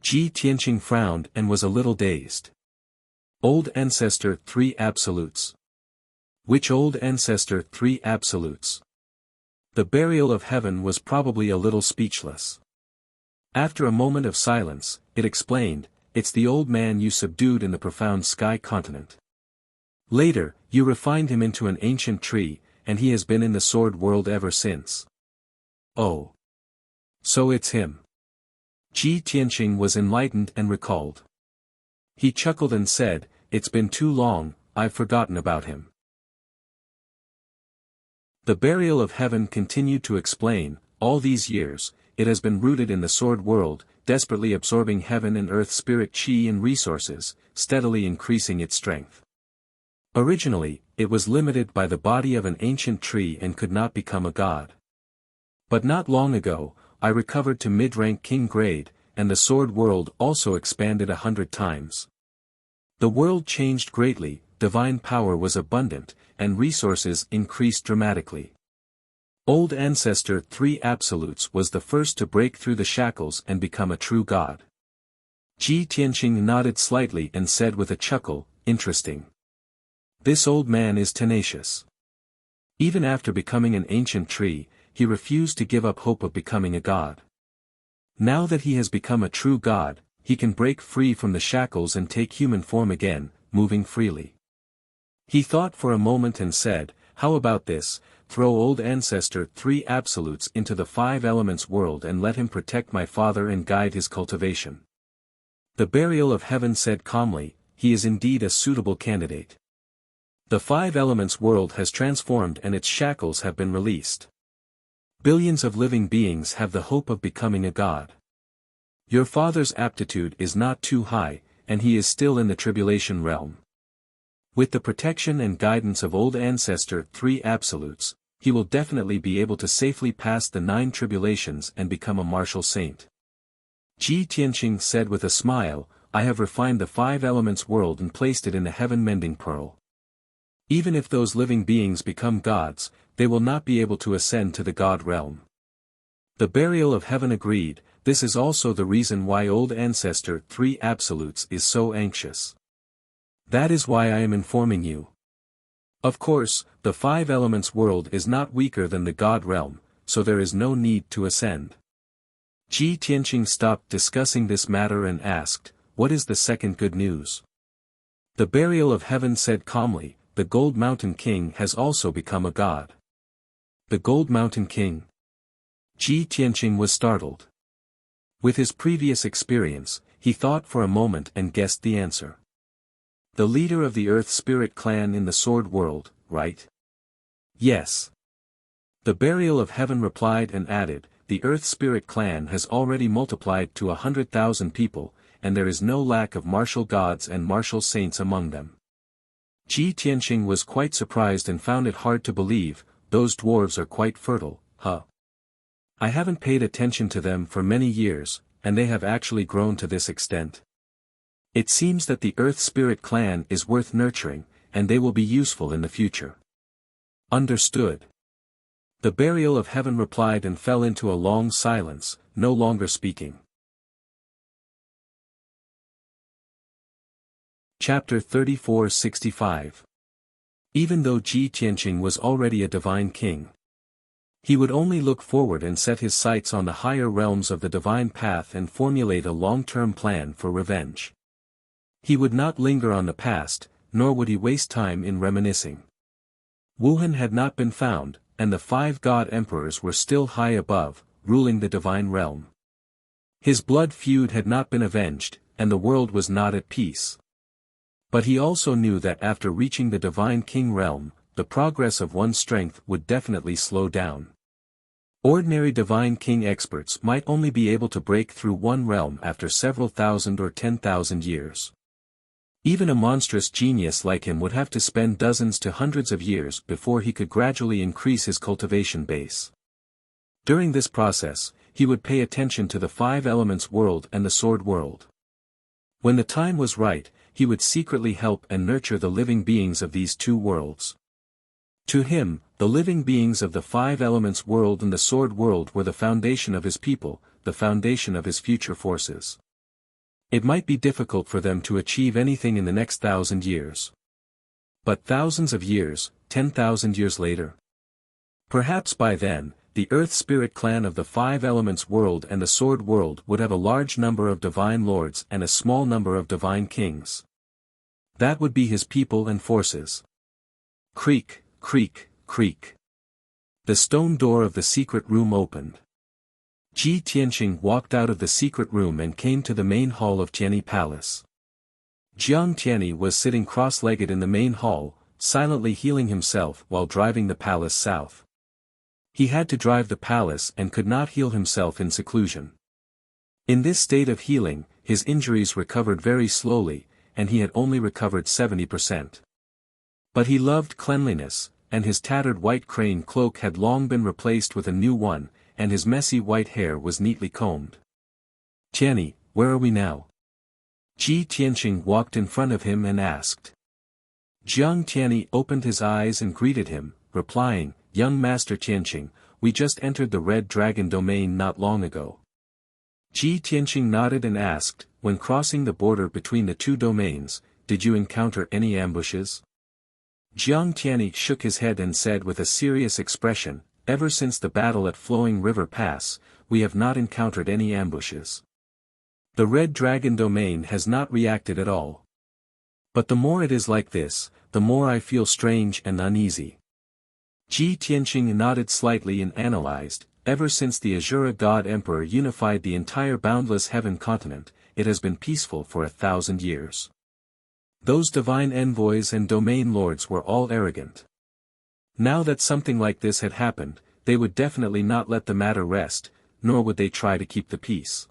Ji Tianqing frowned and was a little dazed. Old Ancestor 3 Absolutes. Which Old Ancestor 3 Absolutes? The burial of heaven was probably a little speechless. After a moment of silence, it explained, it's the old man you subdued in the profound sky continent. Later, you refined him into an ancient tree, and he has been in the sword world ever since. Oh. So it's him. Ji Tianqing was enlightened and recalled. He chuckled and said, it's been too long, I've forgotten about him. The burial of heaven continued to explain, all these years, it has been rooted in the sword world, desperately absorbing heaven and earth spirit chi and resources, steadily increasing its strength. Originally, it was limited by the body of an ancient tree and could not become a god. But not long ago, I recovered to mid-rank king grade, and the sword world also expanded 100 times. The world changed greatly, divine power was abundant, and resources increased dramatically. Old Ancestor 3 Absolutes was the first to break through the shackles and become a true god. Ji Tianqing nodded slightly and said with a chuckle, interesting. This old man is tenacious. Even after becoming an ancient tree, he refused to give up hope of becoming a god. Now that he has become a true god, he can break free from the shackles and take human form again, moving freely. He thought for a moment and said, how about this, throw Old Ancestor 3 Absolutes into the 5 Elements world and let him protect my father and guide his cultivation. The burial of heaven said calmly, he is indeed a suitable candidate. The 5 Elements world has transformed and its shackles have been released. Billions of living beings have the hope of becoming a god. Your father's aptitude is not too high, and he is still in the tribulation realm. With the protection and guidance of Old Ancestor 3 Absolutes, he will definitely be able to safely pass the 9 tribulations and become a martial saint. Ji Tianqing said with a smile, I have refined the 5 Elements world and placed it in the heaven-mending pearl. Even if those living beings become gods, they will not be able to ascend to the god realm. The burial of heaven agreed, this is also the reason why Old Ancestor 3 Absolutes is so anxious. That is why I am informing you. Of course, the 5 Elements world is not weaker than the god realm, so there is no need to ascend. Ji Tianqing stopped discussing this matter and asked, what is the second good news? The burial of heaven said calmly, the Gold Mountain King has also become a god. The Gold Mountain King? Ji Tianqing was startled. With his previous experience, he thought for a moment and guessed the answer. The leader of the Earth Spirit clan in the Sword World, right? Yes. The Burial of Heaven replied and added, the Earth Spirit clan has already multiplied to 100,000 people, and there is no lack of martial gods and martial saints among them. Ji Tianqing was quite surprised and found it hard to believe, those dwarves are quite fertile, huh? I haven't paid attention to them for many years, and they have actually grown to this extent. It seems that the Earth Spirit clan is worth nurturing, and they will be useful in the future. Understood. The Burial of Heaven replied and fell into a long silence, no longer speaking. Chapter 34-65. Even though Ji Tianqing was already a divine king, he would only look forward and set his sights on the higher realms of the divine path and formulate a long-term plan for revenge. He would not linger on the past, nor would he waste time in reminiscing. Wuhan had not been found, and the 5 god emperors were still high above, ruling the divine realm. His blood feud had not been avenged, and the world was not at peace. But he also knew that after reaching the divine king realm, the progress of one's strength would definitely slow down. Ordinary divine king experts might only be able to break through one realm after several thousand or 10,000 years. Even a monstrous genius like him would have to spend dozens to hundreds of years before he could gradually increase his cultivation base. During this process, he would pay attention to the 5 elements world and the sword world. When the time was right, he would secretly help and nurture the living beings of these 2 worlds. To him, the living beings of the 5 elements world and the sword world were the foundation of his people, the foundation of his future forces. It might be difficult for them to achieve anything in the next 1,000 years. But thousands of years, 10,000 years later? Perhaps by then, the Earth Spirit clan of the 5 elements world and the sword world would have a large number of divine lords and a small number of divine kings. That would be his people and forces. Creak, creak, creak. The stone door of the secret room opened. Ji Tianqing walked out of the secret room and came to the main hall of Tianyi Palace. Jiang Tianyi was sitting cross-legged in the main hall, silently healing himself while driving the palace south. He had to drive the palace and could not heal himself in seclusion. In this state of healing, his injuries recovered very slowly, and he had only recovered 70%. But he loved cleanliness, and his tattered white crane cloak had long been replaced with a new one, and his messy white hair was neatly combed. Tianyi, where are we now? Ji Tianqing walked in front of him and asked. Jiang Tianyi opened his eyes and greeted him, replying, Young Master Tianqing, we just entered the Red Dragon domain not long ago. Ji Tianqing nodded and asked, when crossing the border between the 2 domains, did you encounter any ambushes? Jiang Tianyi shook his head and said with a serious expression, ever since the battle at Flowing River Pass, we have not encountered any ambushes. The Red Dragon domain has not reacted at all. But the more it is like this, the more I feel strange and uneasy. Ji Tianqing nodded slightly and analyzed, ever since the Azura God Emperor unified the entire boundless heaven continent, it has been peaceful for 1,000 years. Those divine envoys and domain lords were all arrogant. Now that something like this had happened, they would definitely not let the matter rest, nor would they try to keep the peace.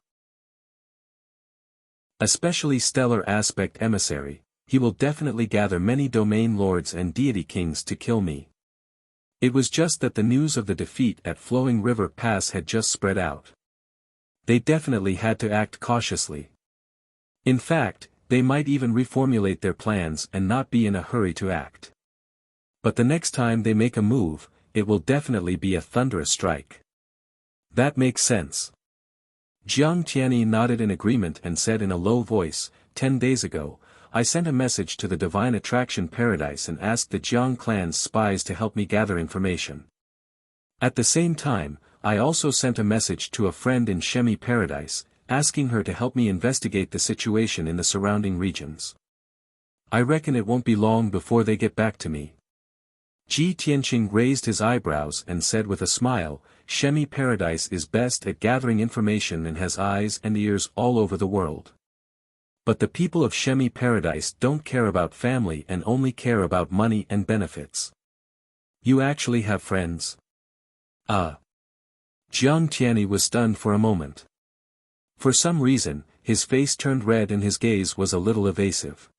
Especially Stellar Aspect Emissary, he will definitely gather many domain lords and deity kings to kill me. It was just that the news of the defeat at Flowing River Pass had just spread out. They definitely had to act cautiously. In fact, they might even reformulate their plans and not be in a hurry to act. But the next time they make a move, it will definitely be a thunderous strike. That makes sense. Jiang Tianyi nodded in agreement and said in a low voice, 10 days ago, I sent a message to the Divine Attraction Paradise and asked the Jiang clan's spies to help me gather information. At the same time, I also sent a message to a friend in Shemi Paradise, asking her to help me investigate the situation in the surrounding regions. I reckon it won't be long before they get back to me. Ji Tianqing raised his eyebrows and said with a smile, Shemi Paradise is best at gathering information and has eyes and ears all over the world. But the people of Shemi Paradise don't care about family and only care about money and benefits. You actually have friends? Jiang Tianyi was stunned for a moment. For some reason, his face turned red and his gaze was a little evasive.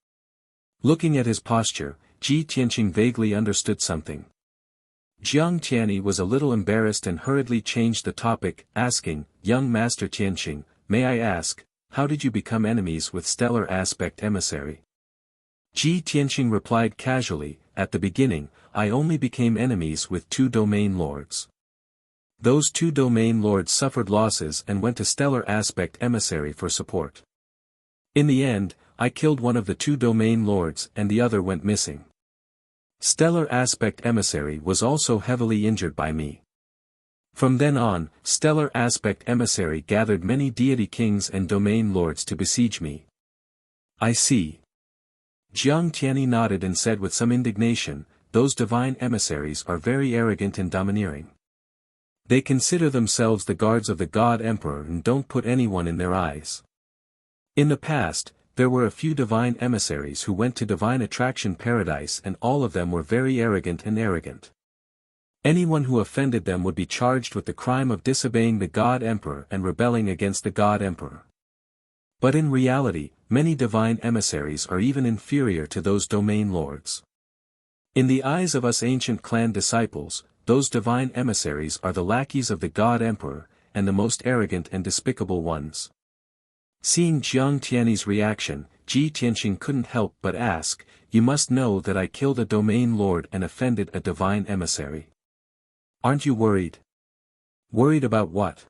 Looking at his posture, Ji Tianqing vaguely understood something. Jiang Tianyi was a little embarrassed and hurriedly changed the topic, asking, "Young Master Tianqing, may I ask, how did you become enemies with Stellar Aspect Emissary?" Ji Tianqing replied casually, "At the beginning, I only became enemies with 2 domain lords. Those 2 domain lords suffered losses and went to Stellar Aspect Emissary for support. In the end, I killed one of the 2 domain lords and the other went missing. Stellar Aspect Emissary was also heavily injured by me. From then on, Stellar Aspect Emissary gathered many deity kings and domain lords to besiege me." "I see." Jiang Tianyi nodded and said with some indignation, "Those divine emissaries are very arrogant and domineering. They consider themselves the guards of the God Emperor and don't put anyone in their eyes. In the past, there were a few divine emissaries who went to Divine Attraction Paradise and all of them were very arrogant and arrogant. Anyone who offended them would be charged with the crime of disobeying the God Emperor and rebelling against the God Emperor. But in reality, many divine emissaries are even inferior to those domain lords. In the eyes of us ancient clan disciples, those divine emissaries are the lackeys of the God Emperor, and the most arrogant and despicable ones." Seeing Jiang Tianyi's reaction, Ji Tianqing couldn't help but ask, "You must know that I killed a domain lord and offended a divine emissary. Aren't you worried?" "Worried about what?"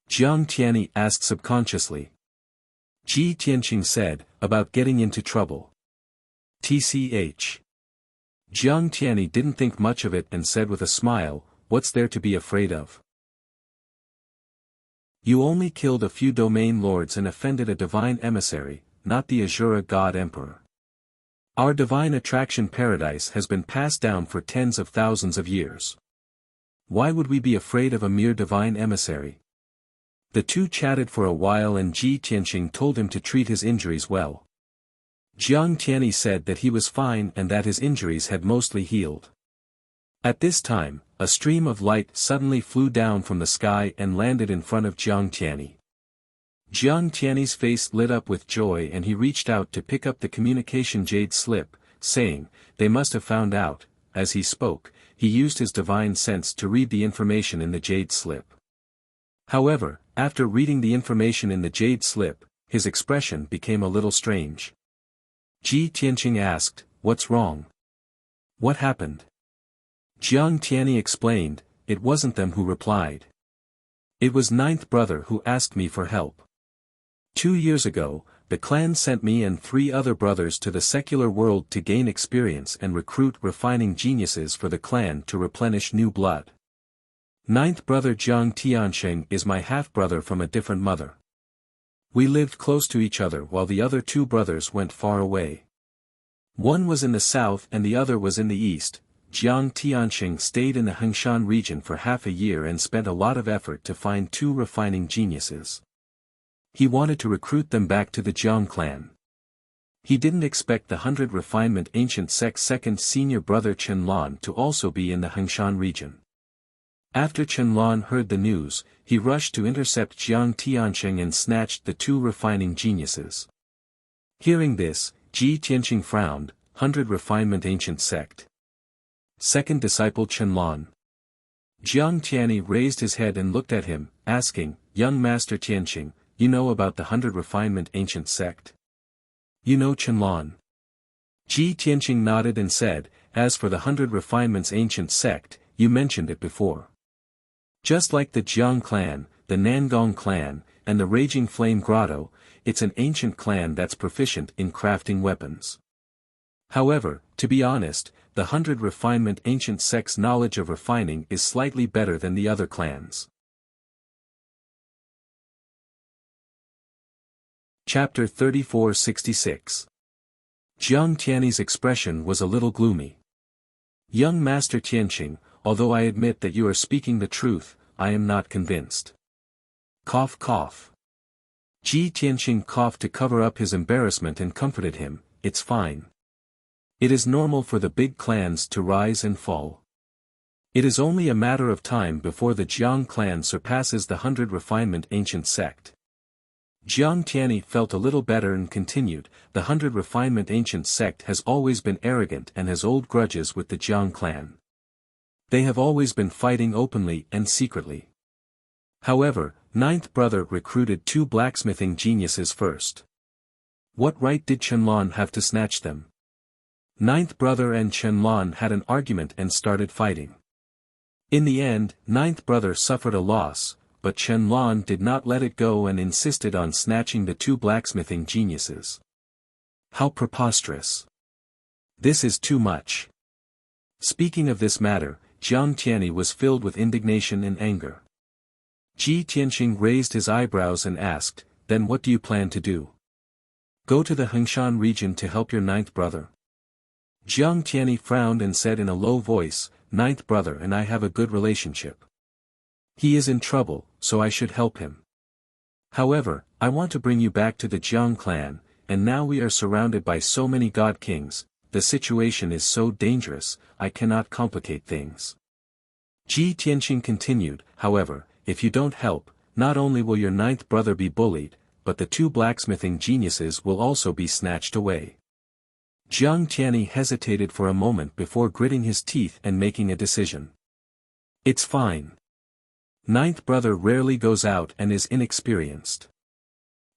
Jiang Tianyi asked subconsciously. Ji Tianqing said, "About getting into trouble." Tch. Jiang Tianyi didn't think much of it and said with a smile, "What's there to be afraid of? You only killed a few domain lords and offended a divine emissary, not the Azura God Emperor. Our divine attraction paradise has been passed down for tens of thousands of years. Why would we be afraid of a mere divine emissary?" The two chatted for a while and Ji Tianqing told him to treat his injuries well. Jiang Tianyi said that he was fine and that his injuries had mostly healed. At this time, a stream of light suddenly flew down from the sky and landed in front of Jiang Tianyi. Jiang Tianyi's face lit up with joy and he reached out to pick up the communication jade slip, saying, "They must have found out." As he spoke, he used his divine sense to read the information in the jade slip. However, after reading the information in the jade slip, his expression became a little strange. Ji Tianqing asked, "What's wrong? What happened?" Jiang Tianyi explained, "It wasn't them who replied. It was ninth brother who asked me for help. 2 years ago, the clan sent me and 3 other brothers to the secular world to gain experience and recruit refining geniuses for the clan to replenish new blood. Ninth brother Jiang Tianqing is my half-brother from a different mother. We lived close to each other while the other 2 brothers went far away. One was in the south and the other was in the east." Jiang Tianqing stayed in the Hengshan region for half a year and spent a lot of effort to find 2 refining geniuses. He wanted to recruit them back to the Jiang clan. He didn't expect the 100 Refinement Ancient Sect's second senior brother Qianlan to also be in the Hengshan region. After Qianlan heard the news, he rushed to intercept Jiang Tianqing and snatched the 2 refining geniuses. Hearing this, Ji Tianqing frowned. 100 Refinement Ancient Sect. Second disciple Qianlan. Jiang Tianyi raised his head and looked at him, asking, "Young Master Tianqing, you know about the 100 Refinement Ancient Sect? You know Qianlan?" Ji Tianqing nodded and said, "As for the 100 Refinements Ancient Sect, you mentioned it before. Just like the Jiang clan, the Nangong clan, and the Raging Flame Grotto, it's an ancient clan that's proficient in crafting weapons. However, to be honest, the 100 Refinement Ancient Sect's knowledge of refining is slightly better than the other clans." Chapter 3466. Jiang Tianyi's expression was a little gloomy. "Young Master Tianqing, although I admit that you are speaking the truth, I am not convinced." Cough cough. Ji Tianqing coughed to cover up his embarrassment and comforted him, "It's fine. It is normal for the big clans to rise and fall. It is only a matter of time before the Jiang clan surpasses the 100 refinement ancient sect. Jiang Tianyi felt a little better and continued, the 100 refinement ancient sect has always been arrogant and has old grudges with the Jiang clan. They have always been fighting openly and secretly. However, ninth brother recruited 2 blacksmithing geniuses first. What right did Qianlong have to snatch them? Ninth brother and Qianlong had an argument and started fighting. In the end, ninth brother suffered a loss, but Qianlong did not let it go and insisted on snatching the 2 blacksmithing geniuses. How preposterous! This is too much. Speaking of this matter, Jiang Tianyi was filled with indignation and anger. Ji Tianxing raised his eyebrows and asked, "Then what do you plan to do? Go to the Hengshan region to help your ninth brother?" Jiang Tianyi frowned and said in a low voice, "Ninth brother and I have a good relationship. He is in trouble, so I should help him. However, I want to bring you back to the Jiang clan, and now we are surrounded by so many god kings, the situation is so dangerous, I cannot complicate things." Ji Tianxing continued, "However, if you don't help, not only will your ninth brother be bullied, but the 2 blacksmithing geniuses will also be snatched away." Jiang Tianyi hesitated for a moment before gritting his teeth and making a decision. "It's fine. Ninth brother rarely goes out and is inexperienced.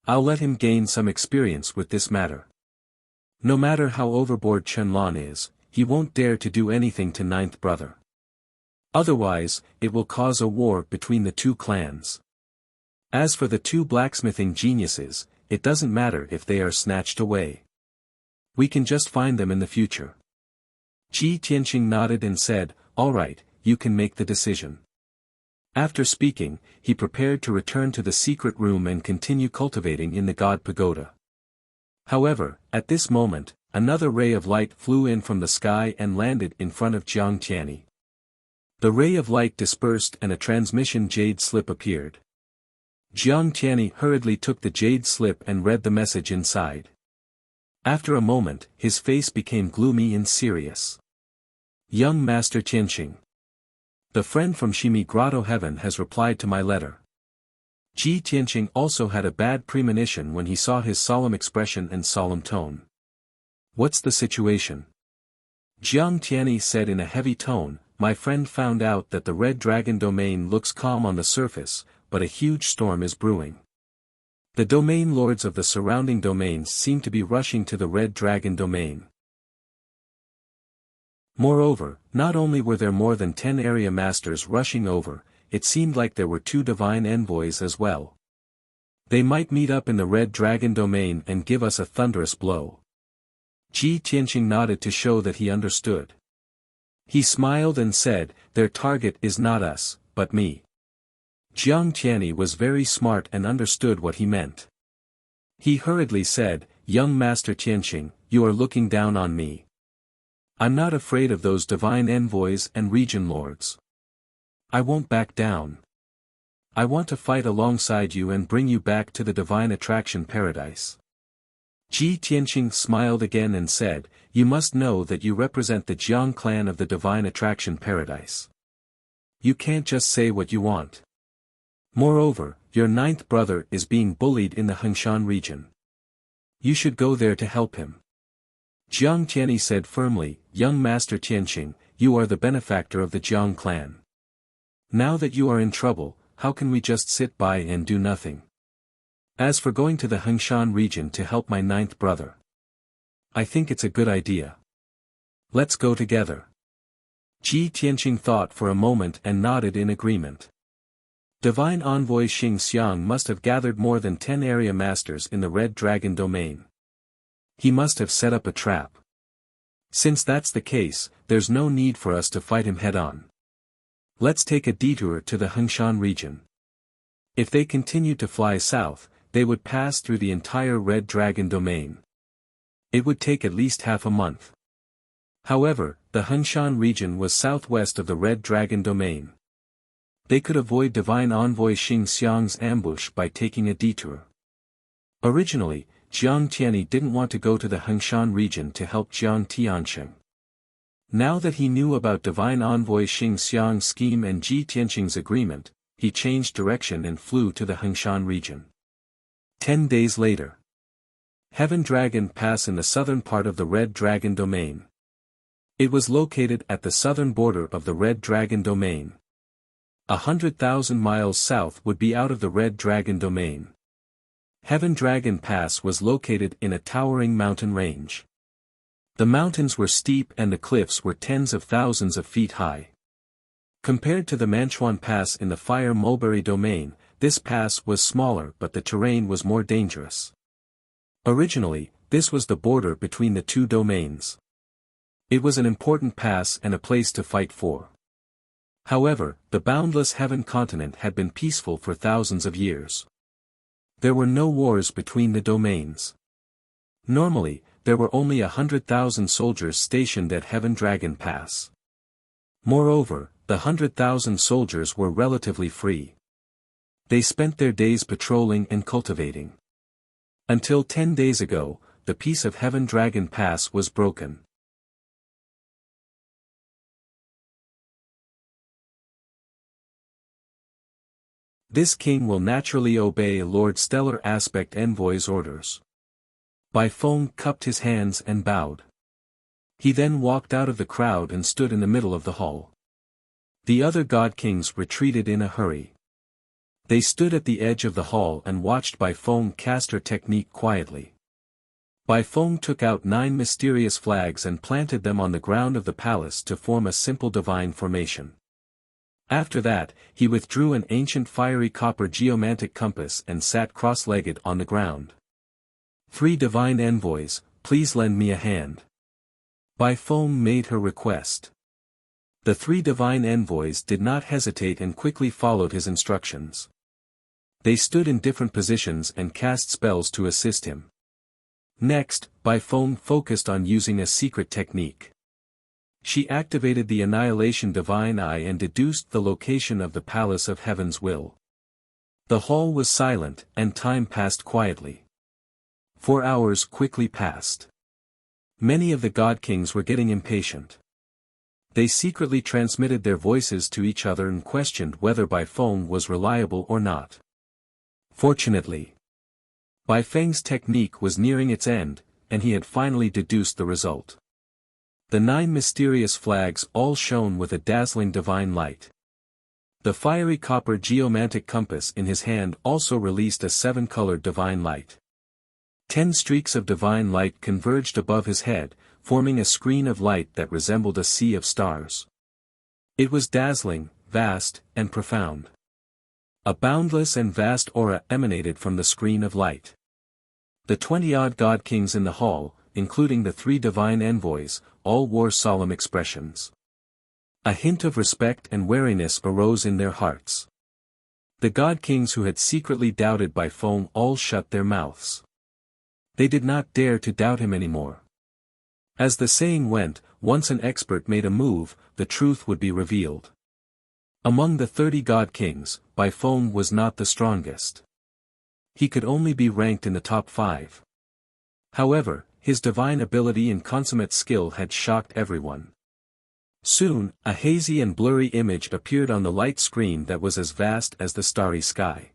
I'll let him gain some experience with this matter. No matter how overboard Qianlong is, he won't dare to do anything to ninth brother. Otherwise, it will cause a war between the 2 clans. As for the 2 blacksmithing geniuses, it doesn't matter if they are snatched away. We can just find them in the future." Ji Tianxing nodded and said, "All right, you can make the decision." After speaking, he prepared to return to the secret room and continue cultivating in the God Pagoda. However, at this moment, another ray of light flew in from the sky and landed in front of Jiang Tianyi. The ray of light dispersed and a transmission jade slip appeared. Jiang Tianyi hurriedly took the jade slip and read the message inside. After a moment, his face became gloomy and serious. "Young Master Tianxing. The friend from Shimi Grotto Heaven has replied to my letter." Ji Tianxing also had a bad premonition when he saw his solemn expression and solemn tone. "What's the situation?" Jiang Tianyi said in a heavy tone, "My friend found out that the Red Dragon domain looks calm on the surface, but a huge storm is brewing. The domain lords of the surrounding domains seem to be rushing to the Red Dragon domain. Moreover, not only were there more than 10 area masters rushing over, it seemed like there were 2 divine envoys as well. They might meet up in the Red Dragon domain and give us a thunderous blow." Ji Tianxing nodded to show that he understood. He smiled and said, "Their target is not us, but me." Jiang Tianyi was very smart and understood what he meant. He hurriedly said, "Young Master Tianxing, you are looking down on me. I'm not afraid of those divine envoys and region lords. I won't back down. I want to fight alongside you and bring you back to the divine attraction paradise." Ji Tianxing smiled again and said, "You must know that you represent the Jiang clan of the divine attraction paradise. You can't just say what you want. Moreover, your ninth brother is being bullied in the Hengshan region. You should go there to help him." Jiang Tianyi said firmly, "Young Master Tianxing, you are the benefactor of the Jiang clan. Now that you are in trouble, how can we just sit by and do nothing? As for going to the Hengshan region to help my ninth brother, I think it's a good idea. Let's go together." Ji Tianxing thought for a moment and nodded in agreement. Divine Envoy Xing Xiang must have gathered more than 10 area masters in the Red Dragon domain. He must have set up a trap. Since that's the case, there's no need for us to fight him head-on. Let's take a detour to the Hengshan region. If they continued to fly south, they would pass through the entire Red Dragon domain. It would take at least half a month. However, the Hengshan region was southwest of the Red Dragon domain. They could avoid Divine Envoy Xing Xiang's ambush by taking a detour. Originally, Jiang Tianyi didn't want to go to the Hengshan region to help Jiang Tianxing. Now that he knew about Divine Envoy Xing Xiang's scheme and Ji Tianqing's agreement, he changed direction and flew to the Hengshan region. 10 days later. Heaven Dragon Pass in the southern part of the Red Dragon Domain. It was located at the southern border of the Red Dragon Domain. 100,000 miles south would be out of the Red Dragon Domain. Heaven Dragon Pass was located in a towering mountain range. The mountains were steep and the cliffs were tens of thousands of feet high. Compared to the Manchuan Pass in the Fire Mulberry Domain, this pass was smaller but the terrain was more dangerous. Originally, this was the border between the two domains. It was an important pass and a place to fight for. However, the boundless heaven continent had been peaceful for thousands of years. There were no wars between the domains. Normally, there were only 100,000 soldiers stationed at Heaven Dragon Pass. Moreover, the 100,000 soldiers were relatively free. They spent their days patrolling and cultivating. Until 10 days ago, the peace of Heaven Dragon Pass was broken. This king will naturally obey Lord Stellar Aspect Envoy's orders. Bai Feng cupped his hands and bowed. He then walked out of the crowd and stood in the middle of the hall. The other god kings retreated in a hurry. They stood at the edge of the hall and watched Bai Feng cast her technique quietly. Bai Feng took out 9 mysterious flags and planted them on the ground of the palace to form a simple divine formation. After that, he withdrew an ancient fiery copper geomantic compass and sat cross-legged on the ground. 3 divine envoys, please lend me a hand. Bai Feng made her request. The 3 divine envoys did not hesitate and quickly followed his instructions. They stood in different positions and cast spells to assist him. Next, Bai Feng focused on using a secret technique. She activated the Annihilation Divine Eye and deduced the location of the Palace of Heaven's Will. The hall was silent, and time passed quietly. 4 hours quickly passed. Many of the god kings were getting impatient. They secretly transmitted their voices to each other and questioned whether Bai Feng was reliable or not. Fortunately, Bai Feng's technique was nearing its end, and he had finally deduced the result. The 9 mysterious flags all shone with a dazzling divine light. The fiery copper geomantic compass in his hand also released a 7-colored divine light. 10 streaks of divine light converged above his head, forming a screen of light that resembled a sea of stars. It was dazzling, vast, and profound. A boundless and vast aura emanated from the screen of light. The 20-odd god kings in the hall, including the 3 divine envoys, all wore solemn expressions. A hint of respect and wariness arose in their hearts. The god kings who had secretly doubted Bai Feng all shut their mouths. They did not dare to doubt him anymore. As the saying went, once an expert made a move, the truth would be revealed. Among the 30 god kings, Bai Feng was not the strongest. He could only be ranked in the top 5. However, his divine ability and consummate skill had shocked everyone. Soon, a hazy and blurry image appeared on the light screen that was as vast as the starry sky.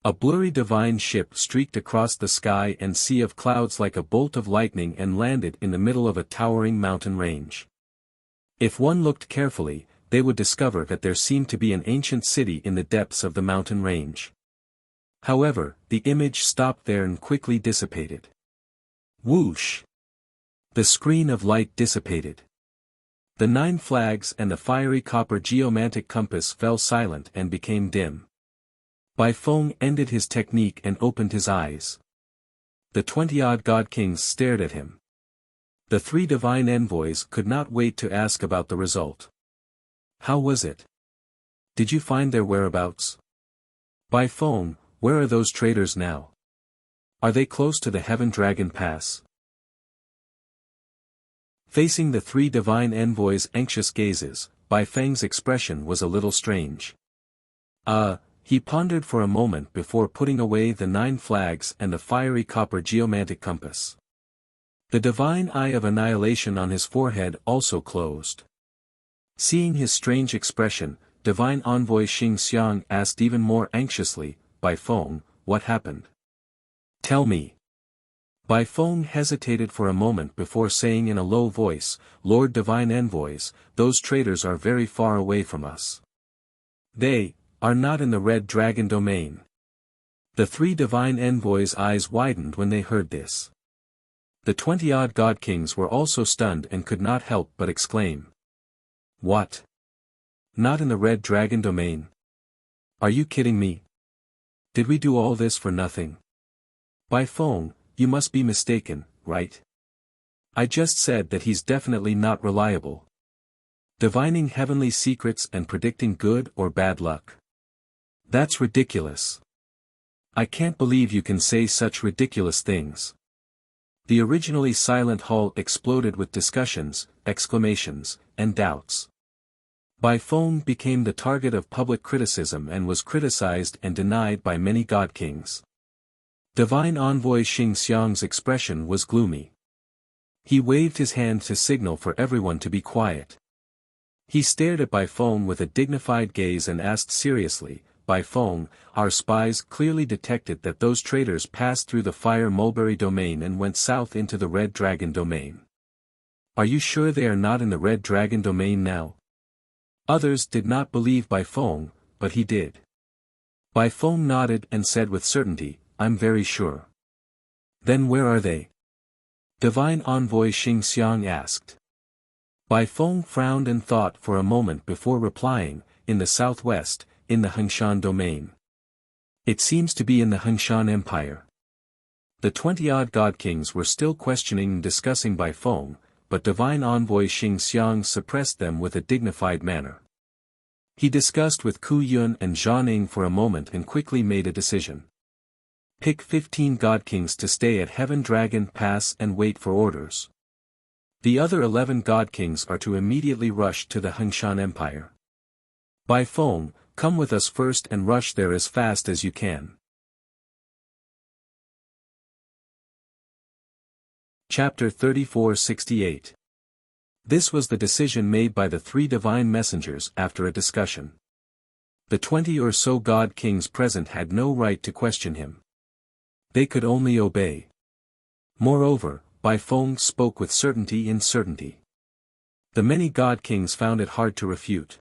A blurry divine ship streaked across the sky and sea of clouds like a bolt of lightning and landed in the middle of a towering mountain range. If one looked carefully, they would discover that there seemed to be an ancient city in the depths of the mountain range. However, the image stopped there and quickly dissipated. Whoosh! The screen of light dissipated. The 9 flags and the fiery copper geomantic compass fell silent and became dim. Bai Feng ended his technique and opened his eyes. The 20-odd god kings stared at him. The 3 divine envoys could not wait to ask about the result. How was it? Did you find their whereabouts? Bai Feng, where are those traitors now? Are they close to the Heaven Dragon Pass? Facing the 3 divine envoys' anxious gazes, Bai Feng's expression was a little strange. He pondered for a moment before putting away the 9 flags and the fiery copper geomantic compass. The divine eye of annihilation on his forehead also closed. Seeing his strange expression, divine envoy Xing Xiang asked even more anxiously, Bai Feng, what happened? Tell me. Bai Feng hesitated for a moment before saying in a low voice, Lord Divine Envoys, those traitors are very far away from us. They are not in the Red Dragon domain. The three divine envoys' eyes widened when they heard this. The 20-odd god kings were also stunned and could not help but exclaim. What? Not in the Red Dragon domain? Are you kidding me? Did we do all this for nothing? Bai Feng, you must be mistaken, right? I just said that he's definitely not reliable. Divining heavenly secrets and predicting good or bad luck. That's ridiculous. I can't believe you can say such ridiculous things. The originally silent hall exploded with discussions, exclamations, and doubts. Bai Feng became the target of public criticism and was criticized and denied by many god kings. Divine Envoy Xing Xiang's expression was gloomy. He waved his hand to signal for everyone to be quiet. He stared at Bai Feng with a dignified gaze and asked seriously, Bai Feng, our spies clearly detected that those traitors passed through the Fire Mulberry domain and went south into the Red Dragon domain. Are you sure they are not in the Red Dragon domain now? Others did not believe Bai Feng, but he did. Bai Feng nodded and said with certainty, I'm very sure. Then where are they? Divine Envoy Xing Xiang asked. Bai Feng frowned and thought for a moment before replying, in the southwest, in the Hengshan domain. It seems to be in the Hengshan Empire. The 20-odd god kings were still questioning and discussing Bai Feng, but Divine Envoy Xing Xiang suppressed them with a dignified manner. He discussed with Ku Yun and Zhang Ning for a moment and quickly made a decision. Pick 15 god kings to stay at Heaven Dragon Pass and wait for orders. The other 11 god kings are to immediately rush to the Hengshan Empire. Bai Feng, come with us first and rush there as fast as you can. Chapter 34-68. This was the decision made by the three divine messengers after a discussion. The 20 or so god kings present had no right to question him. They could only obey. Moreover, Bai Feng spoke with certainty in certainty. The many god kings found it hard to refute.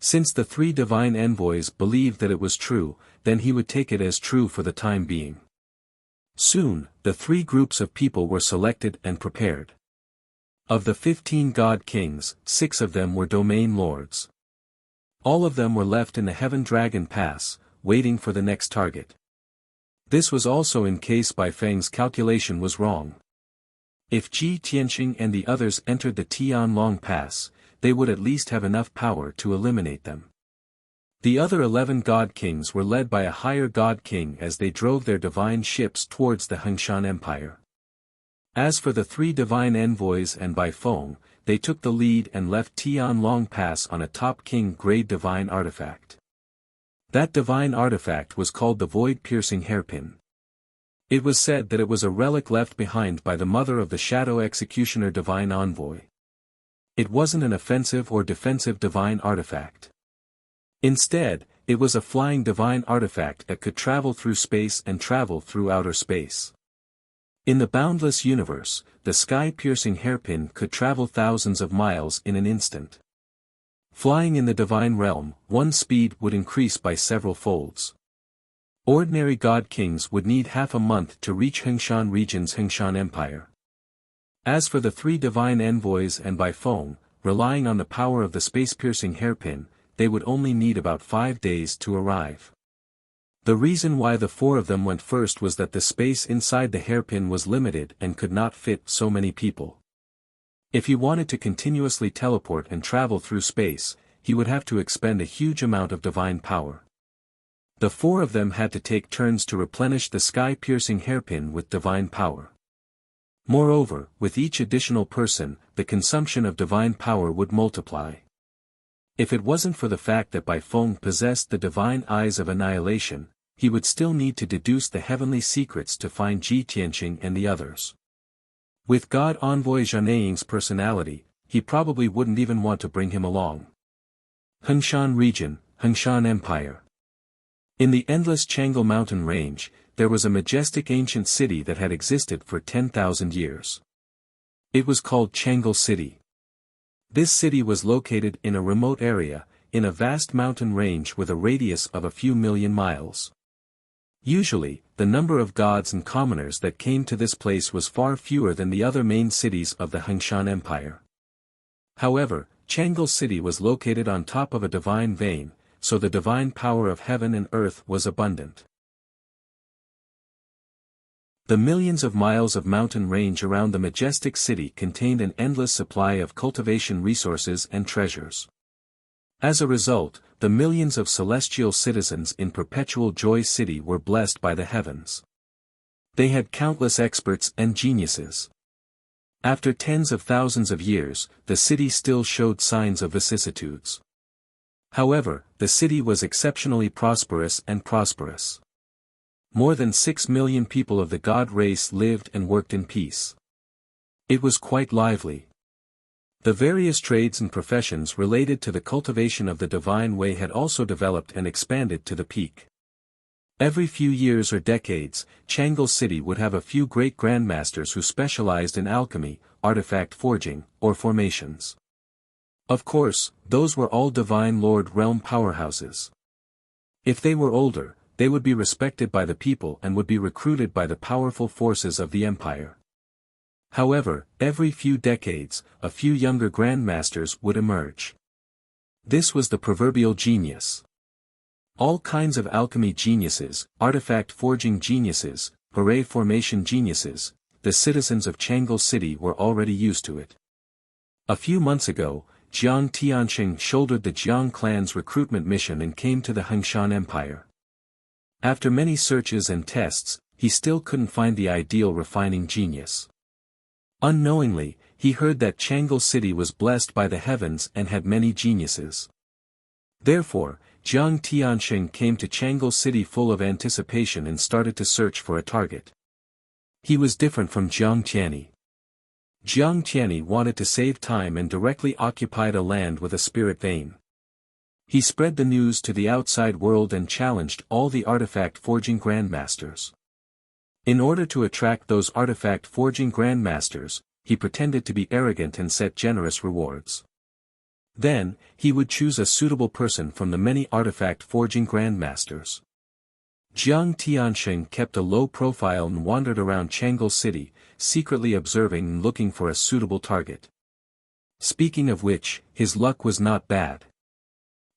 Since the three divine envoys believed that it was true, then he would take it as true for the time being. Soon, the three groups of people were selected and prepared. Of the 15 god kings, 6 of them were domain lords. All of them were left in the Heaven Dragon Pass, waiting for the next target. This was also in case Bai Feng's calculation was wrong. If Ji Tianxing and the others entered the Tianlong Pass, they would at least have enough power to eliminate them. The other 11 god kings were led by a higher god king as they drove their divine ships towards the Hengshan Empire. As for the 3 divine envoys and Bai Feng, they took the lead and left Tianlong Pass on a top king-grade divine artifact. That divine artifact was called the Void-Piercing Hairpin. It was said that it was a relic left behind by the mother of the Shadow Executioner Divine Envoy. It wasn't an offensive or defensive divine artifact. Instead, it was a flying divine artifact that could travel through space and travel through outer space. In the boundless universe, the sky-piercing hairpin could travel thousands of miles in an instant. Flying in the divine realm, one's speed would increase by several folds. Ordinary god kings would need half a month to reach Hengshan region's Hengshan Empire. As for the 3 divine envoys and Bai Feng, relying on the power of the space-piercing hairpin, they would only need about 5 days to arrive. The reason why the 4 of them went first was that the space inside the hairpin was limited and could not fit so many people. If he wanted to continuously teleport and travel through space, he would have to expend a huge amount of divine power. The 4 of them had to take turns to replenish the sky-piercing hairpin with divine power. Moreover, with each additional person, the consumption of divine power would multiply. If it wasn't for the fact that Bai Feng possessed the divine eyes of annihilation, he would still need to deduce the heavenly secrets to find Ji Tianxing and the others. With God envoy Zhang personality, he probably wouldn't even want to bring him along. Hengshan region, Hengshan Empire. In the endless Chang'e mountain range, there was a majestic ancient city that had existed for 10,000 years. It was called Chang'e City. This city was located in a remote area, in a vast mountain range with a radius of a few million miles. Usually, the number of gods and commoners that came to this place was far fewer than the other main cities of the Hengshan Empire. However, Chang'e City was located on top of a divine vein, so the divine power of heaven and earth was abundant. The millions of miles of mountain range around the majestic city contained an endless supply of cultivation resources and treasures. As a result, the millions of celestial citizens in Perpetual Joy City were blessed by the heavens. They had countless experts and geniuses. After tens of thousands of years, the city still showed signs of vicissitudes. However, the city was exceptionally prosperous and prosperous. More than 6 million people of the god race lived and worked in peace. It was quite lively. The various trades and professions related to the cultivation of the divine way had also developed and expanded to the peak. Every few years or decades, Chang'e City would have a few great grandmasters who specialized in alchemy, artifact forging, or formations. Of course, those were all divine lord realm powerhouses. If they were older, they would be respected by the people and would be recruited by the powerful forces of the empire. However, every few decades, a few younger grandmasters would emerge. This was the proverbial genius. All kinds of alchemy geniuses, artifact forging geniuses, hooray formation geniuses, the citizens of Chang'e City were already used to it. A few months ago, Jiang Tianxing shouldered the Jiang clan's recruitment mission and came to the Hengshan Empire. After many searches and tests, he still couldn't find the ideal refining genius. Unknowingly, he heard that Chang'e City was blessed by the heavens and had many geniuses. Therefore, Jiang Tianxing came to Chang'e City full of anticipation and started to search for a target. He was different from Jiang Tianyi. Jiang Tianyi wanted to save time and directly occupied a land with a spirit vein. He spread the news to the outside world and challenged all the artifact forging grandmasters. In order to attract those artifact forging grandmasters, he pretended to be arrogant and set generous rewards. Then, he would choose a suitable person from the many artifact forging grandmasters. Jiang Tianxing kept a low profile and wandered around Chang'e City, secretly observing and looking for a suitable target. Speaking of which, his luck was not bad.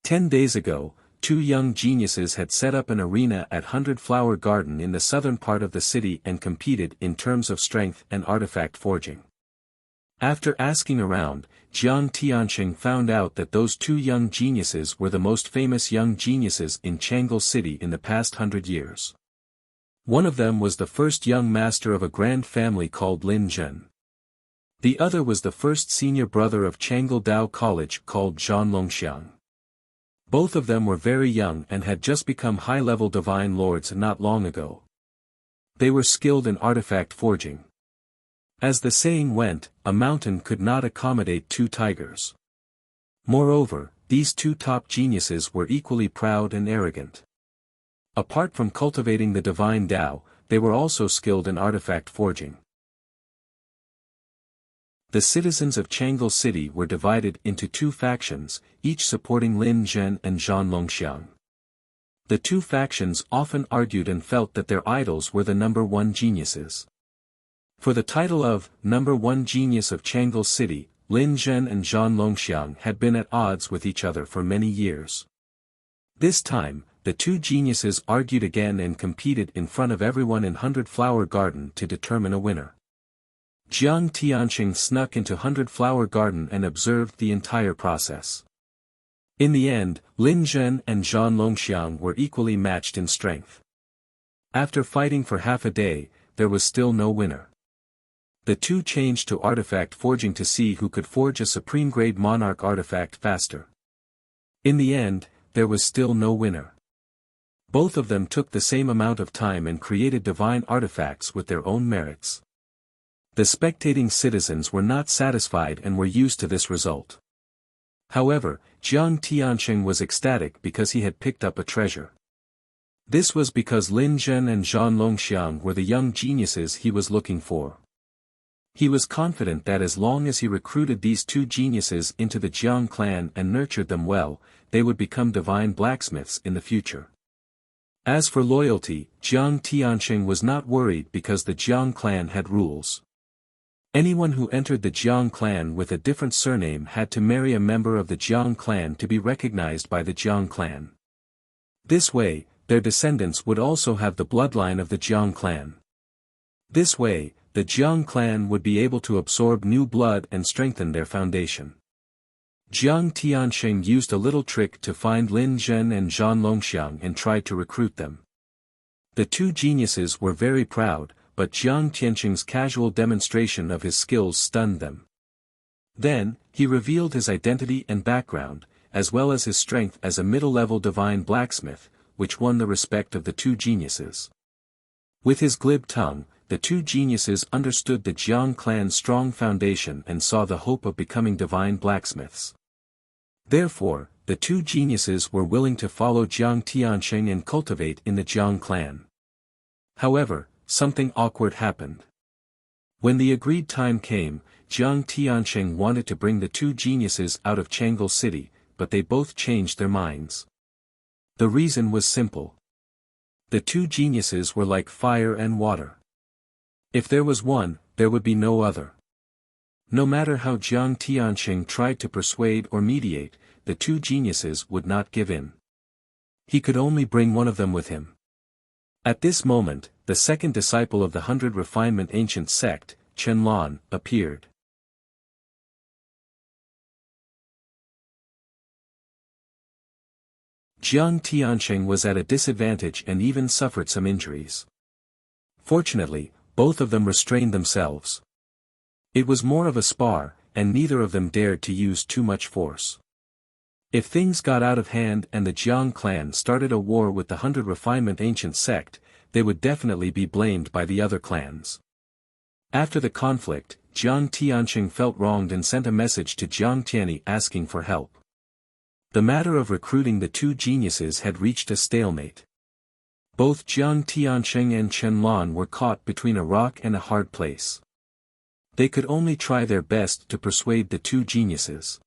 10 days ago, 2 young geniuses had set up an arena at 100 Flower Garden in the southern part of the city and competed in terms of strength and artifact forging. After asking around, Jiang Tianxing found out that those 2 young geniuses were the most famous young geniuses in Chang'e City in the past 100 years. One of them was the first young master of a grand family called Lin Zhen. The other was the first senior brother of Chang'e Dao College called Zhan Longxiang. Both of them were very young and had just become high-level divine lords not long ago. They were skilled in artifact forging. As the saying went, a mountain could not accommodate 2 tigers. Moreover, these 2 top geniuses were equally proud and arrogant. Apart from cultivating the divine Tao, they were also skilled in artifact forging. The citizens of Chang'e City were divided into 2 factions, each supporting Lin Zhen and Zhan Longxiang. The 2 factions often argued and felt that their idols were the number 1 geniuses. For the title of number 1 genius of Chang'e City, Lin Zhen and Zhan Longxiang had been at odds with each other for many years. This time, the 2 geniuses argued again and competed in front of everyone in 100 Flower Garden to determine a winner. Jiang Tianxing snuck into 100 Flower Garden and observed the entire process. In the end, Lin Zhen and Zhan Longxiang were equally matched in strength. After fighting for half a day, there was still no winner. The 2 changed to artifact forging to see who could forge a supreme-grade monarch artifact faster. In the end, there was still no winner. Both of them took the same amount of time and created divine artifacts with their own merits. The spectating citizens were not satisfied and were used to this result. However, Jiang Tianxing was ecstatic because he had picked up a treasure. This was because Lin Zhen and Zhang Longxiang were the young geniuses he was looking for. He was confident that as long as he recruited these two geniuses into the Jiang clan and nurtured them well, they would become divine blacksmiths in the future. As for loyalty, Jiang Tianxing was not worried because the Jiang clan had rules. Anyone who entered the Jiang clan with a different surname had to marry a member of the Jiang clan to be recognized by the Jiang clan. This way, their descendants would also have the bloodline of the Jiang clan. This way, the Jiang clan would be able to absorb new blood and strengthen their foundation. Jiang Tianxing used a little trick to find Lin Zhen and Zhang Longxiang and tried to recruit them. The two geniuses were very proud, but Jiang Tianxing's casual demonstration of his skills stunned them. Then, he revealed his identity and background, as well as his strength as a middle-level divine blacksmith, which won the respect of the two geniuses. With his glib tongue, the two geniuses understood the Jiang clan's strong foundation and saw the hope of becoming divine blacksmiths. Therefore, the two geniuses were willing to follow Jiang Tianxing and cultivate in the Jiang clan. However, something awkward happened. When the agreed time came, Jiang Tianxing wanted to bring the two geniuses out of Chang'e City, but they both changed their minds. The reason was simple. The two geniuses were like fire and water. If there was one, there would be no other. No matter how Jiang Tianxing tried to persuade or mediate, the two geniuses would not give in. He could only bring one of them with him. At this moment, the second disciple of the 100 Refinement Ancient Sect, Chen Lan, appeared. Jiang Tianxing was at a disadvantage and even suffered some injuries. Fortunately, both of them restrained themselves. It was more of a spar, and neither of them dared to use too much force. If things got out of hand and the Jiang clan started a war with the 100 Refinement Ancient Sect, they would definitely be blamed by the other clans. After the conflict, Jiang Tianxing felt wronged and sent a message to Jiang Tianyi asking for help. The matter of recruiting the two geniuses had reached a stalemate. Both Jiang Tianxing and Chen Lan were caught between a rock and a hard place. They could only try their best to persuade the two geniuses.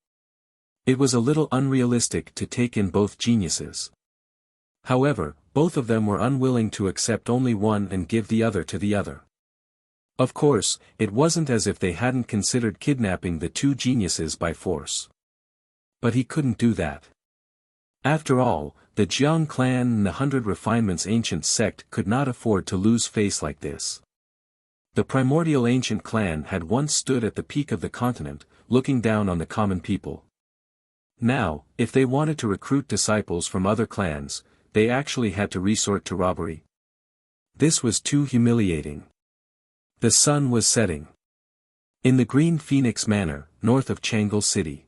It was a little unrealistic to take in both geniuses. However, both of them were unwilling to accept only one and give the other to the other. Of course, it wasn't as if they hadn't considered kidnapping the two geniuses by force. But he couldn't do that. After all, the Jiang clan and the 100 Refinements Ancient Sect could not afford to lose face like this. The primordial ancient clan had once stood at the peak of the continent, looking down on the common people. Now, if they wanted to recruit disciples from other clans, they actually had to resort to robbery. This was too humiliating. The sun was setting. In the Green Phoenix Manor, north of Chang'e City.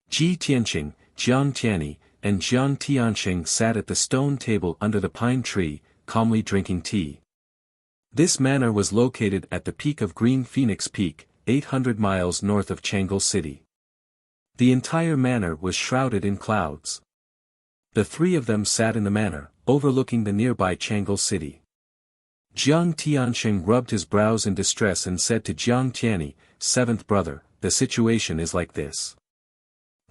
Ji Tianqing, Jiang Tianyi, and Jiang Tianxing sat at the stone table under the pine tree, calmly drinking tea. This manor was located at the peak of Green Phoenix Peak, 800 miles north of Chang'e City. The entire manor was shrouded in clouds. The three of them sat in the manor, overlooking the nearby Chang'e City. Jiang Tianxing rubbed his brows in distress and said to Jiang Tianyi, "Seventh brother, the situation is like this.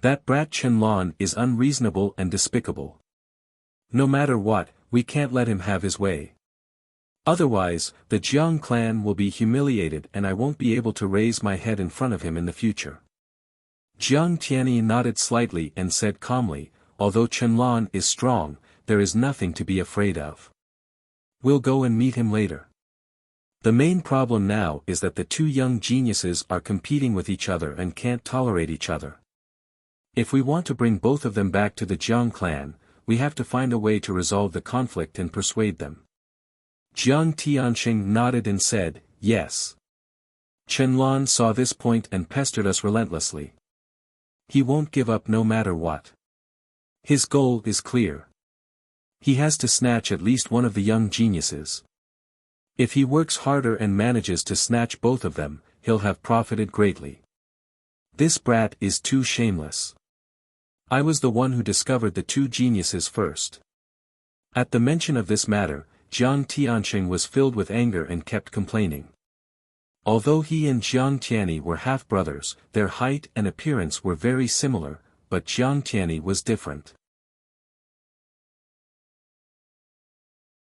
That brat Chen Lan is unreasonable and despicable. No matter what, we can't let him have his way. Otherwise, the Jiang clan will be humiliated and I won't be able to raise my head in front of him in the future." Jiang Tianyi nodded slightly and said calmly, "Although Chen Lan is strong, there is nothing to be afraid of. We'll go and meet him later. The main problem now is that the two young geniuses are competing with each other and can't tolerate each other. If we want to bring both of them back to the Jiang clan, we have to find a way to resolve the conflict and persuade them." Jiang Tianxing nodded and said, "Yes. Chen Lan saw this point and pestered us relentlessly. He won't give up no matter what. His goal is clear. He has to snatch at least one of the young geniuses. If he works harder and manages to snatch both of them, he'll have profited greatly. This brat is too shameless. I was the one who discovered the two geniuses first. At the mention of this matter, Jiang Tianqing was filled with anger and kept complaining. Although he and Jiang Tianyi were half-brothers, their height and appearance were very similar, but Jiang Tianyi was different.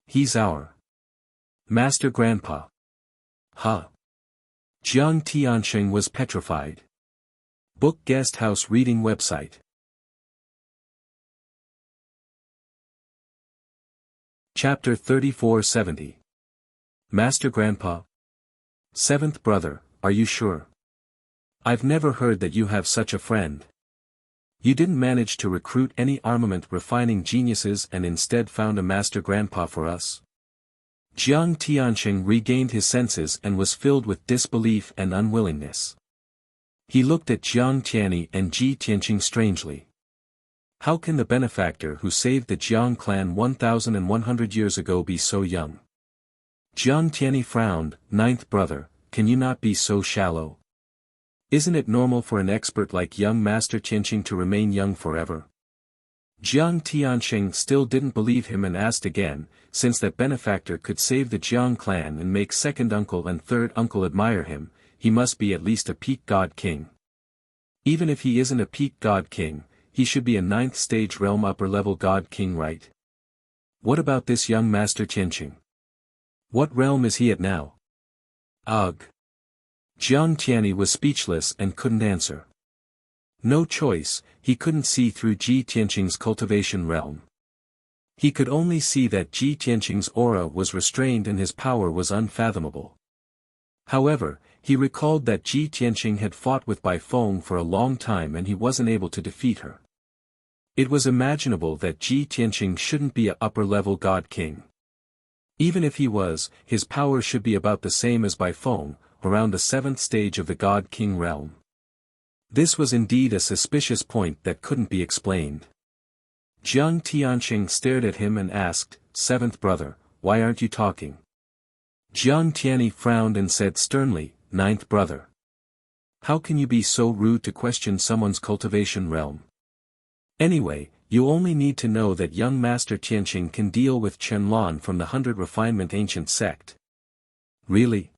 He's our master grandpa. Huh? Jiang Tianqing was petrified. Book Guest House Reading Website. Chapter 3470. Master Grandpa. Seventh brother, are you sure? I've never heard that you have such a friend. You didn't manage to recruit any armament refining geniuses and instead found a master grandpa for us? Jiang Tianqing regained his senses and was filled with disbelief and unwillingness. He looked at Jiang Tianyi and Ji Tianqing strangely. How can the benefactor who saved the Jiang clan 1,100 years ago be so young? Jiang Tianyi frowned. Ninth brother, can you not be so shallow? Isn't it normal for an expert like young Master Tianqing to remain young forever? Jiang Tianqing still didn't believe him and asked again, since that benefactor could save the Jiang clan and make second uncle and third uncle admire him, he must be at least a peak god king. Even if he isn't a peak god king, he should be a ninth stage realm upper level god king, right? What about this young Master Tianqing? What realm is he at now? Ugh. Jiang Tianyi was speechless and couldn't answer. No choice, he couldn't see through Ji Tianqing's cultivation realm. He could only see that Ji Tianqing's aura was restrained and his power was unfathomable. However, he recalled that Ji Tianqing had fought with Bai Feng for a long time and he wasn't able to defeat her. It was imaginable that Ji Tianqing shouldn't be a upper-level god king. Even if he was, his power should be about the same as Bai Feng, around the 7th stage of the god king realm. This was indeed a suspicious point that couldn't be explained. Jiang Tianqing stared at him and asked, "Seventh brother, why aren't you talking?" Jiang Tianyi frowned and said sternly, "Ninth brother. How can you be so rude to question someone's cultivation realm? Anyway, you only need to know that young Master Tianqing can deal with Chenlong from the 100 Refinement Ancient Sect." Really?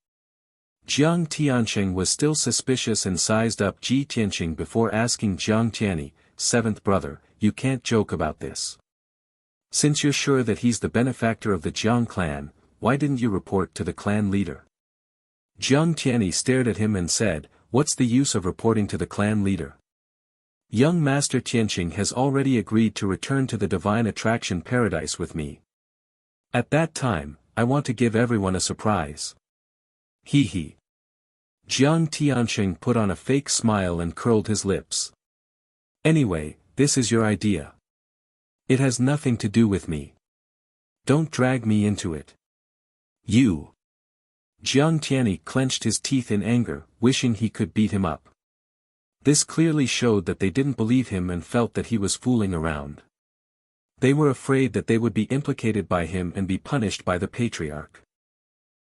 Jiang Tianqing was still suspicious and sized up Ji Tianqing before asking Jiang Tianyi, "Seventh brother, you can't joke about this. Since you're sure that he's the benefactor of the Jiang clan, why didn't you report to the clan leader?" Jiang Tianyi stared at him and said, "What's the use of reporting to the clan leader? Young Master Tianqing has already agreed to return to the Divine Attraction Paradise with me. At that time, I want to give everyone a surprise." Hee hee. Jiang Tianqing put on a fake smile and curled his lips. "Anyway, this is your idea. It has nothing to do with me. Don't drag me into it. You." Jiang Tianyi clenched his teeth in anger, wishing he could beat him up. This clearly showed that they didn't believe him and felt that he was fooling around. They were afraid that they would be implicated by him and be punished by the patriarch.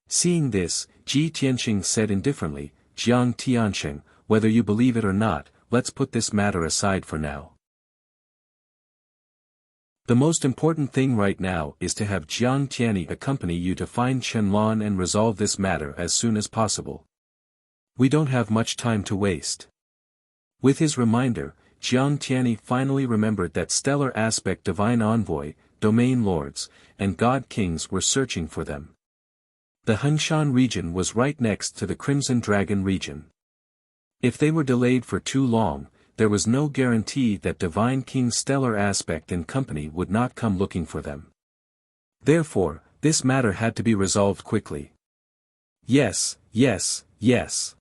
Seeing this, Ji Tianqing said indifferently, "Jiang Tianqing, whether you believe it or not, let's put this matter aside for now. The most important thing right now is to have Jiang Tianyi accompany you to find Chenlong and resolve this matter as soon as possible. We don't have much time to waste." With his reminder, Jiang Tianyi finally remembered that stellar aspect divine envoy, domain lords, and god kings were searching for them. The Hengshan region was right next to the Crimson Dragon region. If they were delayed for too long, there was no guarantee that Divine King Stellar Aspect and company would not come looking for them. Therefore, this matter had to be resolved quickly. "Yes, yes, yes."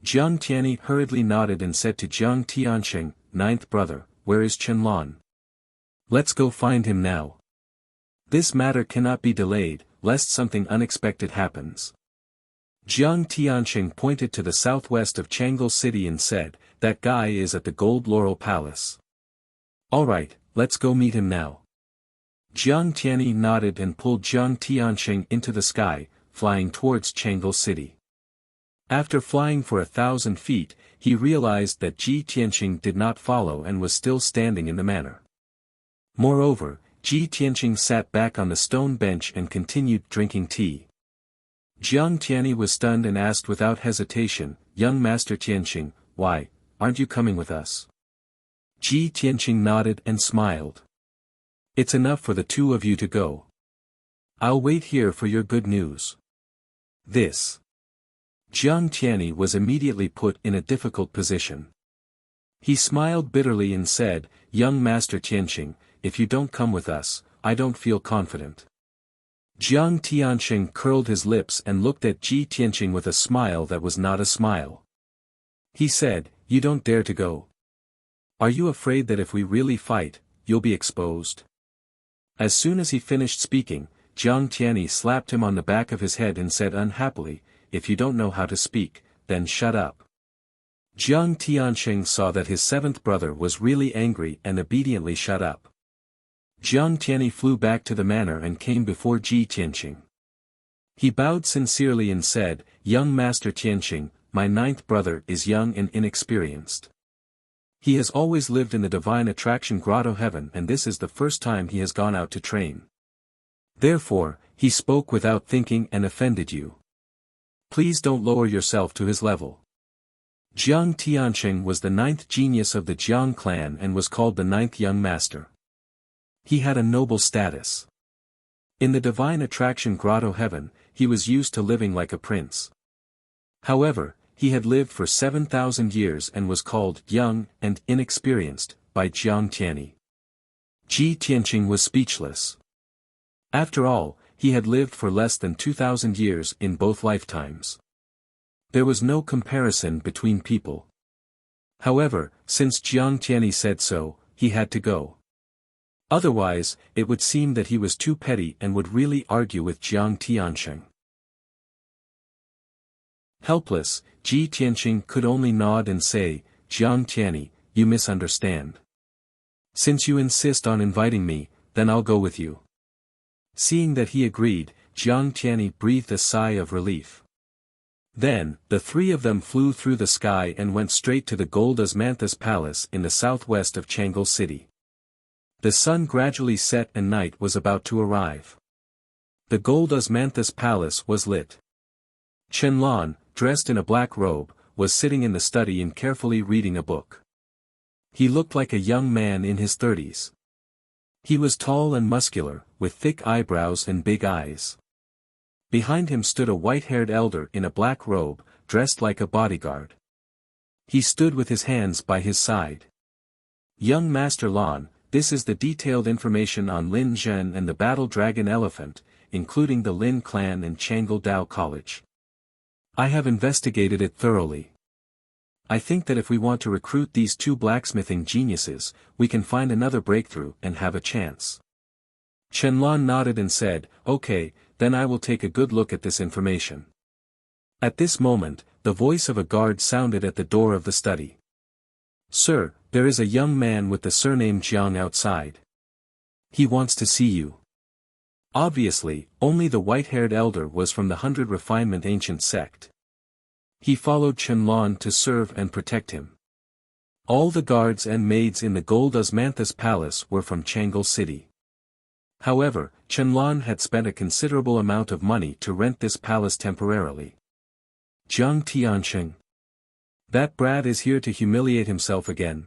Jiang Tianyi hurriedly nodded and said to Jiang Tianqing, "Ninth brother, where is Chenlong? Let's go find him now. This matter cannot be delayed, lest something unexpected happens." Jiang Tianqing pointed to the southwest of Changle City and said, "That guy is at the Gold Laurel Palace. Alright, let's go meet him now." Jiang Tianyi nodded and pulled Jiang Tianqing into the sky, flying towards Chang'e City. After flying for 1,000 feet, he realized that Ji Tianqing did not follow and was still standing in the manor. Moreover, Ji Tianqing sat back on the stone bench and continued drinking tea. Jiang Tianyi was stunned and asked without hesitation, "Young Master Tianqing, why, aren't you coming with us?" Ji Tianqing nodded and smiled. "It's enough for the two of you to go. I'll wait here for your good news." This. Jiang Tianyi was immediately put in a difficult position. He smiled bitterly and said, "Young Master Tianqing, if you don't come with us, I don't feel confident." Jiang Tianqing curled his lips and looked at Ji Tianqing with a smile that was not a smile. He said, "You don't dare to go. Are you afraid that if we really fight, you'll be exposed?" As soon as he finished speaking, Jiang Tianyi slapped him on the back of his head and said unhappily, "If you don't know how to speak, then shut up." Jiang Tianqing saw that his seventh brother was really angry and obediently shut up. Jiang Tianyi flew back to the manor and came before Ji Tianqing. He bowed sincerely and said, "Young Master Tianqing, my ninth brother is young and inexperienced. He has always lived in the divine attraction grotto heaven and this is the first time he has gone out to train. Therefore, he spoke without thinking and offended you. Please don't lower yourself to his level." Jiang Tianqing was the ninth genius of the Jiang clan and was called the ninth young master. He had a noble status. In the divine attraction grotto heaven, he was used to living like a prince. However, he had lived for 7,000 years and was called young and inexperienced by Jiang Tianyi. Ji Tianqing was speechless. After all, he had lived for less than 2,000 years in both lifetimes. There was no comparison between people. However, since Jiang Tianyi said so, he had to go. Otherwise, it would seem that he was too petty and would really argue with Jiang Tianqing. Helpless, Ji Tianqing could only nod and say, "Jiang Tianyi, you misunderstand. Since you insist on inviting me, then I'll go with you." Seeing that he agreed, Jiang Tianyi breathed a sigh of relief. Then, the three of them flew through the sky and went straight to the gold Osmanthus Palace in the southwest of Chang'e City. The sun gradually set and night was about to arrive. The gold Osmanthus Palace was lit. Qianlan, dressed in a black robe, was sitting in the study and carefully reading a book. He looked like a young man in his 30s. He was tall and muscular, with thick eyebrows and big eyes. Behind him stood a white-haired elder in a black robe, dressed like a bodyguard. He stood with his hands by his side. "Young Master Lan, this is the detailed information on Lin Zhen and the Battle Dragon Elephant, including the Lin clan and Chang'e Dao College. I have investigated it thoroughly. I think that if we want to recruit these two blacksmithing geniuses, we can find another breakthrough and have a chance." Qianlan nodded and said, "Okay, then I will take a good look at this information." At this moment, the voice of a guard sounded at the door of the study. "Sir, there is a young man with the surname Jiang outside. He wants to see you." Obviously, only the white-haired elder was from the 100 Refinement Ancient Sect. He followed Qianlan to serve and protect him. All the guards and maids in the gold Osmanthus Palace were from Chang'e City. However, Qianlan had spent a considerable amount of money to rent this palace temporarily. Jiang Tianqing. That brat is here to humiliate himself again.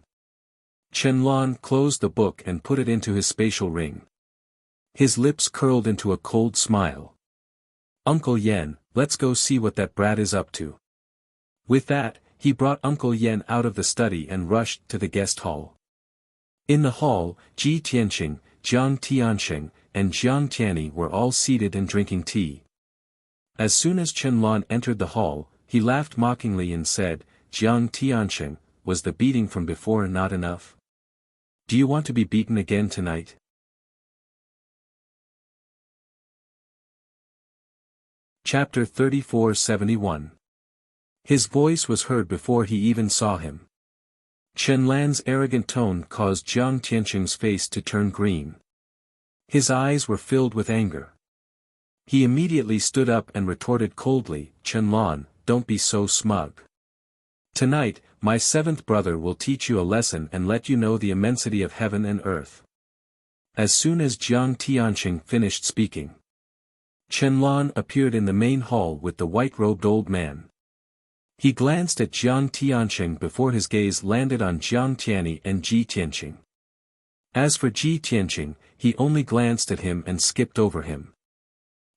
Qianlan closed the book and put it into his spatial ring. His lips curled into a cold smile. "Uncle Yan, let's go see what that brat is up to." With that, he brought Uncle Yan out of the study and rushed to the guest hall. In the hall, Ji Tianqing, Jiang Tianqing, and Jiang Tianyi were all seated and drinking tea. As soon as Qianlan entered the hall, he laughed mockingly and said, "Jiang Tianqing, was the beating from before not enough? Do you want to be beaten again tonight?" Chapter 3471. His voice was heard before he even saw him. Qianlan's arrogant tone caused Jiang Tianqing's face to turn green. His eyes were filled with anger. He immediately stood up and retorted coldly, Chen, don't be so smug. Tonight, my seventh brother will teach you a lesson and let you know the immensity of heaven and earth. As soon as Jiang Tianqing finished speaking, Chen appeared in the main hall with the white-robed old man. He glanced at Jiang Tianqing before his gaze landed on Jiang Tianyi and Ji Tianqing. As for Ji Tianqing, he only glanced at him and skipped over him.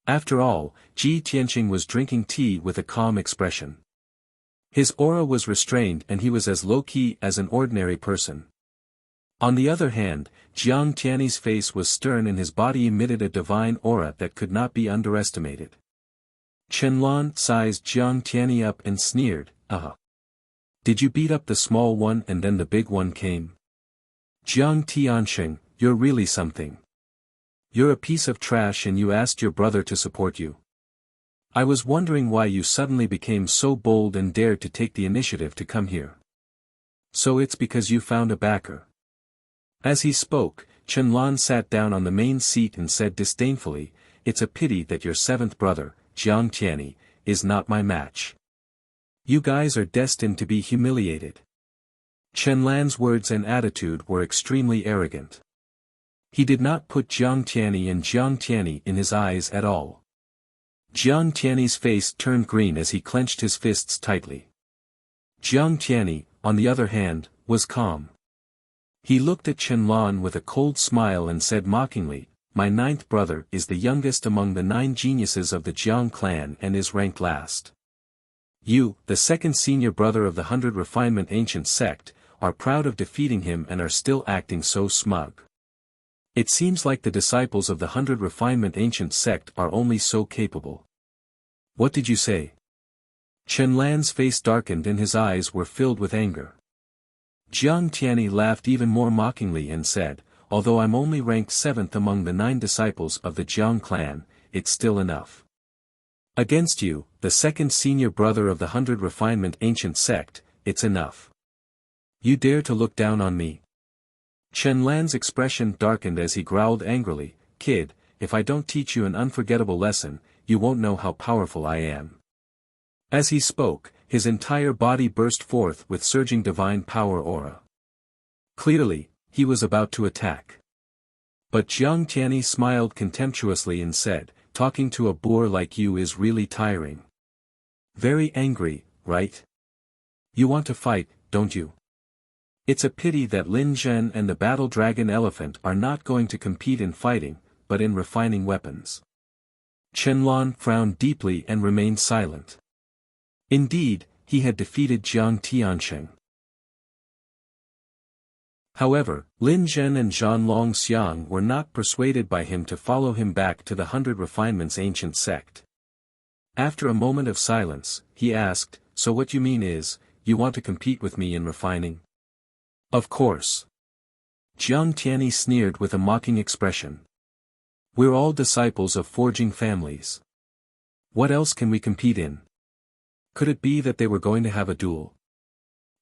After all, Ji Tianqing was drinking tea with a calm expression. His aura was restrained and he was as low-key as an ordinary person. On the other hand, Jiang Tianyi's face was stern and his body emitted a divine aura that could not be underestimated. Chen sized Jiang Tianyi up and sneered, Did you beat up the small one and then the big one came? Jiang Tianqing, you're really something. You're a piece of trash and you asked your brother to support you. I was wondering why you suddenly became so bold and dared to take the initiative to come here. So it's because you found a backer. As he spoke, Chen sat down on the main seat and said disdainfully, It's a pity that your seventh brother, Jiang Tianyi, is not my match. You guys are destined to be humiliated. Chen words and attitude were extremely arrogant. He did not put Jiang Tianyi and Jiang Tianyi in his eyes at all. Jiang Tianyi's face turned green as he clenched his fists tightly. Jiang Tianyi, on the other hand, was calm. He looked at Chen with a cold smile and said mockingly, My ninth brother is the youngest among the 9 geniuses of the Jiang clan and is ranked last. You, the second senior brother of the 100 Refinement Ancient Sect, are proud of defeating him and are still acting so smug. It seems like the disciples of the 100 Refinement Ancient Sect are only so capable. What did you say? Chen face darkened and his eyes were filled with anger. Jiang Tianyi laughed even more mockingly and said, Although I'm only ranked 7th among the 9 disciples of the Jiang clan, it's still enough. Against you, the second senior brother of the 100 Refinement Ancient Sect, it's enough. You dare to look down on me? Chen expression darkened as he growled angrily, Kid, if I don't teach you an unforgettable lesson, you won't know how powerful I am. As he spoke, his entire body burst forth with surging divine power aura. Clearly, he was about to attack. But Jiang Tianyi smiled contemptuously and said, Talking to a boor like you is really tiring. Very angry, right? You want to fight, don't you? It's a pity that Lin Zhen and the battle dragon elephant are not going to compete in fighting, but in refining weapons. Chen frowned deeply and remained silent. Indeed, he had defeated Jiang Tianqing. However, Lin Zhen and Zhan Longxiang were not persuaded by him to follow him back to the 100 Refinement's ancient sect. After a moment of silence, he asked, So what you mean is, you want to compete with me in refining? Of course. Jiang Tianyi sneered with a mocking expression. We're all disciples of forging families. What else can we compete in? Could it be that they were going to have a duel?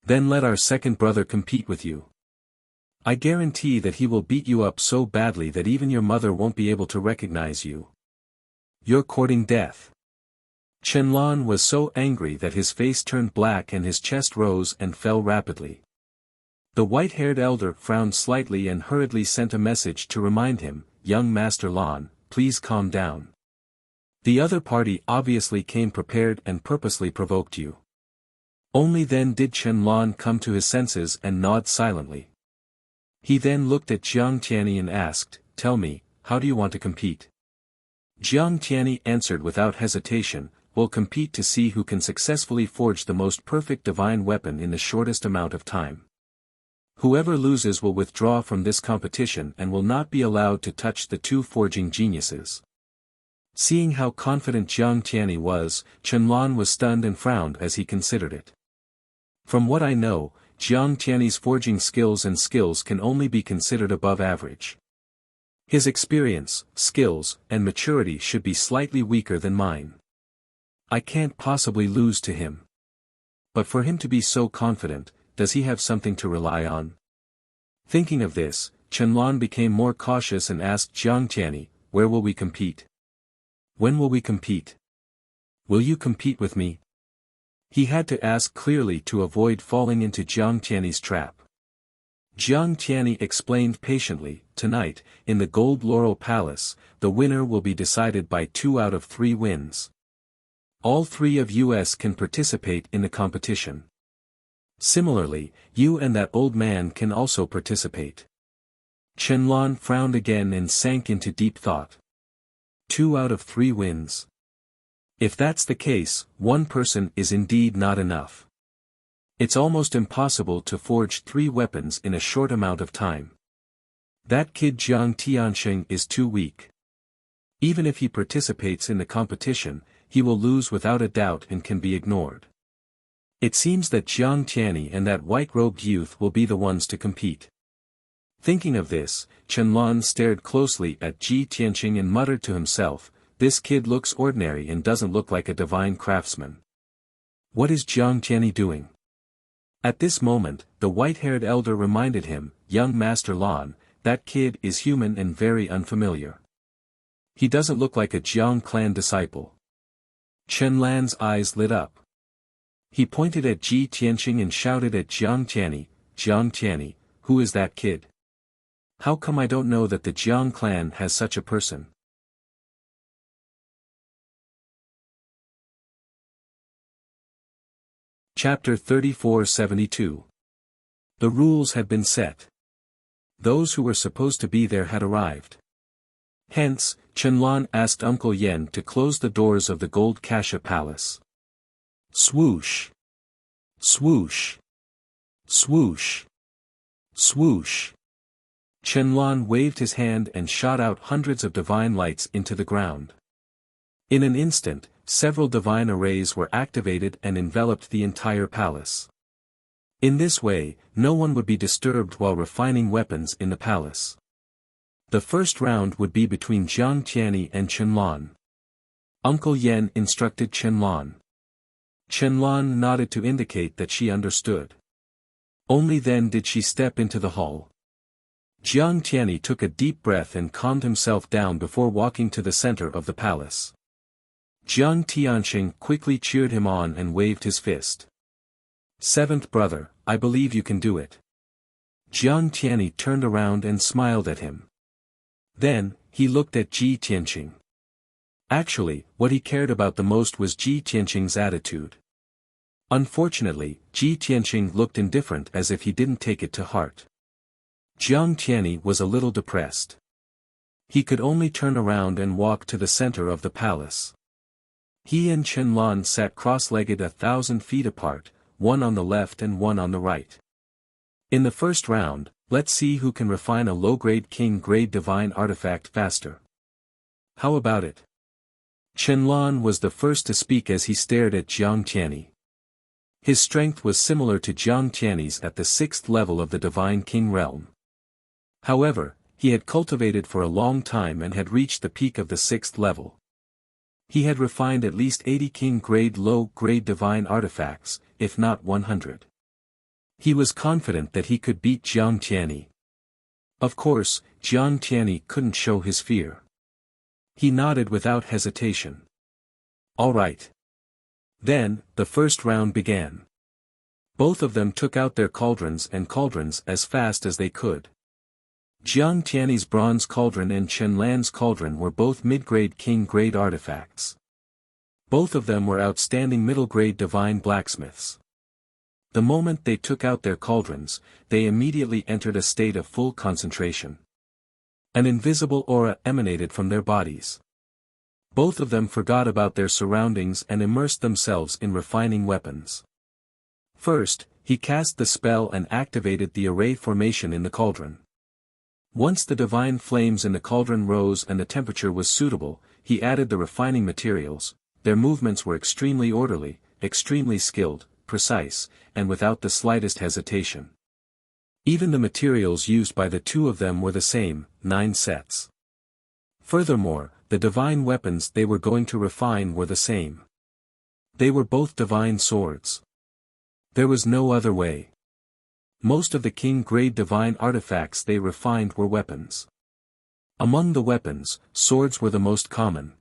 Then let our second brother compete with you. I guarantee that he will beat you up so badly that even your mother won't be able to recognize you. You're courting death. Chen was so angry that his face turned black and his chest rose and fell rapidly. The white-haired elder frowned slightly and hurriedly sent a message to remind him, Young Master Lan, please calm down. The other party obviously came prepared and purposely provoked you. Only then did Chen come to his senses and nod silently. He then looked at Jiang Tianyi and asked, Tell me, how do you want to compete? Jiang Tianyi answered without hesitation, We'll compete to see who can successfully forge the most perfect divine weapon in the shortest amount of time. Whoever loses will withdraw from this competition and will not be allowed to touch the 2 forging geniuses. Seeing how confident Jiang Tianyi was, Chen was stunned and frowned as he considered it. From what I know, Jiang Tianyi's forging skills can only be considered above average. His experience, skills, and maturity should be slightly weaker than mine. I can't possibly lose to him. But for him to be so confident, does he have something to rely on? Thinking of this, Chen became more cautious and asked Jiang Tianyi, Where will we compete? When will we compete? Will you compete with me? He had to ask clearly to avoid falling into Jiang Tianyi's trap. Jiang Tianyi explained patiently, tonight, in the Gold Laurel Palace, the winner will be decided by 2 out of 3 wins. All 3 of us can participate in the competition. Similarly, you and that old man can also participate. Qianlan frowned again and sank into deep thought. 2 out of 3 wins. If that's the case, 1 person is indeed not enough. It's almost impossible to forge 3 weapons in a short amount of time. That kid Jiang Tianxing is too weak. Even if he participates in the competition, he will lose without a doubt and can be ignored. It seems that Jiang Tianyi and that white-robed youth will be the ones to compete. Thinking of this, Qianlan stared closely at Ji Tianxing and muttered to himself, "This kid looks ordinary and doesn't look like a divine craftsman. What is Jiang Tianyi doing?" At this moment, the white-haired elder reminded him, "Young Master Lan, that kid is human and very unfamiliar. He doesn't look like a Jiang clan disciple." Qianlan's eyes lit up. He pointed at Ji Tianxing and shouted at Jiang Tianyi, "Jiang Tianyi, who is that kid? How come I don't know that the Jiang clan has such a person?" Chapter 3472. The rules had been set. Those who were supposed to be there had arrived. Hence, Qianlan asked Uncle Yen to close the doors of the Gold Kasha Palace. Swoosh! Swoosh! Swoosh! Swoosh! Qianlan waved his hand and shot out hundreds of divine lights into the ground. In an instant, several divine arrays were activated and enveloped the entire palace. In this way, no one would be disturbed while refining weapons in the palace. The first round would be between Jiang Tianyi and Qianlan. Uncle Yen instructed Qianlan. Qianlan nodded to indicate that she understood. Only then did she step into the hall. Jiang Tianyi took a deep breath and calmed himself down before walking to the center of the palace. Jiang Tianxing quickly cheered him on and waved his fist. "Seventh brother, I believe you can do it." Jiang Tianyi turned around and smiled at him. Then, he looked at Ji Tianxing. Actually, what he cared about the most was Ji Tianxing's attitude. Unfortunately, Ji Tianxing looked indifferent as if he didn't take it to heart. Jiang Tianyi was a little depressed. He could only turn around and walk to the center of the palace. He and Qianlan sat cross-legged 1,000 feet apart, one on the left and one on the right. In the first round, let's see who can refine a low-grade king-grade divine artifact faster. How about it? Qianlan was the first to speak as he stared at Jiang Tianyi. His strength was similar to Jiang Tianyi's at the 6th level of the divine king realm. However, he had cultivated for a long time and had reached the peak of the 6th level. He had refined at least 80 king-grade low-grade divine artifacts, if not 100. He was confident that he could beat Jiang Tianyi. Of course, Jiang Tianyi couldn't show his fear. He nodded without hesitation. "All right." Then, the first round began. Both of them took out their cauldrons as fast as they could. Jiang Tianyi's bronze cauldron and Qianlan's cauldron were both mid-grade king-grade artifacts. Both of them were outstanding middle-grade divine blacksmiths. The moment they took out their cauldrons, they immediately entered a state of full concentration. An invisible aura emanated from their bodies. Both of them forgot about their surroundings and immersed themselves in refining weapons. First, he cast the spell and activated the array formation in the cauldron. Once the divine flames in the cauldron rose and the temperature was suitable, he added the refining materials. Their movements were extremely orderly, extremely skilled, precise, and without the slightest hesitation. Even the materials used by the two of them were the same, 9 sets. Furthermore, the divine weapons they were going to refine were the same. They were both divine swords. There was no other way. Most of the king-grade divine artifacts they refined were weapons. Among the weapons, swords were the most common.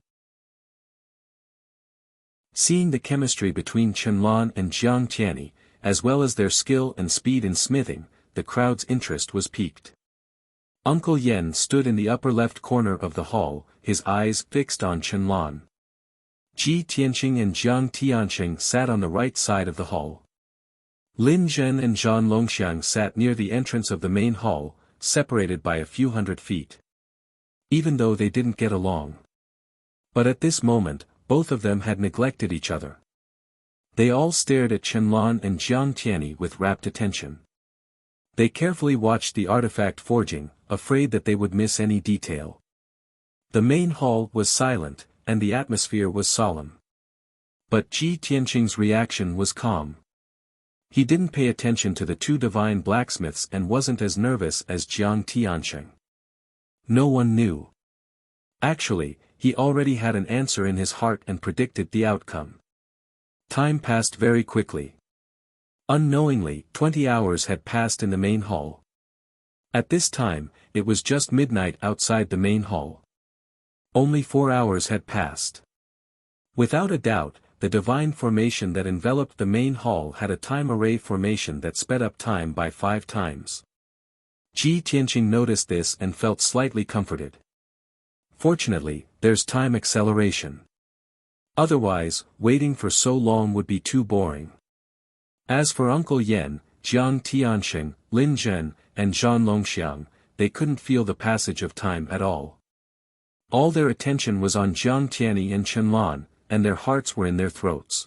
Seeing the chemistry between Qianlan and Jiang Tianyi, as well as their skill and speed in smithing, the crowd's interest was piqued. Uncle Yen stood in the upper left corner of the hall, his eyes fixed on Qianlan. Ji Tianqing and Jiang Tianqing sat on the right side of the hall. Lin Zhen and Zhan Longxiang sat near the entrance of the main hall, separated by a few hundred feet. Even though they didn't get along. But at this moment, both of them had neglected each other. They all stared at Qianlan and Jiang Tianyi with rapt attention. They carefully watched the artifact forging, afraid that they would miss any detail. The main hall was silent, and the atmosphere was solemn. But Ji Tianqing's reaction was calm. He didn't pay attention to the two divine blacksmiths and wasn't as nervous as Jiang Tianqing. No one knew. Actually, he already had an answer in his heart and predicted the outcome. Time passed very quickly. Unknowingly, 20 hours had passed in the main hall. At this time, it was just midnight outside the main hall. Only 4 hours had passed. Without a doubt, the divine formation that enveloped the main hall had a time array formation that sped up time by 5 times. Ji Tianqing noticed this and felt slightly comforted. Fortunately, there's time acceleration. Otherwise, waiting for so long would be too boring. As for Uncle Yen, Jiang Tianqing, Lin Zhen, and Zhan Longxiang, they couldn't feel the passage of time at all. All their attention was on Jiang Tianyi and Qianlan, and their hearts were in their throats.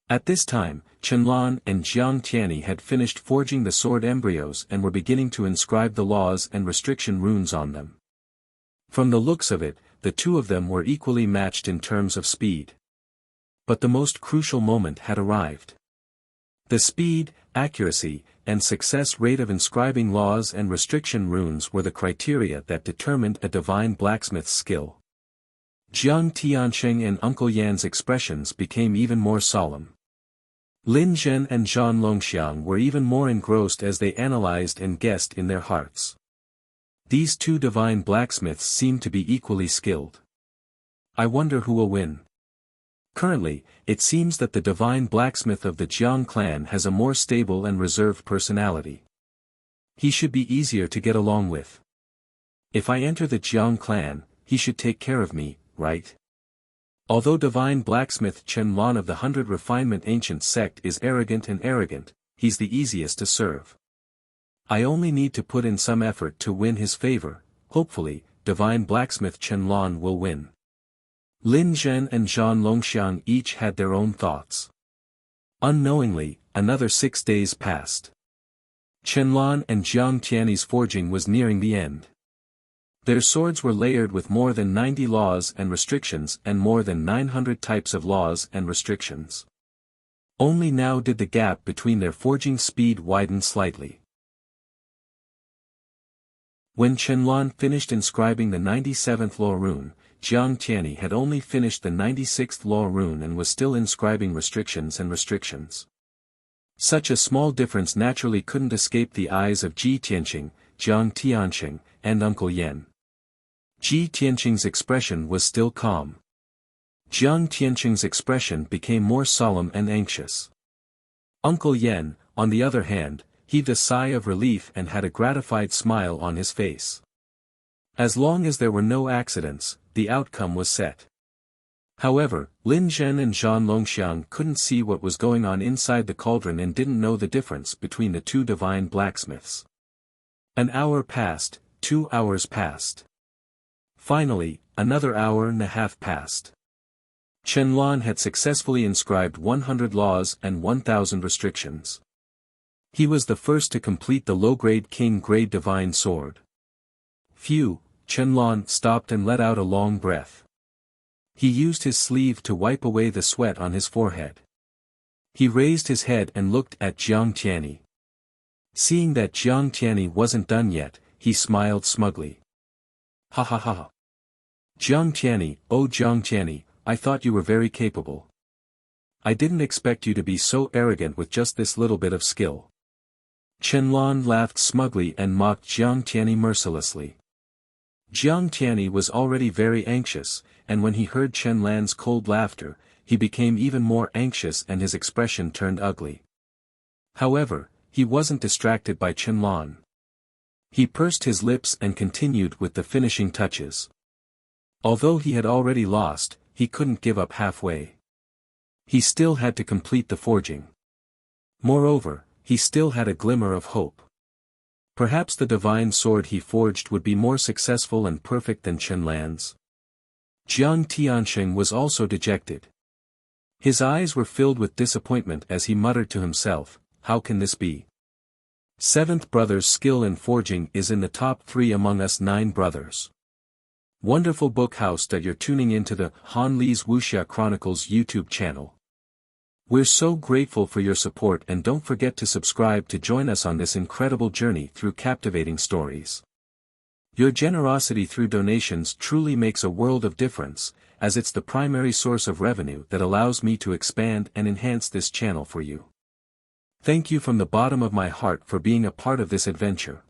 At this time, Qianlan and Jiang Tianyi had finished forging the sword embryos and were beginning to inscribe the laws and restriction runes on them. From the looks of it, the two of them were equally matched in terms of speed. But the most crucial moment had arrived. The speed, accuracy, and success rate of inscribing laws and restriction runes were the criteria that determined a divine blacksmith's skill. Jiang Tianqing and Uncle Yan's expressions became even more solemn. Lin Zhen and Zhan Longxiang were even more engrossed as they analyzed and guessed in their hearts. These two divine blacksmiths seemed to be equally skilled. I wonder who will win. Currently, it seems that the divine blacksmith of the Jiang clan has a more stable and reserved personality. He should be easier to get along with. If I enter the Jiang clan, he should take care of me, right? Although divine blacksmith Qianlan of the 100 Refinement Ancient Sect is arrogant, he's the easiest to serve. I only need to put in some effort to win his favor. Hopefully, divine blacksmith Qianlan will win. Lin Zhen and Zhan Longxiang each had their own thoughts. Unknowingly, another 6 days passed. Qianlan and Jiang Tianyi's forging was nearing the end. Their swords were layered with more than 90 laws and restrictions and more than 900 types of laws and restrictions. Only now did the gap between their forging speed widen slightly. When Qianlan finished inscribing the 97th law rune, Jiang Tianyi had only finished the 96th law rune and was still inscribing restrictions and restrictions. Such a small difference naturally couldn't escape the eyes of Ji Tianqing, Jiang Tianqing, and Uncle Yen. Ji Tianqing's expression was still calm. Jiang Tianqing's expression became more solemn and anxious. Uncle Yen, on the other hand, heaved a sigh of relief and had a gratified smile on his face. As long as there were no accidents, the outcome was set. However, Lin Zhen and Zhan Longxiang couldn't see what was going on inside the cauldron and didn't know the difference between the two divine blacksmiths. An hour passed, 2 hours passed. Finally, another hour and a half passed. Qianlan had successfully inscribed 100 laws and 1,000 restrictions. He was the first to complete the low-grade king-grade divine sword. Phew, Qianlan stopped and let out a long breath. He used his sleeve to wipe away the sweat on his forehead. He raised his head and looked at Jiang Tianyi. Seeing that Jiang Tianyi wasn't done yet, he smiled smugly. Ha ha ha. Jiang Tianyi, oh Jiang Tianyi, I thought you were very capable. I didn't expect you to be so arrogant with just this little bit of skill. Qianlan laughed smugly and mocked Jiang Tianyi mercilessly. Jiang Tianyi was already very anxious, and when he heard Qianlan's cold laughter, he became even more anxious and his expression turned ugly. However, he wasn't distracted by Qianlong. He pursed his lips and continued with the finishing touches. Although he had already lost, he couldn't give up halfway. He still had to complete the forging. Moreover, he still had a glimmer of hope. Perhaps the divine sword he forged would be more successful and perfect than Qianlan's. Jiang Tianxing was also dejected. His eyes were filled with disappointment as he muttered to himself, "How can this be? Seventh brother's skill in forging is in the top 3 among us 9 brothers." Wonderful book house that you're tuning into the Han Li's Wuxia Chronicles YouTube channel. We're so grateful for your support and don't forget to subscribe to join us on this incredible journey through captivating stories. Your generosity through donations truly makes a world of difference, as it's the primary source of revenue that allows me to expand and enhance this channel for you. Thank you from the bottom of my heart for being a part of this adventure.